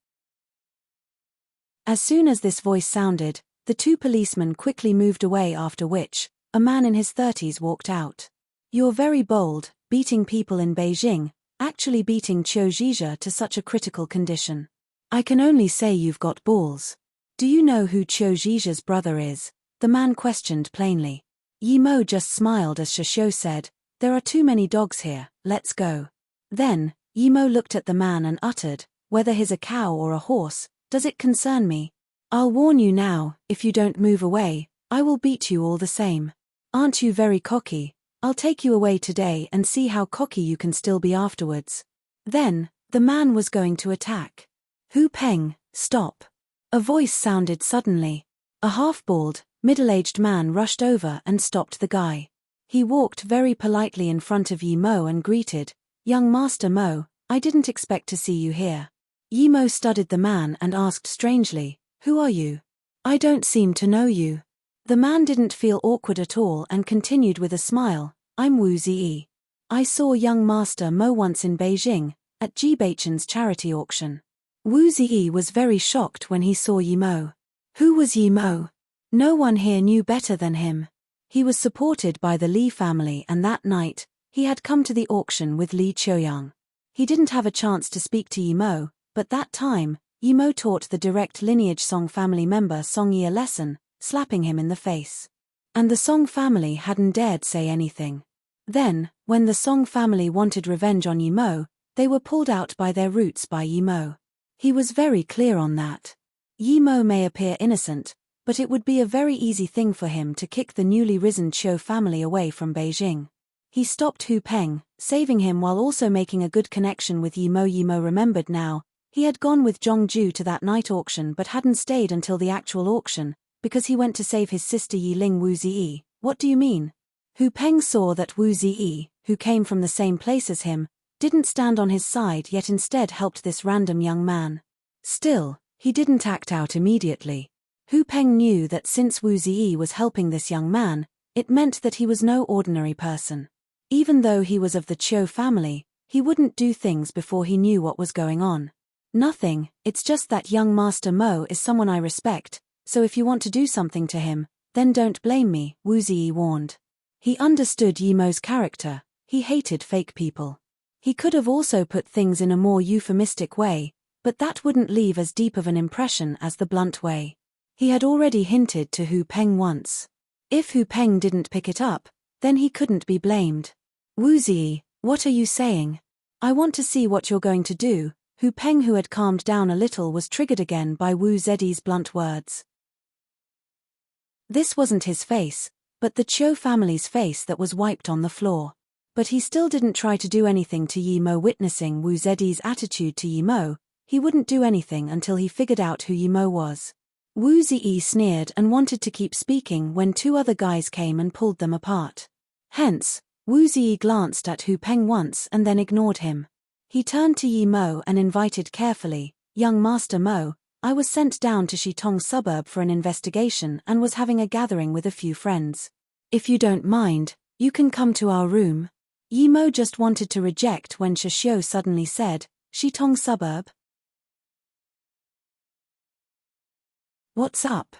As soon as this voice sounded, the two policemen quickly moved away, after which, a man in his 30s walked out. You're very bold, beating people in Beijing, actually beating Qiu Zhizhe to such a critical condition. I can only say you've got balls. Do you know who Qiu Zhizhe's brother is? The man questioned plainly. Yi Mo just smiled as Shishio said, there are too many dogs here, let's go. Then, Yi Mo looked at the man and uttered, whether he's a cow or a horse, does it concern me? I'll warn you now, if you don't move away, I will beat you all the same. Aren't you very cocky? I'll take you away today and see how cocky you can still be afterwards. Then, the man was going to attack. Hu Peng, stop. A voice sounded suddenly. A half-bald, middle-aged man rushed over and stopped the guy. He walked very politely in front of Yi Mo and greeted, Young Master Mo, I didn't expect to see you here. Yi Mo studied the man and asked strangely, who are you? I don't seem to know you. The man didn't feel awkward at all and continued with a smile, I'm Wu Ziyi. I saw young Master Mo once in Beijing, at Jibeichen's charity auction. Wu Ziyi was very shocked when he saw Yi Mo. Who was Yi Mo? No one here knew better than him. He was supported by the Li family, and that night, he had come to the auction with Li Qiuyang. He didn't have a chance to speak to Yi Mo, but that time, Yi Mo taught the direct lineage Song family member Song Yi a lesson, slapping him in the face. And the Song family hadn't dared say anything. Then, when the Song family wanted revenge on Yi Mo, they were pulled out by their roots by Yi Mo. He was very clear on that. Yi Mo may appear innocent, but it would be a very easy thing for him to kick the newly risen Qiu family away from Beijing. He stopped Hu Peng, saving him while also making a good connection with Yi Mo. Yi Mo remembered now, he had gone with Zhongju to that night auction but hadn't stayed until the actual auction, because he went to save his sister Yi Ling. Wu Ziyi, what do you mean? Hu Peng saw that Wu Ziyi, who came from the same place as him, didn't stand on his side yet instead helped this random young man. Still, he didn't act out immediately. Hu Peng knew that since Wu Ziyi was helping this young man, it meant that he was no ordinary person. Even though he was of the Qiu family, he wouldn't do things before he knew what was going on. Nothing, it's just that young Master Mo is someone I respect, so if you want to do something to him, then don't blame me, Wu Ziyi warned. He understood Yi Mo's character, he hated fake people. He could have also put things in a more euphemistic way, but that wouldn't leave as deep of an impression as the blunt way. He had already hinted to Hu Peng once. If Hu Peng didn't pick it up, then he couldn't be blamed. Wu Ziyi, what are you saying? I want to see what you're going to do. Hu Peng, who had calmed down a little, was triggered again by Wu Ziyi's blunt words. This wasn't his face, but the Qiu family's face that was wiped on the floor. But he still didn't try to do anything to Yi Mo. Witnessing Wu Ziyi's attitude to Yi Mo, he wouldn't do anything until he figured out who Yi Mo was. Wu Ziyi sneered and wanted to keep speaking when two other guys came and pulled them apart. Hence, Wu Ziyi glanced at Hu Peng once and then ignored him. He turned to Yi Mo and invited carefully, Young Master Mo, I was sent down to Shitong suburb for an investigation and was having a gathering with a few friends. If you don't mind, you can come to our room. Yi Mo just wanted to reject when Shishio suddenly said, Shitong suburb? What's up?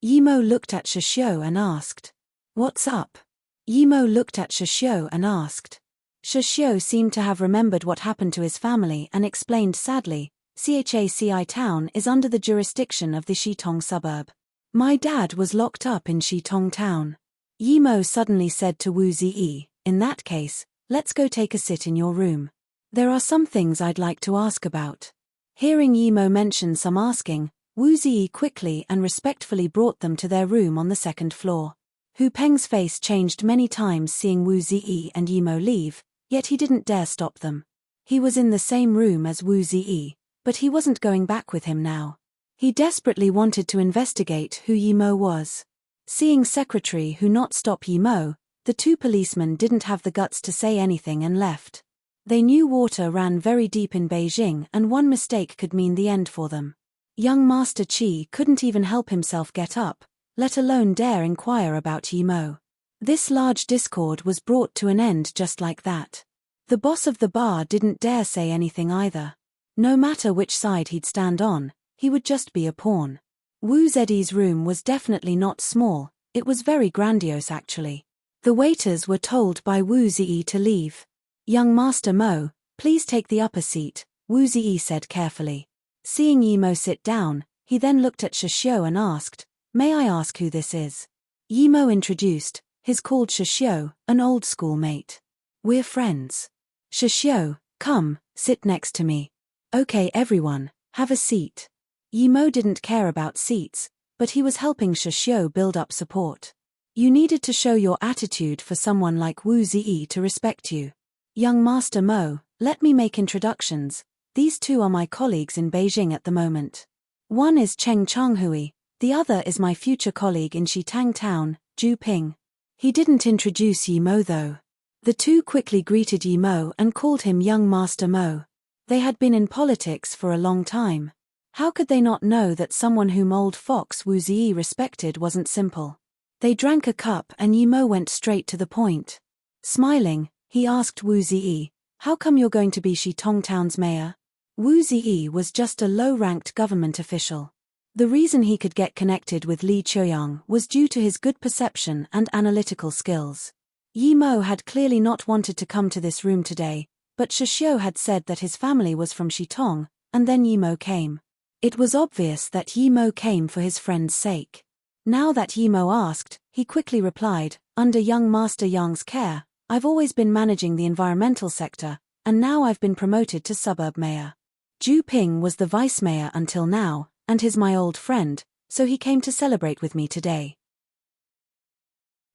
Yi Mo looked at Shishio and asked. What's up? Yi Mo looked at Shishio and asked. Shishio seemed to have remembered what happened to his family and explained sadly, Chaci town is under the jurisdiction of the Shitong suburb. My dad was locked up in Shitong town. Yi Mo suddenly said to Wu Ziyi, in that case, let's go take a sit in your room. There are some things I'd like to ask about. Hearing Yi Mo mention some asking, Wu Ziyi quickly and respectfully brought them to their room on the second floor. Hu Peng's face changed many times seeing Wu Ziyi and Yi Mo leave, yet he didn't dare stop them. He was in the same room as Wu Ziyi, but he wasn't going back with him now. He desperately wanted to investigate who Yi Mo was. Seeing Secretary Hu not stop Yi Mo, the two policemen didn't have the guts to say anything and left. They knew water ran very deep in Beijing and one mistake could mean the end for them. Young Master Qi couldn't even help himself get up, let alone dare inquire about Yi Mo. This large discord was brought to an end just like that. The boss of the bar didn't dare say anything either. No matter which side he'd stand on, he would just be a pawn. Wu Zedi's room was definitely not small, it was very grandiose actually. The waiters were told by Wu Ziyi to leave. "Young Master Mo, please take the upper seat," Wu Ziyi said carefully. Seeing Yi Mo sit down, he then looked at Shishio and asked, "May I ask who this is?" Yi Mo introduced, "He's called Shishio, an old schoolmate. We're friends. Shishio, come, sit next to me. Okay everyone, have a seat." Yi Mo didn't care about seats, but he was helping Shishio build up support. "You needed to show your attitude for someone like Wu Ziyi to respect you. Young Master Mo, let me make introductions. These two are my colleagues in Beijing at the moment. One is Cheng Changhui, the other is my future colleague in Xitang Town, Zhu Ping." He didn't introduce Yi Mo though. The two quickly greeted Yi Mo and called him Young Master Mo. They had been in politics for a long time. How could they not know that someone whom old fox Wu Ziyi respected wasn't simple? They drank a cup and Yi Mo went straight to the point. Smiling, he asked Wu Ziyi, "How come you're going to be Xitong Town's mayor?" Wu Ziyi was just a low-ranked government official. The reason he could get connected with Li Qiuyang was due to his good perception and analytical skills. Yi Mo had clearly not wanted to come to this room today, but Shishio had said that his family was from Xitong, and then Yi Mo came. It was obvious that Yi Mo came for his friend's sake. Now that Yi Mo asked, he quickly replied, "Under young Master Yang's care, I've always been managing the environmental sector, and now I've been promoted to suburb mayor. Zhu Ping was the vice mayor until now, and he's my old friend, so he came to celebrate with me today."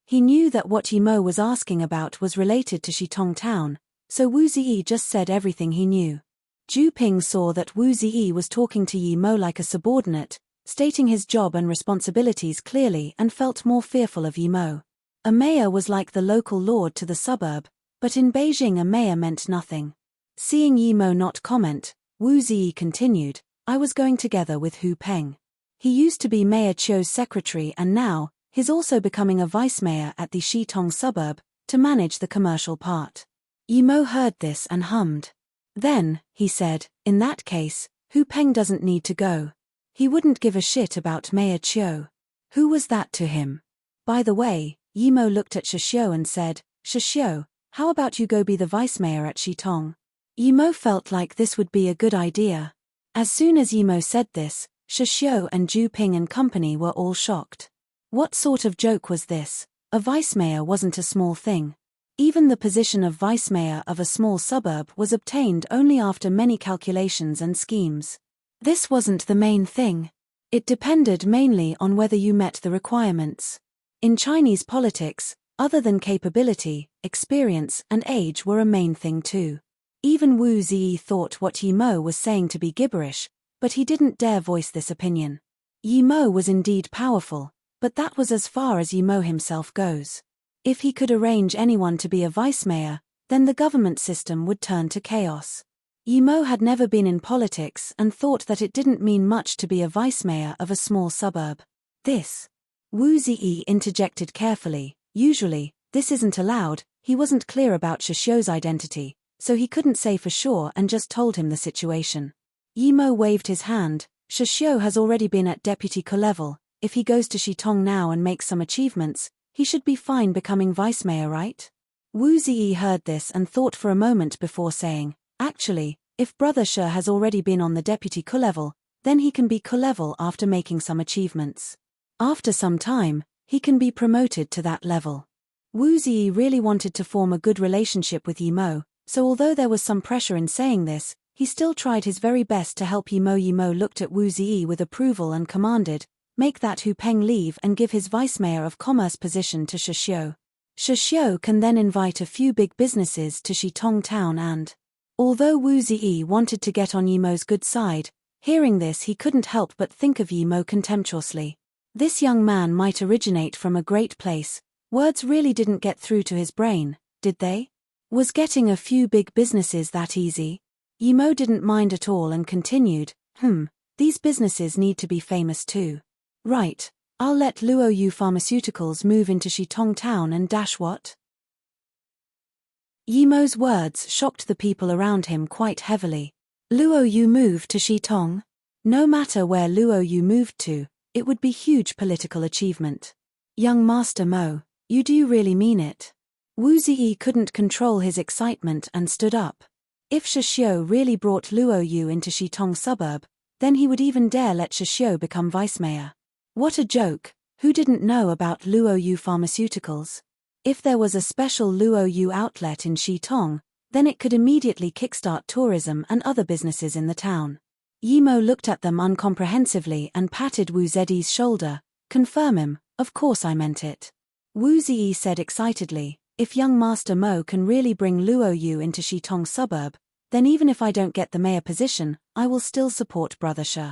He knew that what Yi Mo was asking about was related to Xitong Town, so Wu Ziyi just said everything he knew. Zhu Ping saw that Wu Ziyi was talking to Yi Mo like a subordinate, stating his job and responsibilities clearly, and felt more fearful of Yi Mo. A mayor was like the local lord to the suburb, but in Beijing a mayor meant nothing. Seeing Yi Mo not comment, Wu Ziyi continued, "I was going together with Hu Peng. He used to be Mayor Chou's secretary and now, he's also becoming a vice mayor at the Xitong suburb, to manage the commercial part." Yi Mo heard this and hummed. Then, he said, "In that case, Hu Peng doesn't need to go. He wouldn't give a shit about Mayor Chou. Who was that to him?" By the way, Yi Mo looked at Shishio and said, "Shishio, how about you go be the vice mayor at Xitong?" Yi Mo felt like this would be a good idea. As soon as Yi Mo said this, Shishio and Zhu Ping and company were all shocked. What sort of joke was this? A vice mayor wasn't a small thing. Even the position of vice mayor of a small suburb was obtained only after many calculations and schemes. This wasn't the main thing. It depended mainly on whether you met the requirements. In Chinese politics, other than capability, experience and age were a main thing too. Even Wu Ziyi thought what Yi Mo was saying to be gibberish, but he didn't dare voice this opinion. Yi Mo was indeed powerful, but that was as far as Yi Mo himself goes. If he could arrange anyone to be a vice mayor, then the government system would turn to chaos. Yi Mo had never been in politics and thought that it didn't mean much to be a vice mayor of a small suburb. Wu Ziyi interjected carefully, "Usually, this isn't allowed." He wasn't clear about Shishio's identity, so he couldn't say for sure and just told him the situation. Yi Mo waved his hand, "Shishio has already been at deputy co-level. If he goes to Xitong now and makes some achievements, he should be fine becoming vice mayor, right?" Wu Ziyi heard this and thought for a moment before saying, "Actually, if Brother Shi has already been on the deputy co-level, then he can be co-level after making some achievements. After some time, he can be promoted to that level." Wu Ziyi really wanted to form a good relationship with Yi Mo, so although there was some pressure in saying this, he still tried his very best to help Yi Mo. Yi Mo looked at Wu Ziyi with approval and commanded, "Make that Hu Peng leave and give his vice mayor of commerce position to Shishio. Shishio can then invite a few big businesses to Xitong Town and..." Although Wu Ziyi wanted to get on Yi Mo's good side, hearing this he couldn't help but think of Yi Mo contemptuously. This young man might originate from a great place. Words really didn't get through to his brain, did they? Was getting a few big businesses that easy? Yi Mo didn't mind at all and continued, "These businesses need to be famous too. Right, I'll let Luoyu Pharmaceuticals move into Xitong Town and dash what?" Yi Mo's words shocked the people around him quite heavily. Luoyu moved to Xitong? No matter where Luoyu moved to, It would be huge political achievement. Young Master Mo, do you really mean it? Wu Ziyi couldn't control his excitement and stood up. If Shishio really brought Luo Yu into Shitong suburb, then he would even dare let Shishio become vice mayor. What a joke! Who didn't know about Luo Yu pharmaceuticals? If there was a special Luo Yu outlet in Shitong, then it could immediately kickstart tourism and other businesses in the town. Yimo looked at them uncomprehensively and patted Wu Ziyi's shoulder. Confirm him, of course I meant it. Wu Ziyi said excitedly, if young Master Mo can really bring Luo Yu into Shitong suburb, then even if I don't get the mayor position, I will still support Brother She.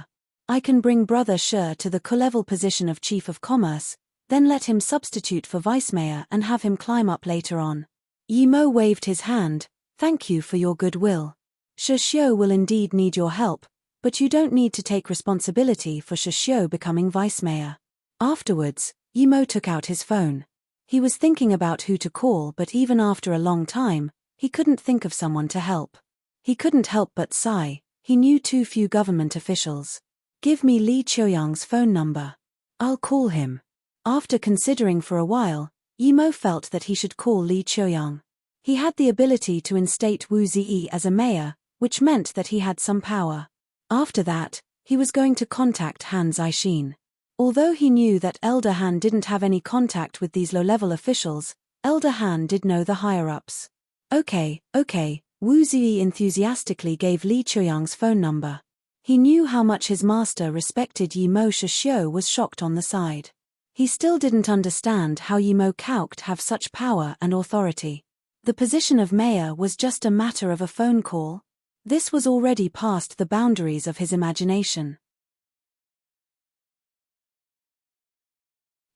I can bring Brother She to the co-level position of Chief of Commerce, then let him substitute for Vice Mayor and have him climb up later on. Yimo waved his hand. Thank you for your goodwill. Shishio will indeed need your help, but you don't need to take responsibility for Shishio becoming Vice Mayor. Afterwards, Yimo took out his phone. He was thinking about who to call, but even after a long time, he couldn't think of someone to help. He couldn't help but sigh. He knew too few government officials. Give me Li Qiuyang's phone number. I'll call him. After considering for a while, Yimo felt that he should call Li Qiuyang. He had the ability to instate Wu Ziyi as a mayor, which meant that he had some power. After that, he was going to contact Han Zixin. Although he knew that Elder Han didn't have any contact with these low-level officials, Elder Han did know the higher-ups. Okay, Wu Ziyi enthusiastically gave Li Qiuyang's phone number. He knew how much his master respected Yimo. Shishio was shocked on the side. He still didn't understand how Yimo could have such power and authority. The position of mayor was just a matter of a phone call. This was already past the boundaries of his imagination.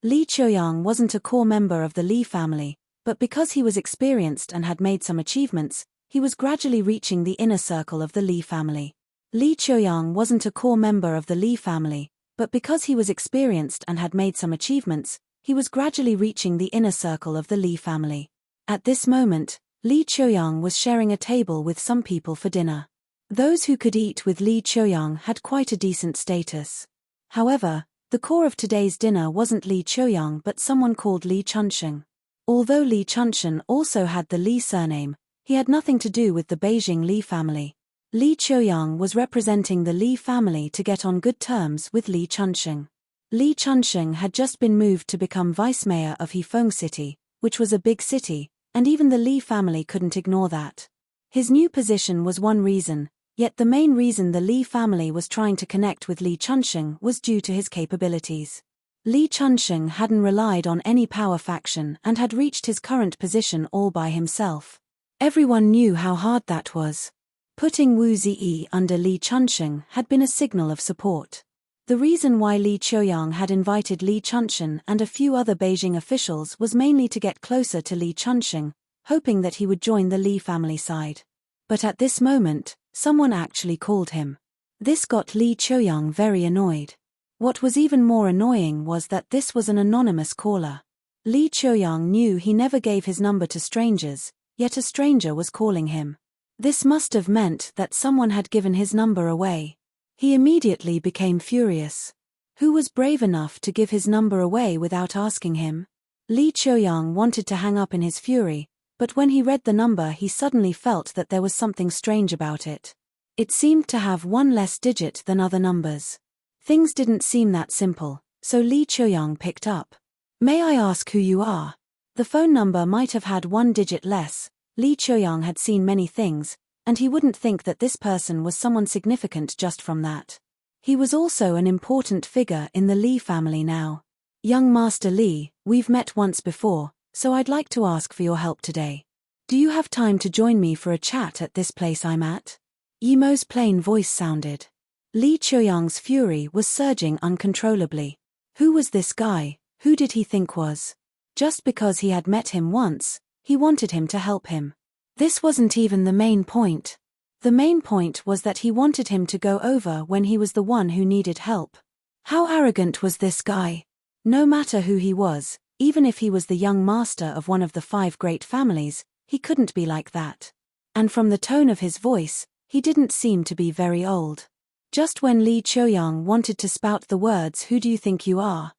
Li Qiuyang wasn't a core member of the Li family, but because he was experienced and had made some achievements, he was gradually reaching the inner circle of the Li family. Li Qiuyang wasn't a core member of the Li family, but because he was experienced and had made some achievements, he was gradually reaching the inner circle of the Li family. At this moment, Li Qiuyang was sharing a table with some people for dinner. Those who could eat with Li Qiuyang had quite a decent status. However, the core of today's dinner wasn't Li Qiuyang but someone called Li Chunsheng. Although Li Chunsheng also had the Li surname, he had nothing to do with the Beijing Li family. Li Qiuyang was representing the Li family to get on good terms with Li Chunsheng. Li Chunsheng had just been moved to become vice mayor of Hefeng City, which was a big city, and even the Li family couldn't ignore that. His new position was one reason, yet the main reason the Li family was trying to connect with Li Chunsheng was due to his capabilities. Li Chunsheng hadn't relied on any power faction and had reached his current position all by himself. Everyone knew how hard that was. Putting Wu Ziyi under Li Chunsheng had been a signal of support. The reason why Li Qiuyang had invited Li Chunsheng and a few other Beijing officials was mainly to get closer to Li Chunsheng, hoping that he would join the Li family side. But at this moment, someone actually called him. This got Li Qiuyang very annoyed. What was even more annoying was that this was an anonymous caller. Li Qiuyang knew he never gave his number to strangers, yet a stranger was calling him. This must have meant that someone had given his number away. He immediately became furious. Who was brave enough to give his number away without asking him? Li Qiuyang wanted to hang up in his fury, but when he read the number he suddenly felt that there was something strange about it. It seemed to have one less digit than other numbers. Things didn't seem that simple, so Li Qiuyang picked up. May I ask who you are? The phone number might have had one digit less. Li Qiuyang had seen many things, and he wouldn't think that this person was someone significant just from that. He was also an important figure in the Li family now. Young Master Li, we've met once before, so I'd like to ask for your help today. Do you have time to join me for a chat at this place I'm at? Yimo's plain voice sounded. Li Qiuyang's fury was surging uncontrollably. Who was this guy? Who did he think was? Just because he had met him once, he wanted him to help him. This wasn't even the main point. The main point was that he wanted him to go over when he was the one who needed help. How arrogant was this guy? No matter who he was, even if he was the young master of one of the 5 great families, he couldn't be like that. And from the tone of his voice, he didn't seem to be very old. Just when Li Qiuyang wanted to spout the words, "Who do you think you are?"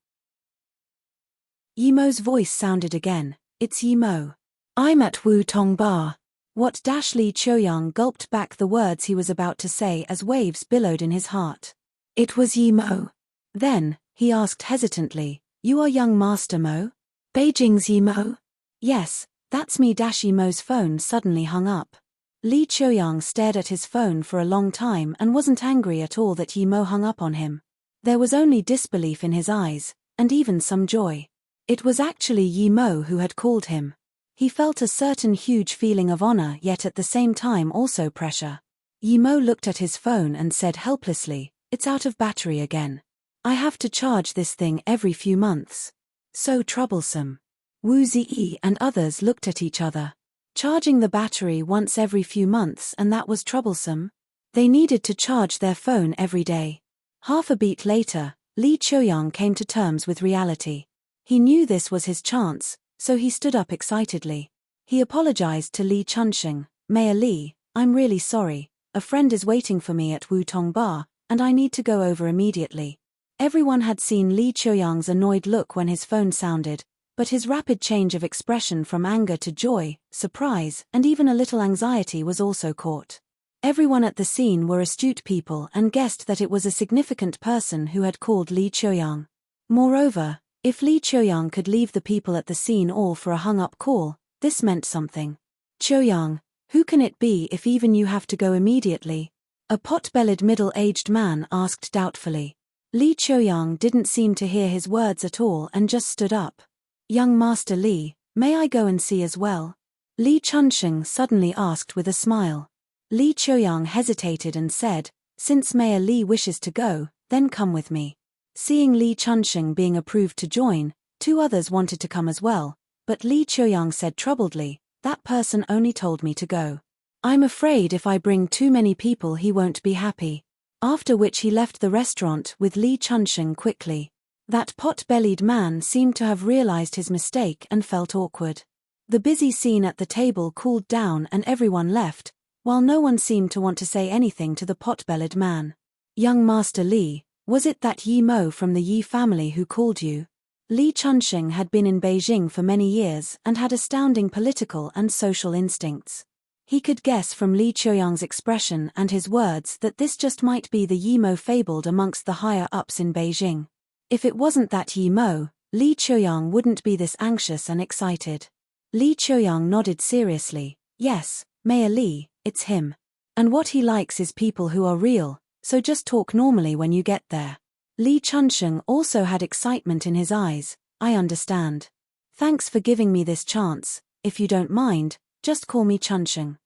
Yimo's voice sounded again. "It's Yimo. I'm at Wutong Bar." What? Li Qiuyang gulped back the words he was about to say as waves billowed in his heart. It was Yimo. Then, he asked hesitantly, "You are young Master Mo? Beijing's Yimo?" "Yes, that's me." Yimo's phone suddenly hung up. Li Qiuyang stared at his phone for a long time and wasn't angry at all that Yimo hung up on him. There was only disbelief in his eyes, and even some joy. It was actually Yimo who had called him. He felt a certain huge feeling of honor, yet at the same time also pressure. Yimo looked at his phone and said helplessly, "It's out of battery again. I have to charge this thing every few months. So troublesome." Wu Ziyi and others looked at each other. Charging the battery once every few months, and that was troublesome? They needed to charge their phone every day. Half a beat later, Li Qiuyang came to terms with reality. He knew this was his chance, so he stood up excitedly. He apologized to Li Chunxing. "Mayor Li, I'm really sorry. A friend is waiting for me at Wutong Bar, and I need to go over immediately." Everyone had seen Li Qiuyang's annoyed look when his phone sounded, but his rapid change of expression from anger to joy, surprise, and even a little anxiety was also caught. Everyone at the scene were astute people and guessed that it was a significant person who had called Li Qiuyang. Moreover, if Li Qiuyang could leave the people at the scene all for a hung-up call, this meant something. "Qiuyang, who can it be if even you have to go immediately?" a pot-bellied middle-aged man asked doubtfully. Li Qiuyang didn't seem to hear his words at all and just stood up. "Young Master Li, may I go and see as well?" Li Chunxing suddenly asked with a smile. Li Qiuyang hesitated and said, "Since Mayor Li wishes to go, then come with me." Seeing Li Chunxing being approved to join, two others wanted to come as well, but Li Qiuyang said troubledly, "That person only told me to go. I'm afraid if I bring too many people he won't be happy." After which he left the restaurant with Li Chunxing quickly. That pot-bellied man seemed to have realized his mistake and felt awkward. The busy scene at the table cooled down and everyone left, while no one seemed to want to say anything to the pot-bellied man. "Young Master Li, was it that Yi Mo from the Yi family who called you?" Li Chunxing had been in Beijing for many years and had astounding political and social instincts. He could guess from Li Qiuyang's expression and his words that this just might be the Yi Mo fabled amongst the higher-ups in Beijing. If it wasn't that Yi Mo, Li Qiuyang wouldn't be this anxious and excited. Li Qiuyang nodded seriously. "Yes, Mayor Li, it's him. And what he likes is people who are real, so just talk normally when you get there." Li Chunxing also had excitement in his eyes. "I understand. Thanks for giving me this chance. If you don't mind, just call me Chunxing."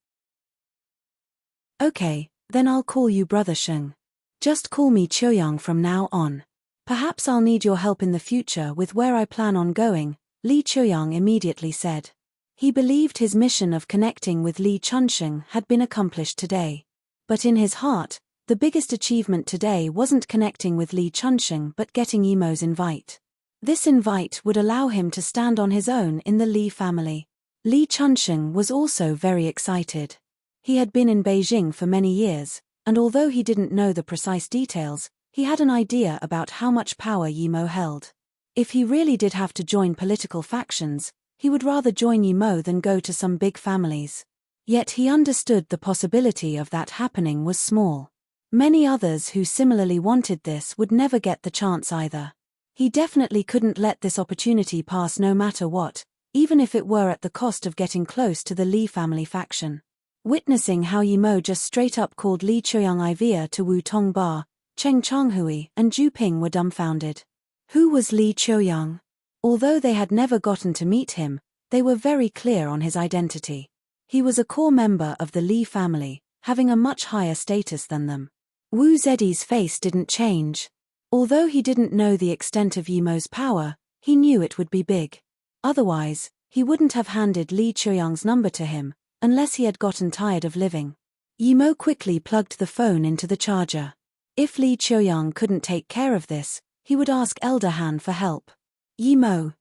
"Okay, then I'll call you Brother Sheng. Just call me Qiuyang from now on. Perhaps I'll need your help in the future with where I plan on going," Li Qiuyang immediately said. He believed his mission of connecting with Li Chunxing had been accomplished today. But in his heart, the biggest achievement today wasn't connecting with Li Chunxing but getting Yimo's invite. This invite would allow him to stand on his own in the Li family. Li Chunxing was also very excited. He had been in Beijing for many years, and although he didn't know the precise details, he had an idea about how much power Yimo held. If he really did have to join political factions, he would rather join Yimo than go to some big families. Yet he understood the possibility of that happening was small. Many others who similarly wanted this would never get the chance either. He definitely couldn't let this opportunity pass no matter what, even if it were at the cost of getting close to the Li family faction. Witnessing how Yimo just straight up called Li Qiuyang Ivia to Wutong Bar, Cheng Changhui and Zhu Ping were dumbfounded. Who was Li Qiuyang? Although they had never gotten to meet him, they were very clear on his identity. He was a core member of the Li family, having a much higher status than them. Wu Zedi's face didn't change. Although he didn't know the extent of Yimo's power, he knew it would be big. Otherwise, he wouldn't have handed Li Qiuyang's number to him, unless he had gotten tired of living. Yimo quickly plugged the phone into the charger. If Li Qiuyang couldn't take care of this, he would ask Elder Han for help. "Yimo,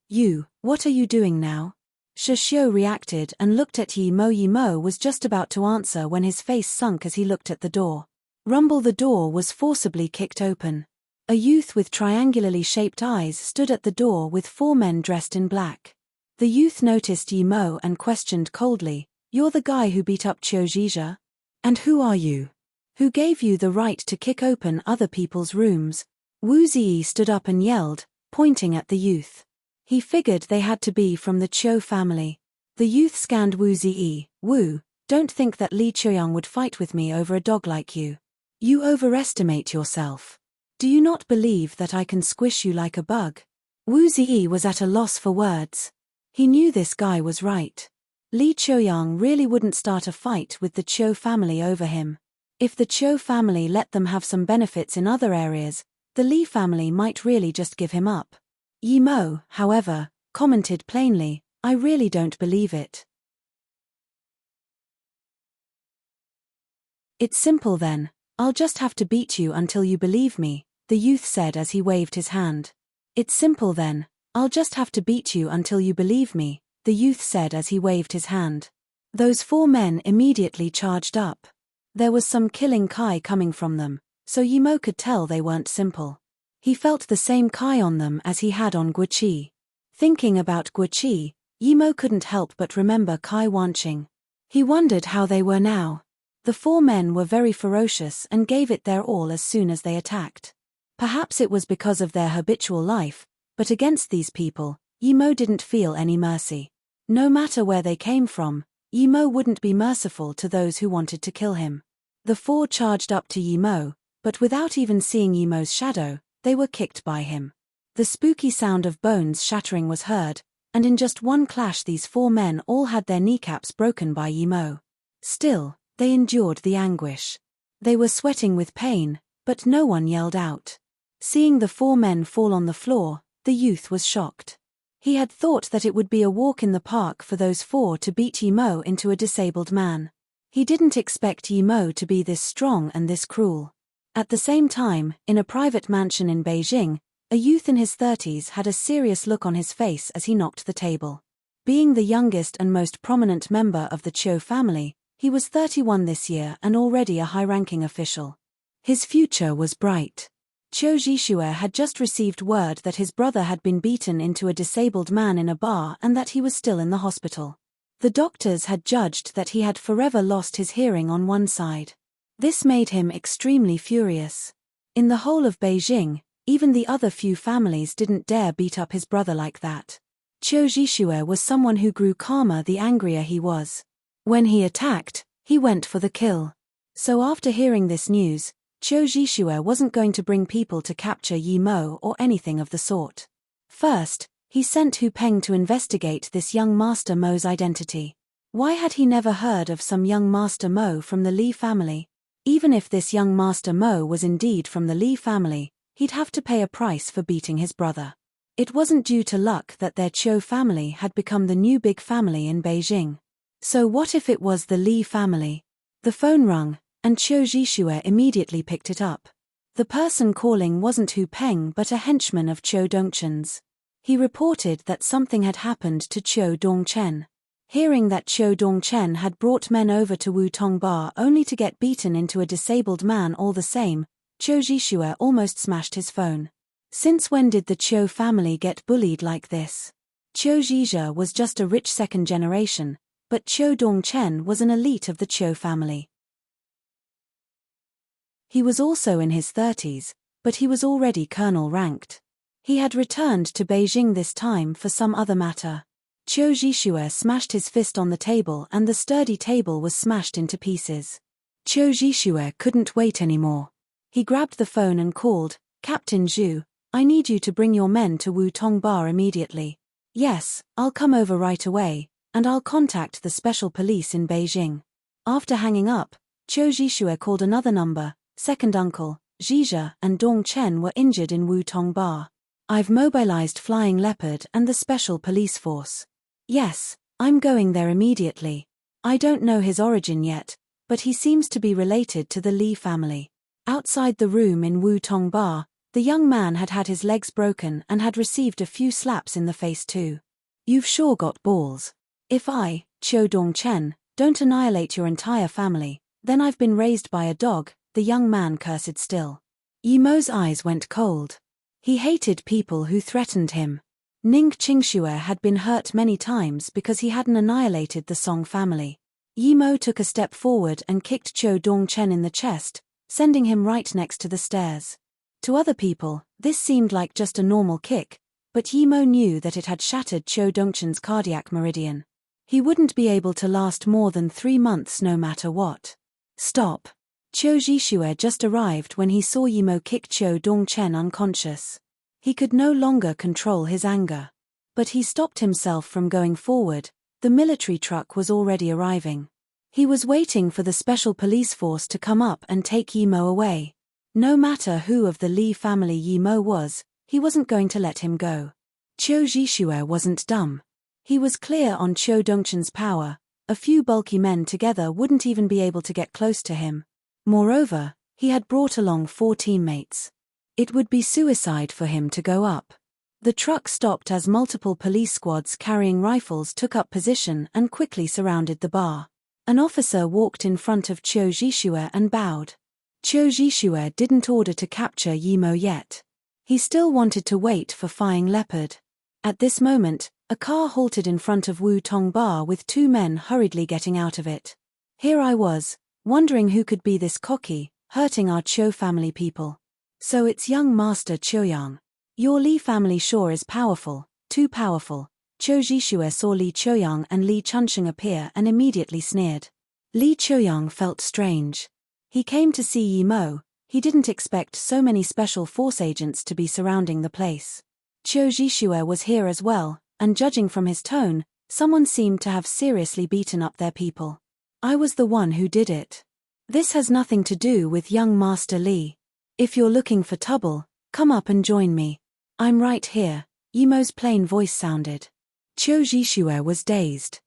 what are you doing now?" Shishio reacted and looked at Yimo. Yimo was just about to answer when his face sunk as he looked at the door. Rumble, the door was forcibly kicked open. A youth with triangularly shaped eyes stood at the door with 4 men dressed in black. The youth noticed Yi Mo and questioned coldly, "You're the guy who beat up Qiu Zhizhe? And who are you? Who gave you the right to kick open other people's rooms?" Wu Ziyi stood up and yelled, pointing at the youth. He figured they had to be from the Qiu family. The youth scanned Wu Ziyi. "Wu, don't think that Li Qiuyang would fight with me over a dog like you. You overestimate yourself. Do you not believe that I can squish you like a bug?" Wu Ziyi was at a loss for words. He knew this guy was right. Li Qiuyang really wouldn't start a fight with the Qiu family over him. If the Qiu family let them have some benefits in other areas, the Li family might really just give him up. Yi Mo, however, commented plainly, "I really don't believe it." "It's simple then. I'll just have to beat you until you believe me," the youth said as he waved his hand. "It's simple then. I'll just have to beat you until you believe me," the youth said as he waved his hand. Those 4 men immediately charged up. There was some killing kai coming from them, so Yi Mo could tell they weren't simple. He felt the same kai on them as he had on Guoqi. Thinking about Guoqi, Yi Mo couldn't help but remember Kai Wanqing. He wondered how they were now. The 4 men were very ferocious and gave it their all as soon as they attacked. Perhaps it was because of their habitual life, but against these people, Yi Mo didn't feel any mercy. No matter where they came from, Yi Mo wouldn't be merciful to those who wanted to kill him. The 4 charged up to Yi Mo, but without even seeing Yi Mo's shadow, they were kicked by him. The spooky sound of bones shattering was heard, and in just one clash these 4 men all had their kneecaps broken by Yi Mo. Still, they endured the anguish. They were sweating with pain, but no one yelled out. Seeing the 4 men fall on the floor, the youth was shocked. He had thought that it would be a walk in the park for those 4 to beat Yi Mo into a disabled man. He didn't expect Yi Mo to be this strong and this cruel. At the same time, in a private mansion in Beijing, a youth in his 30s had a serious look on his face as he knocked the table. Being the youngest and most prominent member of the Qiu family, he was 31 this year and already a high-ranking official. His future was bright. Qiu Zhizhe had just received word that his brother had been beaten into a disabled man in a bar and that he was still in the hospital. The doctors had judged that he had forever lost his hearing on one side. This made him extremely furious. In the whole of Beijing, even the other few families didn't dare beat up his brother like that. Qiu Zhizhe was someone who grew calmer the angrier he was. When he attacked, he went for the kill. So after hearing this news, Qiu Zhizhe wasn't going to bring people to capture Yi Mo or anything of the sort. First, he sent Hu Peng to investigate this young Master Mo's identity. Why had he never heard of some young Master Mo from the Li family? Even if this young Master Mo was indeed from the Li family, he'd have to pay a price for beating his brother. It wasn't due to luck that their Qiu family had become the new big family in Beijing. So what if it was the Li family? The phone rang, and Qiu Zhizhe immediately picked it up. The person calling wasn't Hu Peng but a henchman of Qiu Dongchen's. He reported that something had happened to Qiu Dongchen. Hearing that Qiu Dongchen had brought men over to Wutong Bar only to get beaten into a disabled man all the same, Qiu Zhizhe almost smashed his phone. Since when did the Qiu family get bullied like this? Qiu Zhizhe was just a rich second generation, but Qiu Dongchen was an elite of the Qiu family. He was also in his 30s, but he was already colonel ranked. He had returned to Beijing this time for some other matter. Qiu Zhizhe smashed his fist on the table and the sturdy table was smashed into pieces. Qiu Zhizhe couldn't wait anymore. He grabbed the phone and called, "Captain Zhu, I need you to bring your men to Wutong Bar immediately." "Yes, I'll come over right away, and I'll contact the special police in Beijing." After hanging up, Qiu Zhizhe called another number. "Second uncle, Zhizhe and Dongchen were injured in Wutong Bar. I've mobilized Flying Leopard and the special police force." "Yes, I'm going there immediately. I don't know his origin yet, but he seems to be related to the Li family." Outside the room in Wutong Bar, the young man had had his legs broken and had received a few slaps in the face too. "You've sure got balls. If I, Qiu Dongchen, don't annihilate your entire family, then I've been raised by a dog," the young man cursed still. Yimo's eyes went cold. He hated people who threatened him. Ning Qingxue had been hurt many times because he hadn't annihilated the Song family. Yimo took a step forward and kicked Qiu Dongchen in the chest, sending him right next to the stairs. To other people, this seemed like just a normal kick, but Yimo knew that it had shattered Qiu Dongchen's cardiac meridian. He wouldn't be able to last more than 3 months no matter what. Stop. Qiu Zhixue just arrived when he saw Yimo kick Qiu Dongchen unconscious. He could no longer control his anger. But he stopped himself from going forward. The military truck was already arriving. He was waiting for the special police force to come up and take Yimo away. No matter who of the Li family Yimo was, he wasn't going to let him go. Qiu Zhixue wasn't dumb. He was clear on Qiu Dongchen's power. A few bulky men together wouldn't even be able to get close to him. Moreover, he had brought along 4 teammates. It would be suicide for him to go up. The truck stopped as multiple police squads carrying rifles took up position and quickly surrounded the bar. An officer walked in front of Qiu Zhixue and bowed. Qiu Zhixue didn't order to capture Yimo yet. He still wanted to wait for Flying Leopard. At this moment, a car halted in front of Wu Tong Bar with 2 men hurriedly getting out of it. Here I was, wondering who could be this cocky, hurting our Qiu family people. So it's young Master Qiuyang. Your Li family sure is powerful, too powerful. Qiu Zhixue saw Li Qiuyang and Li Chunsheng appear and immediately sneered. Li Qiuyang felt strange. He came to see Yimo. He didn't expect so many special force agents to be surrounding the place. Qiu Zhixue was here as well, and judging from his tone, someone seemed to have seriously beaten up their people. I was the one who did it. This has nothing to do with young Master Li. If you're looking for trouble, come up and join me. I'm right here, Yimo's plain voice sounded. Qiu Zhixue was dazed.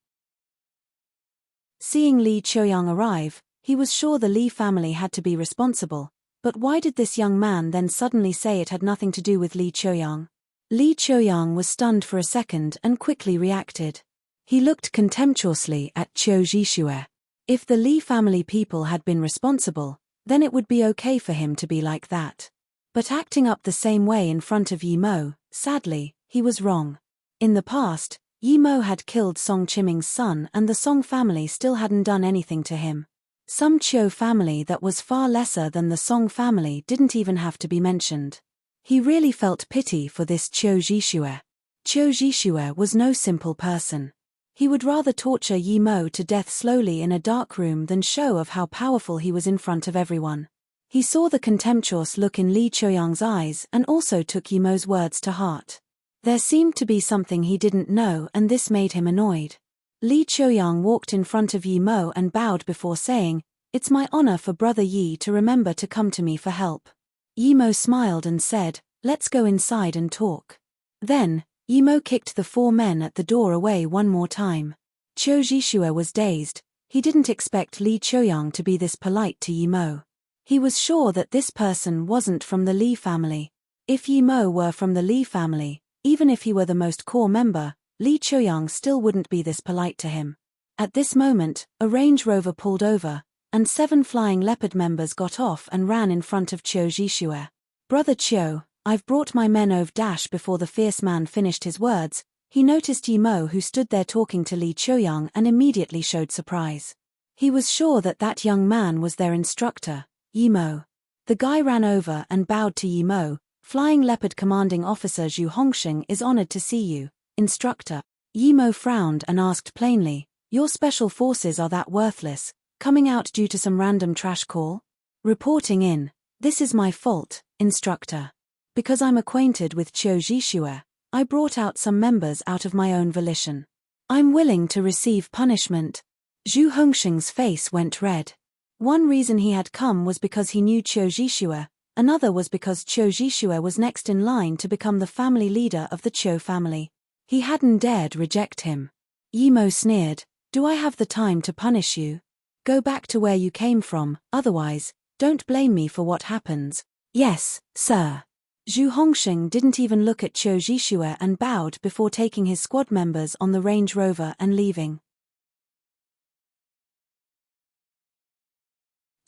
Seeing Li Qiuyang arrive, he was sure the Li family had to be responsible, but why did this young man then suddenly say it had nothing to do with Li Qiuyang? Li Qiuyang was stunned for a second and quickly reacted. He looked contemptuously at Qiu Zhixue. If the Li family people had been responsible, then it would be okay for him to be like that. But acting up the same way in front of Yimo, sadly, he was wrong. In the past, Yimo had killed Song Chiming's son and the Song family still hadn't done anything to him. Some Qiu family that was far lesser than the Song family didn't even have to be mentioned. He really felt pity for this Qiu Zhixue. Qiu Zhixue was no simple person. He would rather torture Yimo to death slowly in a dark room than show of how powerful he was in front of everyone. He saw the contemptuous look in Li Qiuyang's eyes and also took Yimo's words to heart. There seemed to be something he didn't know and this made him annoyed. Li Qiuyang walked in front of Yimo and bowed before saying, "It's my honor for Brother Yi to remember to come to me for help." Yimo smiled and said, "Let's go inside and talk." Then, Yimo kicked the 4 men at the door away one more time. Qiu Zhixue was dazed. He didn't expect Li Qiuyang to be this polite to Yimo. He was sure that this person wasn't from the Li family. If Yimo were from the Li family, even if he were the most core member, Li Qiuyang still wouldn't be this polite to him. At this moment, a Range Rover pulled over, and 7 Flying Leopard members got off and ran in front of Qiu Zhixue. "Brother Qiu, I've brought my men over." Before the fierce man finished his words, he noticed Yimo who stood there talking to Li Qiuyang and immediately showed surprise. He was sure that that young man was their instructor, Yimo. The guy ran over and bowed to Yimo. "Flying Leopard Commanding Officer Zhu Hongsheng is honored to see you, instructor." Yimo frowned and asked plainly, "Your special forces are that worthless, coming out due to some random trash call?" "Reporting in. This is my fault, instructor. Because I'm acquainted with Qiu Zhixue, I brought out some members out of my own volition. I'm willing to receive punishment." Zhu Hongsheng's face went red. One reason he had come was because he knew Qiu Zhixue, another was because Qiu Zhixue was next in line to become the family leader of the Qiu family. He hadn't dared reject him. Yimo sneered, "Do I have the time to punish you? Go back to where you came from, otherwise, don't blame me for what happens." "Yes, sir." Zhu Hongsheng didn't even look at Qiu Zhixue and bowed before taking his squad members on the Range Rover and leaving.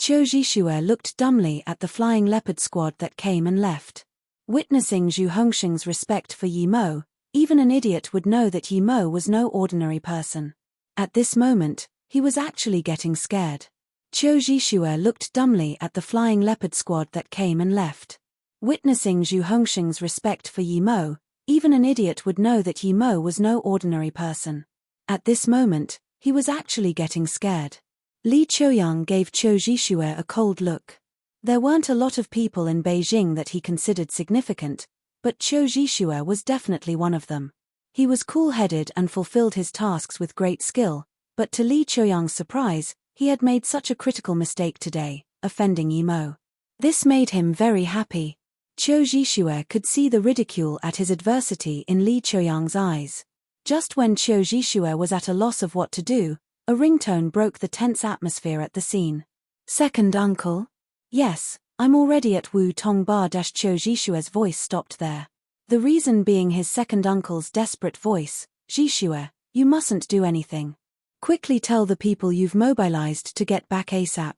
Qiu Zhixue looked dumbly at the flying leopard squad that came and left. Witnessing Zhu Hongxing's respect for Yi Mo, even an idiot would know that Yi Mo was no ordinary person. At this moment, he was actually getting scared. Qiu Zhixue looked dumbly at the flying leopard squad that came and left. Witnessing Zhu Hongxing's respect for Yi Mo, even an idiot would know that Yi Mo was no ordinary person. At this moment, he was actually getting scared. Li Qiuyang gave Qiu Zhixue a cold look. There weren't a lot of people in Beijing that he considered significant, but Qiu Zhixue was definitely one of them. He was cool-headed and fulfilled his tasks with great skill, but to Li Qiuyang's surprise, he had made such a critical mistake today, offending Yi Mo. This made him very happy. Qiu Zhixue could see the ridicule at his adversity in Li Qiuyang's eyes. Just when Qiu Zhixue was at a loss of what to do, a ringtone broke the tense atmosphere at the scene. "Second uncle?" "Yes, I'm already at Wu Tongba." Qiu Zhixue's voice stopped there. The reason being his second uncle's desperate voice. "Zhixue, you mustn't do anything. Quickly tell the people you've mobilized to get back ASAP.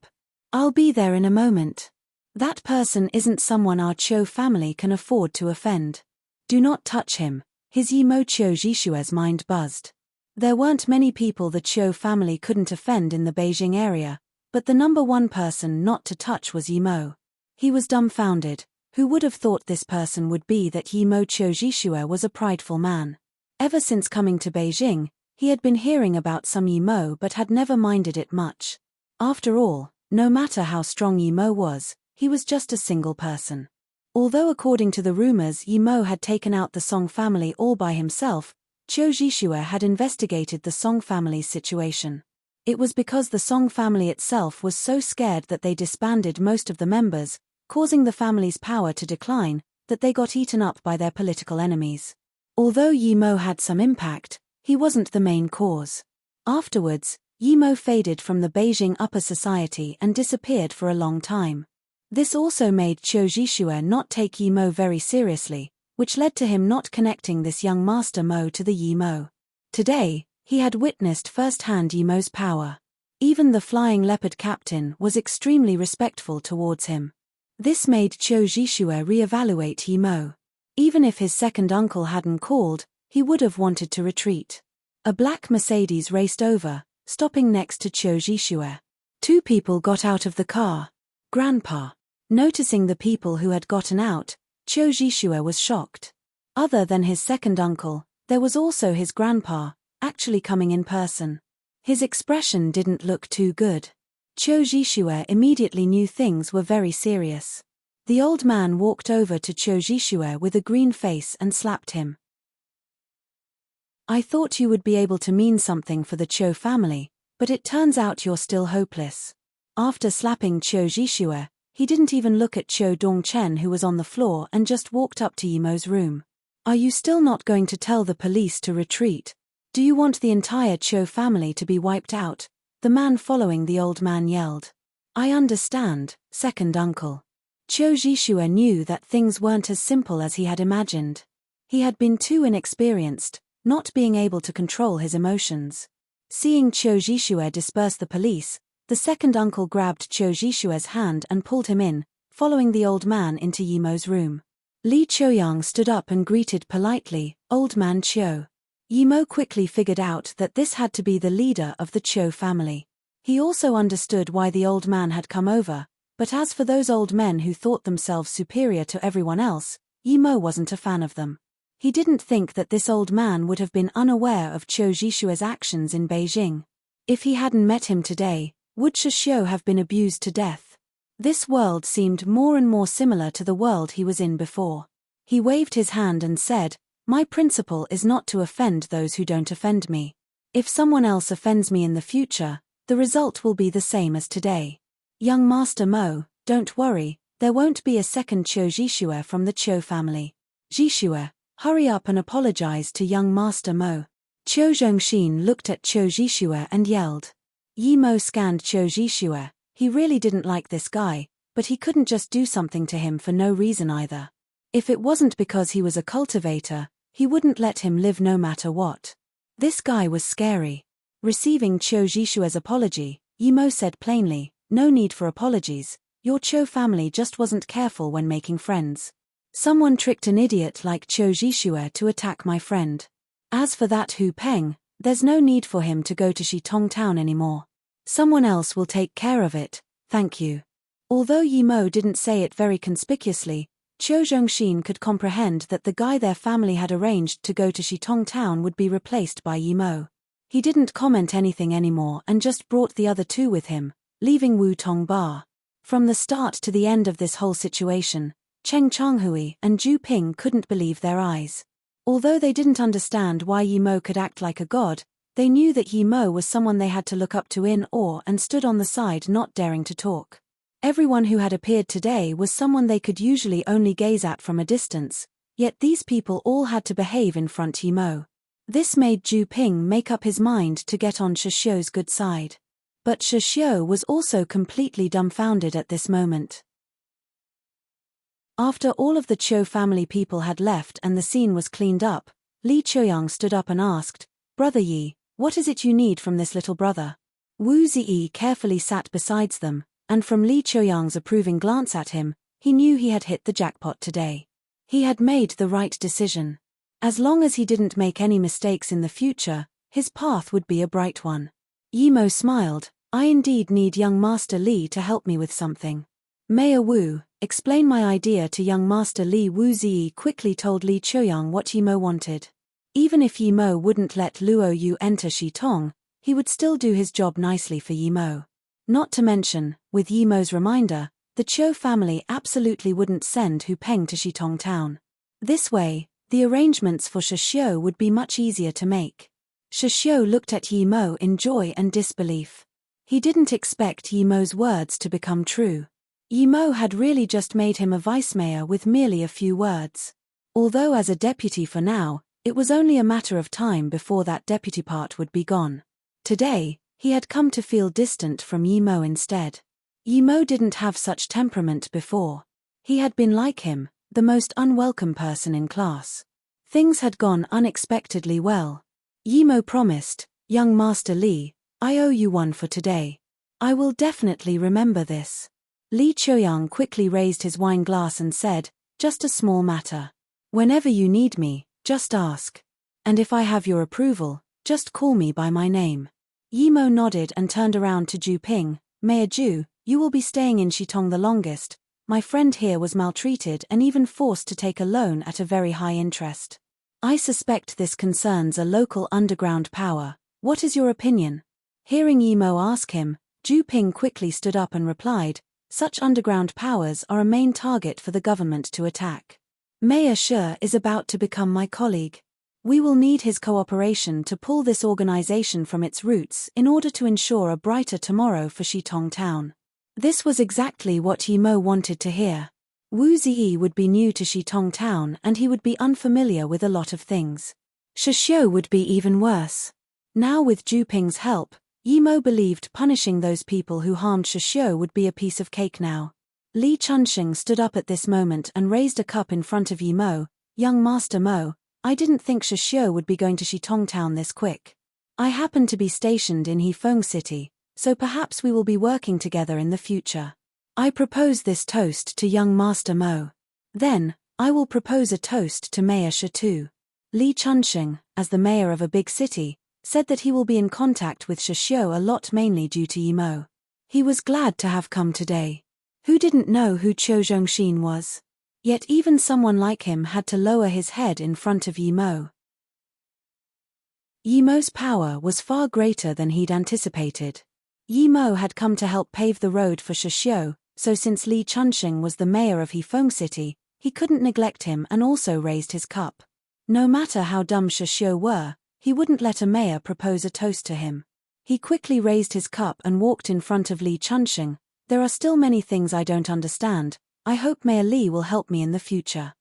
I'll be there in a moment. That person isn't someone our Qiu family can afford to offend. Do not touch him." His Yi Mo. Qiu Zhixue's mind buzzed. There weren't many people the Qiu family couldn't offend in the Beijing area, but the number one person not to touch was Yi Mo. He was dumbfounded. Who would have thought this person would be that Yi Mo? Qiu Zhixue was a prideful man. Ever since coming to Beijing, he had been hearing about some Yi Mo but had never minded it much. After all, no matter how strong Yi Mo was, he was just a single person. Although according to the rumors Yi Mo had taken out the Song family all by himself, Qiu Zhixue had investigated the Song family's situation. It was because the Song family itself was so scared that they disbanded most of the members, causing the family's power to decline, that they got eaten up by their political enemies. Although Yi Mo had some impact, he wasn't the main cause. Afterwards, Yi Mo faded from the Beijing upper society and disappeared for a long time. This also made Qiu Zhixue not take Yi Mo very seriously, which led to him not connecting this young Master Mo to the Yi Mo. Today, he had witnessed firsthand Yi Mo's power. Even the flying leopard captain was extremely respectful towards him. This made Qiu Zhixue re-evaluate Yi Mo. Even if his second uncle hadn't called, he would have wanted to retreat. A black Mercedes raced over, stopping next to Qiu Zhixue. Two people got out of the car. Grandpa. Noticing the people who had gotten out, Qiu Zhixue was shocked. Other than his second uncle, there was also his grandpa, actually coming in person. His expression didn't look too good. Qiu Zhixue immediately knew things were very serious. The old man walked over to Qiu Zhixue with a green face and slapped him. "I thought you would be able to mean something for the Qiu family, but it turns out you're still hopeless." After slapping Qiu Zhixue, he didn't even look at Qiu Dongchen, who was on the floor, and just walked up to Yi Mo's room. "Are you still not going to tell the police to retreat? Do you want the entire Qiu family to be wiped out?" The man following the old man yelled. "I understand, second uncle." Qiu Zhixue knew that things weren't as simple as he had imagined. He had been too inexperienced, not being able to control his emotions. Seeing Qiu Zhixue disperse the police, the second uncle grabbed Qiu Zhixue's hand and pulled him in, following the old man into Yi Mo's room. Li Qiuyang stood up and greeted politely, "Old man Qiu." Yi Mo quickly figured out that this had to be the leader of the Qiu family. He also understood why the old man had come over, but as for those old men who thought themselves superior to everyone else, Yi Mo wasn't a fan of them. He didn't think that this old man would have been unaware of Qiu Zhixue's actions in Beijing. If he hadn't met him today, would Shishio have been abused to death? This world seemed more and more similar to the world he was in before. He waved his hand and said, "My principle is not to offend those who don't offend me. If someone else offends me in the future, the result will be the same as today. Young Master Mo, don't worry, there won't be a second Qiu Zhixue from the Qiu family. Zhixue, hurry up and apologize to young Master Mo." Qiu Zhongxin looked at Qiu Zhixue and yelled. Yi Mo scanned Qiu Zhixue. He really didn't like this guy, but he couldn't just do something to him for no reason either. If it wasn't because he was a cultivator, he wouldn't let him live no matter what. This guy was scary. Receiving Qiu Zhixue's apology, Yi Mo said plainly, No need for apologies, your Cho family just wasn't careful when making friends. Someone tricked an idiot like Cho Jishue to attack my friend. As for that Hu Peng, there's no need for him to go to Shitong Town anymore. Someone else will take care of it, thank you. Although Yi Mo didn't say it very conspicuously, Cho Zhongxin could comprehend that the guy their family had arranged to go to Shitong Town would be replaced by Yi Mo. He didn't comment anything anymore and just brought the other two with him, leaving Wu Tongba. From the start to the end of this whole situation, Cheng Changhui and Ju Ping couldn't believe their eyes. Although they didn't understand why Yi Mo could act like a god, they knew that Yi Mo was someone they had to look up to in awe and stood on the side not daring to talk. Everyone who had appeared today was someone they could usually only gaze at from a distance, yet these people all had to behave in front Yi Mo. This made Ju Ping make up his mind to get on Shishio's good side. But Shishio was also completely dumbfounded at this moment. After all of the Cho family people had left and the scene was cleaned up, Li Choyang stood up and asked, "Brother Yi, what is it you need from this little brother?" Wu Ziyi carefully sat beside them, and from Li Choyang's approving glance at him, he knew he had hit the jackpot today. He had made the right decision. As long as he didn't make any mistakes in the future, his path would be a bright one. Yi Mo smiled, "I indeed need young Master Li to help me with something." "Mayor Wu, explain my idea to young Master Li." Wu Ziyi quickly told Li Choyang what Yi Mo wanted. Even if Yi Mo wouldn't let Luo Yu enter Shitong, he would still do his job nicely for Yi Mo. Not to mention, with Yi Mo's reminder, the Cho family absolutely wouldn't send Hu Peng to Shitong Town. This way, the arrangements for Shishio would be much easier to make. Shishio looked at Yi Mo in joy and disbelief. He didn't expect Yi Mo's words to become true. Yi Mo had really just made him a vice-mayor with merely a few words. Although as a deputy for now, it was only a matter of time before that deputy part would be gone. Today, he had come to feel distant from Yi Mo instead. Yi Mo didn't have such temperament before. He had been like him, the most unwelcome person in class. Things had gone unexpectedly well. Yi Mo promised, "Young Master Li, I owe you one for today. I will definitely remember this." Li Choyang quickly raised his wine glass and said, "Just a small matter. Whenever you need me, just ask. And if I have your approval, just call me by my name." Yi Mo nodded and turned around to Ju Ping, "Mayor Ju, you will be staying in Shitong the longest. My friend here was maltreated and even forced to take a loan at a very high interest. I suspect this concerns a local underground power. What is your opinion?" Hearing Yi Mo ask him, Ju Ping quickly stood up and replied, "Such underground powers are a main target for the government to attack. Mayor Shi is about to become my colleague. We will need his cooperation to pull this organization from its roots in order to ensure a brighter tomorrow for Shitong Town." This was exactly what Yi Mo wanted to hear. Wu Ziyi would be new to Shitong Town and he would be unfamiliar with a lot of things. Shishio would be even worse. Now with Ju Ping's help, Yi Mo believed punishing those people who harmed Shishio would be a piece of cake now. Li Chunxing stood up at this moment and raised a cup in front of Yi Mo. "Young Master Mo, I didn't think Shishio would be going to Shitong Town this quick. I happen to be stationed in Hefeng City, so perhaps we will be working together in the future. I propose this toast to young Master Mo. Then, I will propose a toast to Mayor Shi too." Li Chunxing, as the mayor of a big city, said that he will be in contact with Shishio a lot mainly due to Yi Mo. He was glad to have come today. Who didn't know who Cho Zhongxin was? Yet even someone like him had to lower his head in front of Yi Mo. Yi Mo's power was far greater than he'd anticipated. Yi Mo had come to help pave the road for Shishio, so since Li Chunxing was the mayor of Hefeng City, he couldn't neglect him and also raised his cup. No matter how dumb Shishio were, he wouldn't let a mayor propose a toast to him. He quickly raised his cup and walked in front of Li Chunxing. "There are still many things I don't understand. I hope Mayor Li will help me in the future."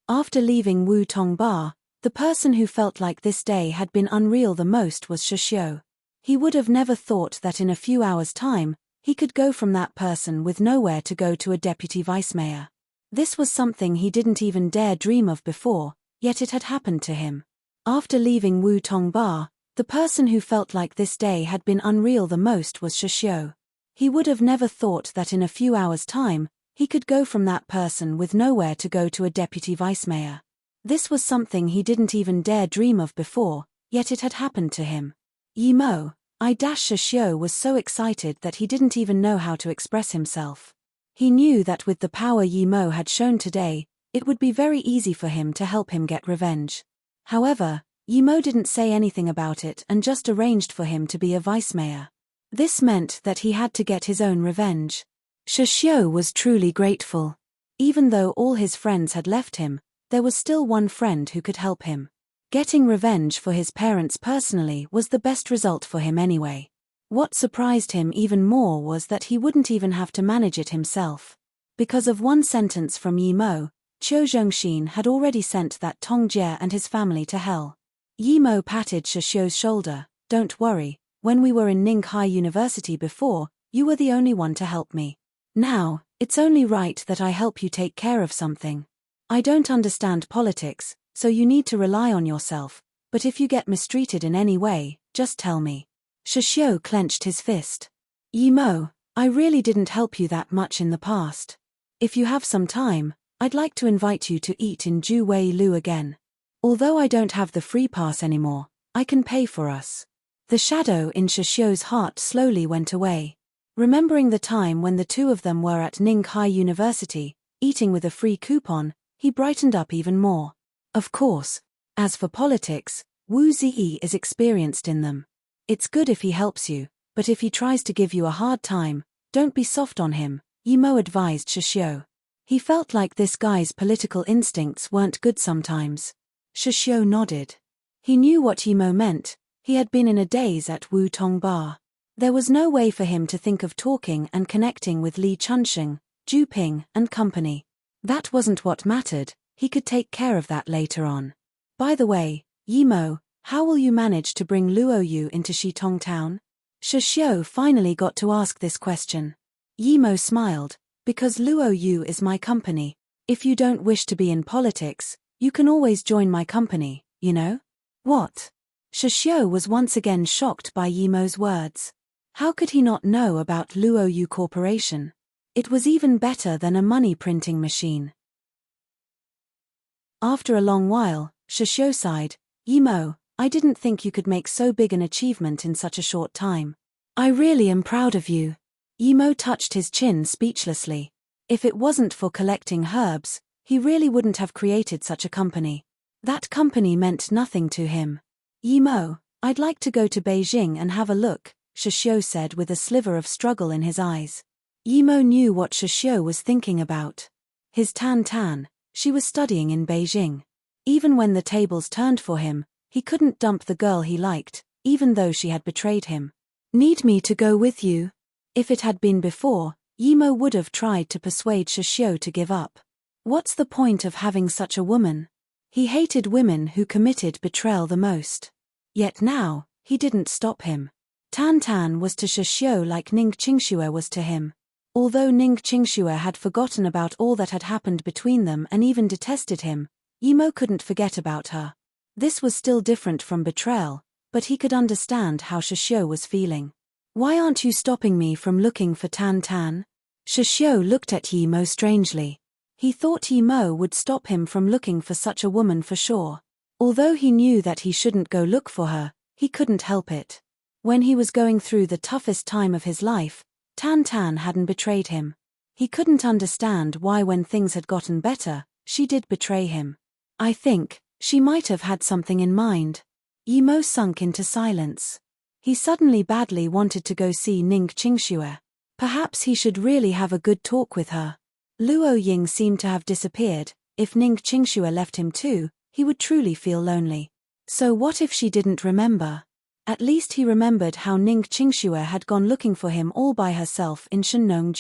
After leaving Wu Tongba, the person who felt like this day had been unreal the most was Shishio. He would have never thought that in a few hours' time, he could go from that person with nowhere to go to a deputy vice-mayor. This was something he didn't even dare dream of before, yet it had happened to him. After leaving Wu Tongba, The person who felt like this day had been unreal the most was Shishio. He would have never thought that in a few hours' time, he could go from that person with nowhere to go to a deputy vice mayor. This was something he didn't even dare dream of before, yet it had happened to him. Yimo, Shishio was so excited that he didn't even know how to express himself. He knew that with the power Yimo had shown today, it would be very easy for him to help him get revenge. However, Yimo didn't say anything about it and just arranged for him to be a vice mayor. This meant that he had to get his own revenge. Shishio was truly grateful. Even though all his friends had left him, there was still one friend who could help him. Getting revenge for his parents personally was the best result for him anyway. What surprised him even more was that he wouldn't even have to manage it himself. Because of one sentence from Yimo, Qiu Zhongxin had already sent that Tongjie and his family to hell. Yimo patted Shishio's shoulder. "Don't worry, when we were in Ninghai University before, you were the only one to help me. Now, it's only right that I help you take care of something. I don't understand politics, so you need to rely on yourself, but if you get mistreated in any way, just tell me." Shishio clenched his fist. "Yimo, I really didn't help you that much in the past. If you have some time, I'd like to invite you to eat in Ju Wei Lu again. Although I don't have the free pass anymore, I can pay for us." The shadow in Shishio's heart slowly went away. Remembering the time when the two of them were at Ninghai University, eating with a free coupon, he brightened up even more. Of course. As for politics, Wu Ziyi is experienced in them. It's good if he helps you, but if he tries to give you a hard time, don't be soft on him, Yimo advised Shishio. He felt like this guy's political instincts weren't good sometimes. Shishio nodded. He knew what Yimo meant. He had been in a daze at Wu Tong Bar. There was no way for him to think of talking and connecting with Li Chunxing, Ju Ping, and company. That wasn't what mattered. He could take care of that later on. By the way, Yimo, how will you manage to bring Luo Yu into Shitong Town? Shishio finally got to ask this question. Yimo smiled. "Because Luo Yu is my company. If you don't wish to be in politics, you can always join my company, you know?" "What?" Shishio was once again shocked by Yimo's words. How could he not know about Luo Yu Corporation? It was even better than a money printing machine. After a long while, Shishio sighed. "Yimo, I didn't think you could make so big an achievement in such a short time. I really am proud of you." Yimo touched his chin speechlessly. If it wasn't for collecting herbs, he really wouldn't have created such a company. That company meant nothing to him. "Yimo, I'd like to go to Beijing and have a look," Shishio said with a sliver of struggle in his eyes. Yimo knew what Shishio was thinking about. His Tan, she was studying in Beijing. Even when the tables turned for him, he couldn't dump the girl he liked, even though she had betrayed him. "Need me to go with you?" If it had been before, Yimo would have tried to persuade Shishio to give up. What's the point of having such a woman? He hated women who committed betrayal the most. Yet now, he didn't stop him. Tan was to Shishio like Ning Qingxue was to him. Although Ning Qingxue had forgotten about all that had happened between them and even detested him, Yimo couldn't forget about her. This was still different from betrayal, but he could understand how Shishio was feeling. "Why aren't you stopping me from looking for Tan?" Shishio looked at Yimo strangely. He thought Yimo would stop him from looking for such a woman for sure. Although he knew that he shouldn't go look for her, he couldn't help it. When he was going through the toughest time of his life, Tan hadn't betrayed him. He couldn't understand why when things had gotten better, she did betray him. I think she might have had something in mind. Yimo sunk into silence. He suddenly badly wanted to go see Ning Qingxue. Perhaps he should really have a good talk with her. Luo Ying seemed to have disappeared. If Ning Qingxue left him too, he would truly feel lonely. So what if she didn't remember? At least he remembered how Ning Qingxue had gone looking for him all by herself in Shennong.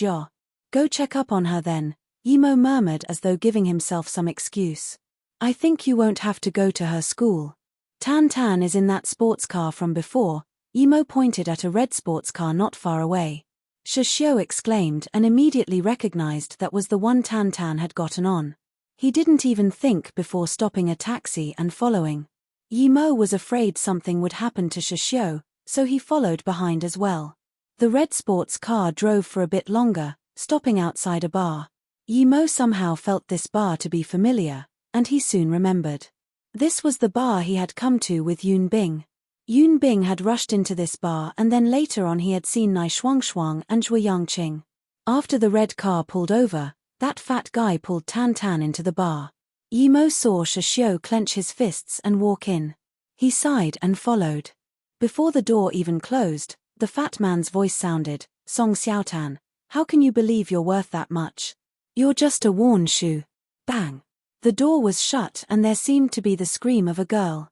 "Go check up on her then," Yimo murmured as though giving himself some excuse. "I think you won't have to go to her school. Tan is in that sports car from before." Yimo pointed at a red sports car not far away. Shishio exclaimed and immediately recognized that was the one Tan had gotten on. He didn't even think before stopping a taxi and following. Yimo was afraid something would happen to Shishio, so he followed behind as well. The red sports car drove for a bit longer, stopping outside a bar. Yimo somehow felt this bar to be familiar, and he soon remembered. This was the bar he had come to with Yun Bing. Yun Bing had rushed into this bar, and then later on he had seen Nai Shuangshuang and Zhui Yangqing. After the red car pulled over, that fat guy pulled Tan Tan into the bar. Yimo saw Shishio clench his fists and walk in. He sighed and followed. Before the door even closed, the fat man's voice sounded, "Song Xiaotan, how can you believe you're worth that much? You're just a worn shoe." Bang! The door was shut and there seemed to be the scream of a girl.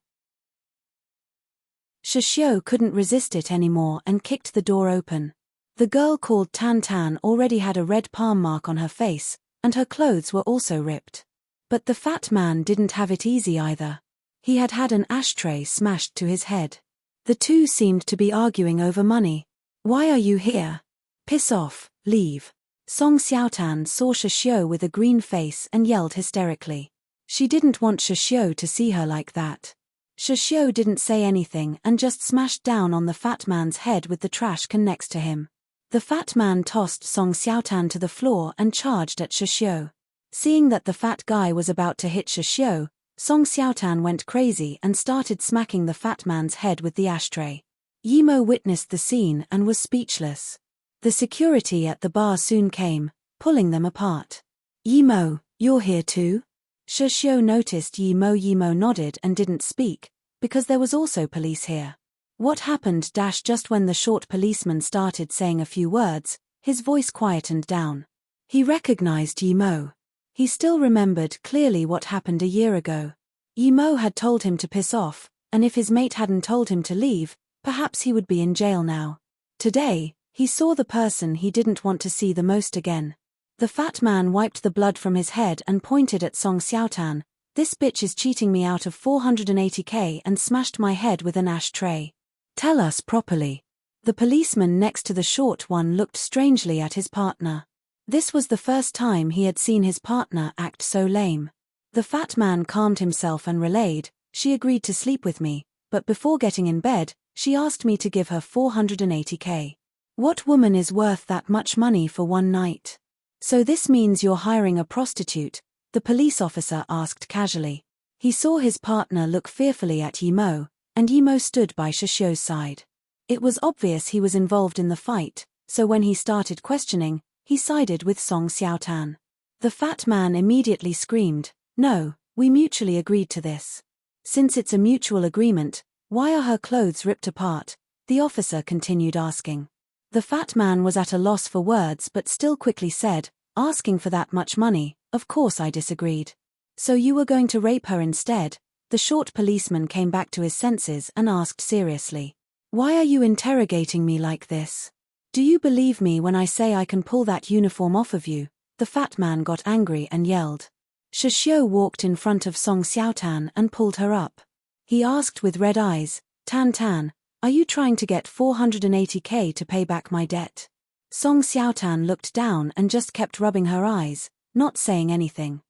Shishio couldn't resist it anymore and kicked the door open. The girl called Tan Tan already had a red palm mark on her face, and her clothes were also ripped. But the fat man didn't have it easy either. He had had an ashtray smashed to his head. The two seemed to be arguing over money. "Why are you here? Piss off, leave." Song Xiaotan saw Shishio with a green face and yelled hysterically. She didn't want Shishio to see her like that. Shishio didn't say anything and just smashed down on the fat man's head with the trash can next to him. The fat man tossed Song Xiaotan to the floor and charged at Shishio. Seeing that the fat guy was about to hit Shishio, Song Xiaotan went crazy and started smacking the fat man's head with the ashtray. Yimo witnessed the scene and was speechless. The security at the bar soon came, pulling them apart. "Yimo, you're here too?" Shishio noticed Yimo. Yimo nodded and didn't speak, because there was also police here. What happened? Just when the short policeman started saying a few words, his voice quietened down. He recognized Yimo. He still remembered clearly what happened a year ago. Yimo had told him to piss off, and if his mate hadn't told him to leave, perhaps he would be in jail now. Today, he saw the person he didn't want to see the most again. The fat man wiped the blood from his head and pointed at Song Xiaotan. "This bitch is cheating me out of 480k and smashed my head with an ashtray. Tell us properly." The policeman next to the short one looked strangely at his partner. This was the first time he had seen his partner act so lame. The fat man calmed himself and relayed, "She agreed to sleep with me, but before getting in bed, she asked me to give her 480k. What woman is worth that much money for one night?" "So this means you're hiring a prostitute?" the police officer asked casually. He saw his partner look fearfully at Yimo, and Yimo stood by Shishio's side. It was obvious he was involved in the fight, so when he started questioning, he sided with Song Xiaotan. The fat man immediately screamed, "No, we mutually agreed to this." "Since it's a mutual agreement, why are her clothes ripped apart?" the officer continued asking. The fat man was at a loss for words but still quickly said, "Asking for that much money, of course I disagreed." "So you were going to rape her instead?" The short policeman came back to his senses and asked seriously. "Why are you interrogating me like this? Do you believe me when I say I can pull that uniform off of you?" The fat man got angry and yelled. Shishio walked in front of Song Xiaotan and pulled her up. He asked with red eyes, "Tan Tan, are you trying to get 480k to pay back my debt?" Song Xiaotan looked down and just kept rubbing her eyes, not saying anything.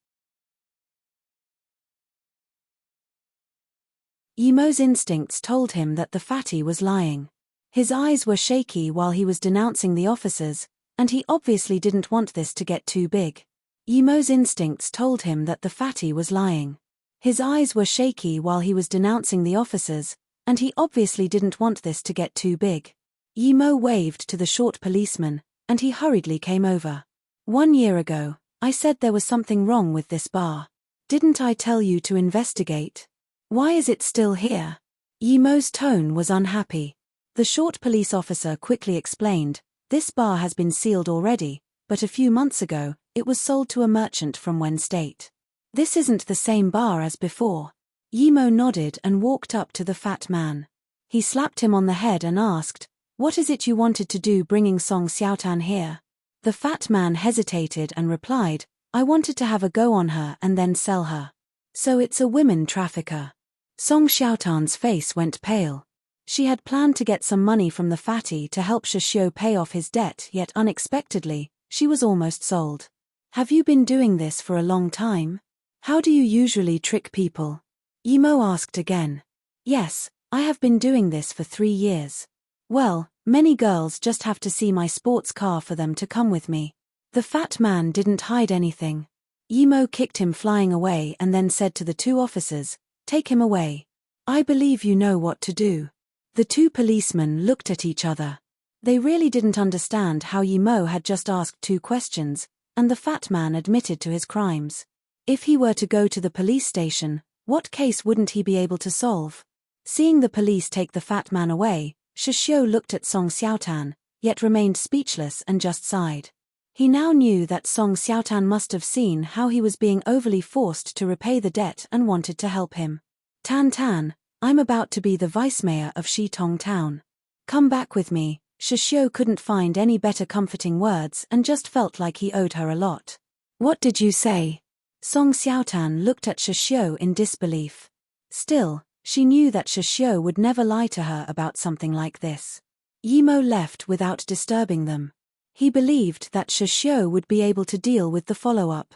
Yimo's instincts told him that the fatty was lying. His eyes were shaky while he was denouncing the officers, and he obviously didn't want this to get too big. Yimo's instincts told him that the fatty was lying. His eyes were shaky while he was denouncing the officers, and he obviously didn't want this to get too big. Yimo waved to the short policeman, and he hurriedly came over. "1 year ago, I said there was something wrong with this bar. Didn't I tell you to investigate? Why is it still here?" Yimo's tone was unhappy. The short police officer quickly explained, "This bar has been sealed already, but a few months ago, it was sold to a merchant from Wen State. This isn't the same bar as before." Yimo nodded and walked up to the fat man. He slapped him on the head and asked, "What is it you wanted to do bringing Song Xiaotan here?" The fat man hesitated and replied, "I wanted to have a go on her and then sell her." "So it's a women trafficker." Song Xiaotan's face went pale. She had planned to get some money from the fatty to help Shishio pay off his debt, yet unexpectedly, she was almost sold. "Have you been doing this for a long time? How do you usually trick people?" Yimo asked again. Yes, I have been doing this for 3 years. Well, many girls just have to see my sports car for them to come with me. The fat man didn't hide anything. Yimo kicked him flying away and then said to the 2 officers, "Take him away. I believe you know what to do." The 2 policemen looked at each other. They really didn't understand how Yimo had just asked 2 questions, and the fat man admitted to his crimes. If he were to go to the police station, what case wouldn't he be able to solve? Seeing the police take the fat man away, Shishio looked at Song Xiaotan, yet remained speechless and just sighed. He now knew that Song Xiaotan must have seen how he was being overly forced to repay the debt and wanted to help him. "Tan Tan, I'm about to be the vice-mayor of Shitong Town. Come back with me." Shishio couldn't find any better comforting words and just felt like he owed her a lot. "What did you say?" Song Xiaotan looked at Shishio in disbelief. Still, she knew that Shishio would never lie to her about something like this. Yimo left without disturbing them. He believed that Shishio would be able to deal with the follow-up.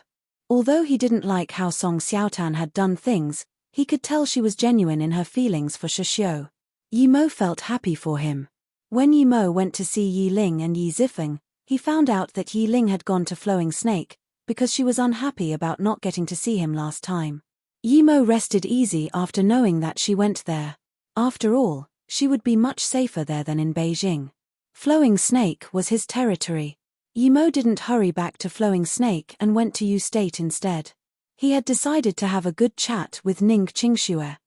Although he didn't like how Song Xiaotan had done things, he could tell she was genuine in her feelings for Shishio. Yimo felt happy for him. When Yimo went to see Yi Ling and Yi Zifeng, he found out that Yi Ling had gone to Flowing Snake, because she was unhappy about not getting to see him last time. Yimo rested easy after knowing that she went there. After all, she would be much safer there than in Beijing. Flowing Snake was his territory. Yimo didn't hurry back to Flowing Snake and went to Yu State instead. He had decided to have a good chat with Ning Qingxue.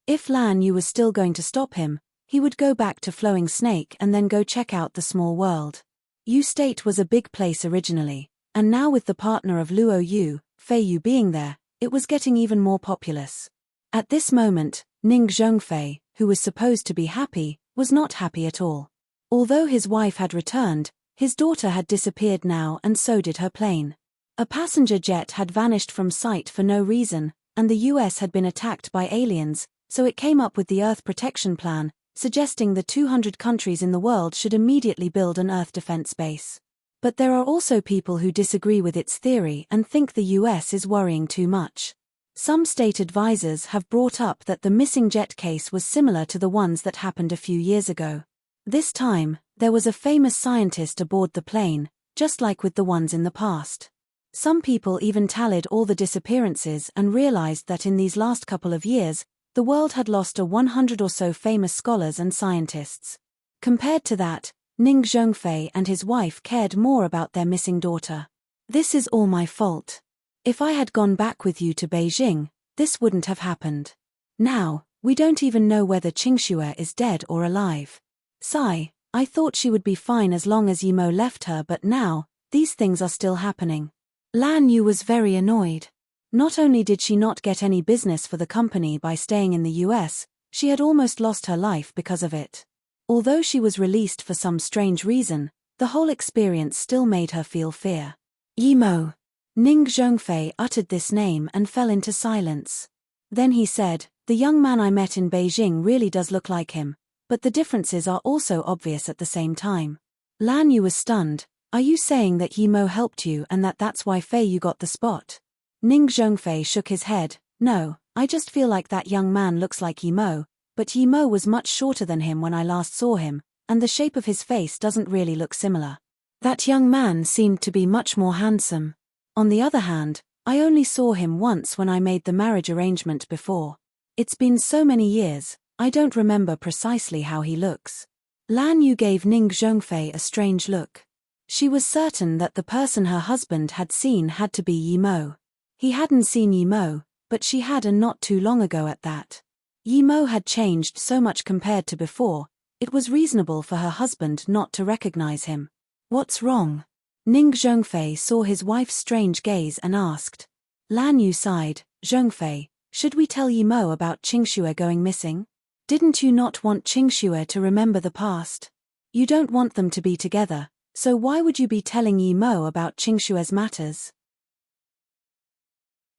If Lan Yu was still going to stop him, he would go back to Flowing Snake and then go check out the small world. Yu State was a big place originally, and now with the partner of Luo Yu, Fei Yu being there, it was getting even more populous. At this moment, Ning Zhongfei, who was supposed to be happy, was not happy at all. Although his wife had returned, his daughter had disappeared now and so did her plane. A passenger jet had vanished from sight for no reason, and the US had been attacked by aliens, so it came up with the Earth Protection Plan, suggesting the 200 countries in the world should immediately build an Earth defense base. But there are also people who disagree with its theory and think the US is worrying too much. Some state advisors have brought up that the missing jet case was similar to the ones that happened a few years ago. This time, there was a famous scientist aboard the plane, just like with the ones in the past. Some people even tallied all the disappearances and realized that in these last couple of years, the world had lost 100 or so famous scholars and scientists. Compared to that, Ning Zhongfei and his wife cared more about their missing daughter. "This is all my fault. If I had gone back with you to Beijing, this wouldn't have happened. Now, we don't even know whether Qingxue is dead or alive. Sigh, I thought she would be fine as long as Yimo left her, but now, these things are still happening." Lan Yu was very annoyed. Not only did she not get any business for the company by staying in the US, she had almost lost her life because of it. Although she was released for some strange reason, the whole experience still made her feel fear. "Yimo." Ning Zhongfei uttered this name and fell into silence. Then he said, "The young man I met in Beijing really does look like him, but the differences are also obvious at the same time." Lan Yu was stunned. "Are you saying that Yimo helped you and that's why Fei Yu got the spot?" Ning Zhongfei shook his head. "No, I just feel like that young man looks like Yimo, but Yimo was much shorter than him when I last saw him, and the shape of his face doesn't really look similar. That young man seemed to be much more handsome. On the other hand, I only saw him once when I made the marriage arrangement before. It's been so many years, I don't remember precisely how he looks." Lan Yu gave Ning Zhongfei a strange look. She was certain that the person her husband had seen had to be Yimo. He hadn't seen Yimo, but she had, and not too long ago at that. Yimo had changed so much compared to before, it was reasonable for her husband not to recognize him. "What's wrong?" Ning Zhongfei saw his wife's strange gaze and asked. Lan Yu sighed. "Zhongfei, should we tell Yimo about Qingxue going missing? Didn't you not want Qingxue to remember the past? You don't want them to be together, so why would you be telling Yimo about Qingxue's matters?"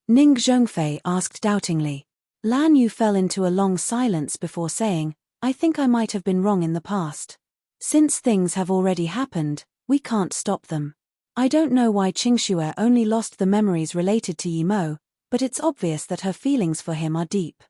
Ning Zhongfei asked doubtingly. Lan Yu fell into a long silence before saying, "I think I might have been wrong in the past. Since things have already happened, we can't stop them. I don't know why Qingxue only lost the memories related to Yimo, but it's obvious that her feelings for him are deep.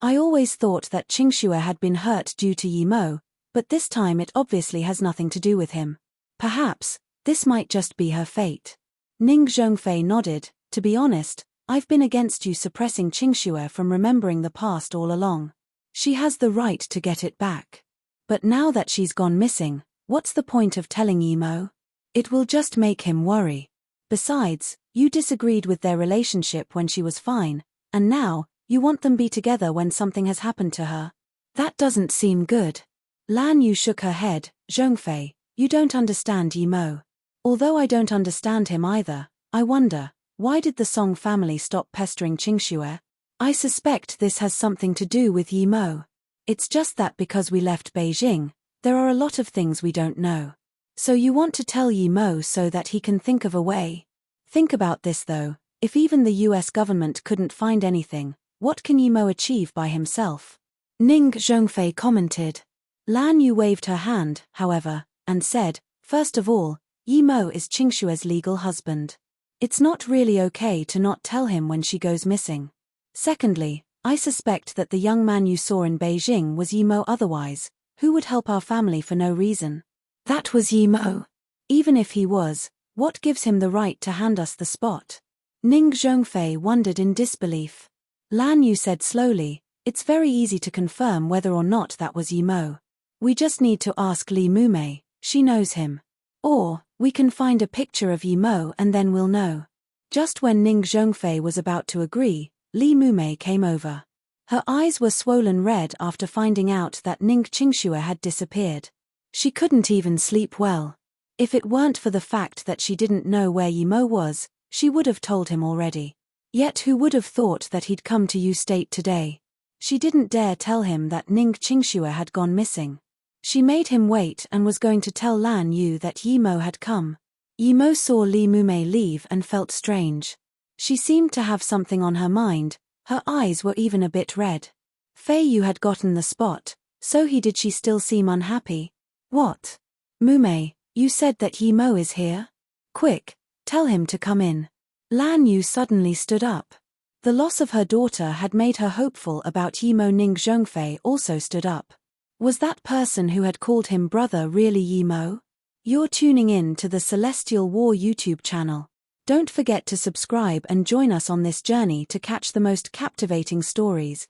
I always thought that Qingxue had been hurt due to Yi Mo, but this time it obviously has nothing to do with him. Perhaps, this might just be her fate. Ning Zhongfei nodded. To be honest, I've been against you suppressing Qingxue from remembering the past all along. She has the right to get it back. But now that she's gone missing, what's the point of telling Yi Mo? It will just make him worry. Besides, you disagreed with their relationship when she was fine, and now, you want them be together when something has happened to her. That doesn't seem good. Lan Yu shook her head. Zhongfei, you don't understand Yi Mo. Although I don't understand him either, I wonder, why did the Song family stop pestering Qingxue? I suspect this has something to do with Yi Mo. It's just that because we left Beijing, there are a lot of things we don't know. So you want to tell Yi Mo so that he can think of a way. Think about this though, if even the US government couldn't find anything, what can Yi Mo achieve by himself? Ning Zhongfei commented. Lan Yu waved her hand, however, and said, first of all, Yi Mo is Qingxue's legal husband. It's not really okay to not tell him when she goes missing. Secondly, I suspect that the young man you saw in Beijing was Yi Mo otherwise, who would help our family for no reason. That was Yi Mo. Even if he was, what gives him the right to hand us the spot? Ning Zhongfei wondered in disbelief. Lan Yu said slowly, it's very easy to confirm whether or not that was Yi Mo. We just need to ask Li Mumei, she knows him. Or, we can find a picture of Yi Mo and then we'll know. Just when Ning Zhongfei was about to agree, Li Mumei came over. Her eyes were swollen red after finding out that Ning Qingxue had disappeared. She couldn't even sleep well. If it weren't for the fact that she didn't know where Yi Mo was, she would have told him already. Yet who would have thought that he'd come to U State today? She didn't dare tell him that Ning Qingxue had gone missing. She made him wait and was going to tell Lan Yu that Yi Mo had come. Yi Mo saw Li Mumei leave and felt strange. She seemed to have something on her mind, her eyes were even a bit red. Fei Yu had gotten the spot, so did she still seem unhappy? What? Mumei, you said that Yi Mo is here? Quick, tell him to come in. Lan Yu suddenly stood up. The loss of her daughter had made her hopeful about Yi Mo. Ning Zhongfei also stood up. Was that person who had called him brother really Yi Mo? You're tuning in to the Celestial War YouTube channel. Don't forget to subscribe and join us on this journey to catch the most captivating stories.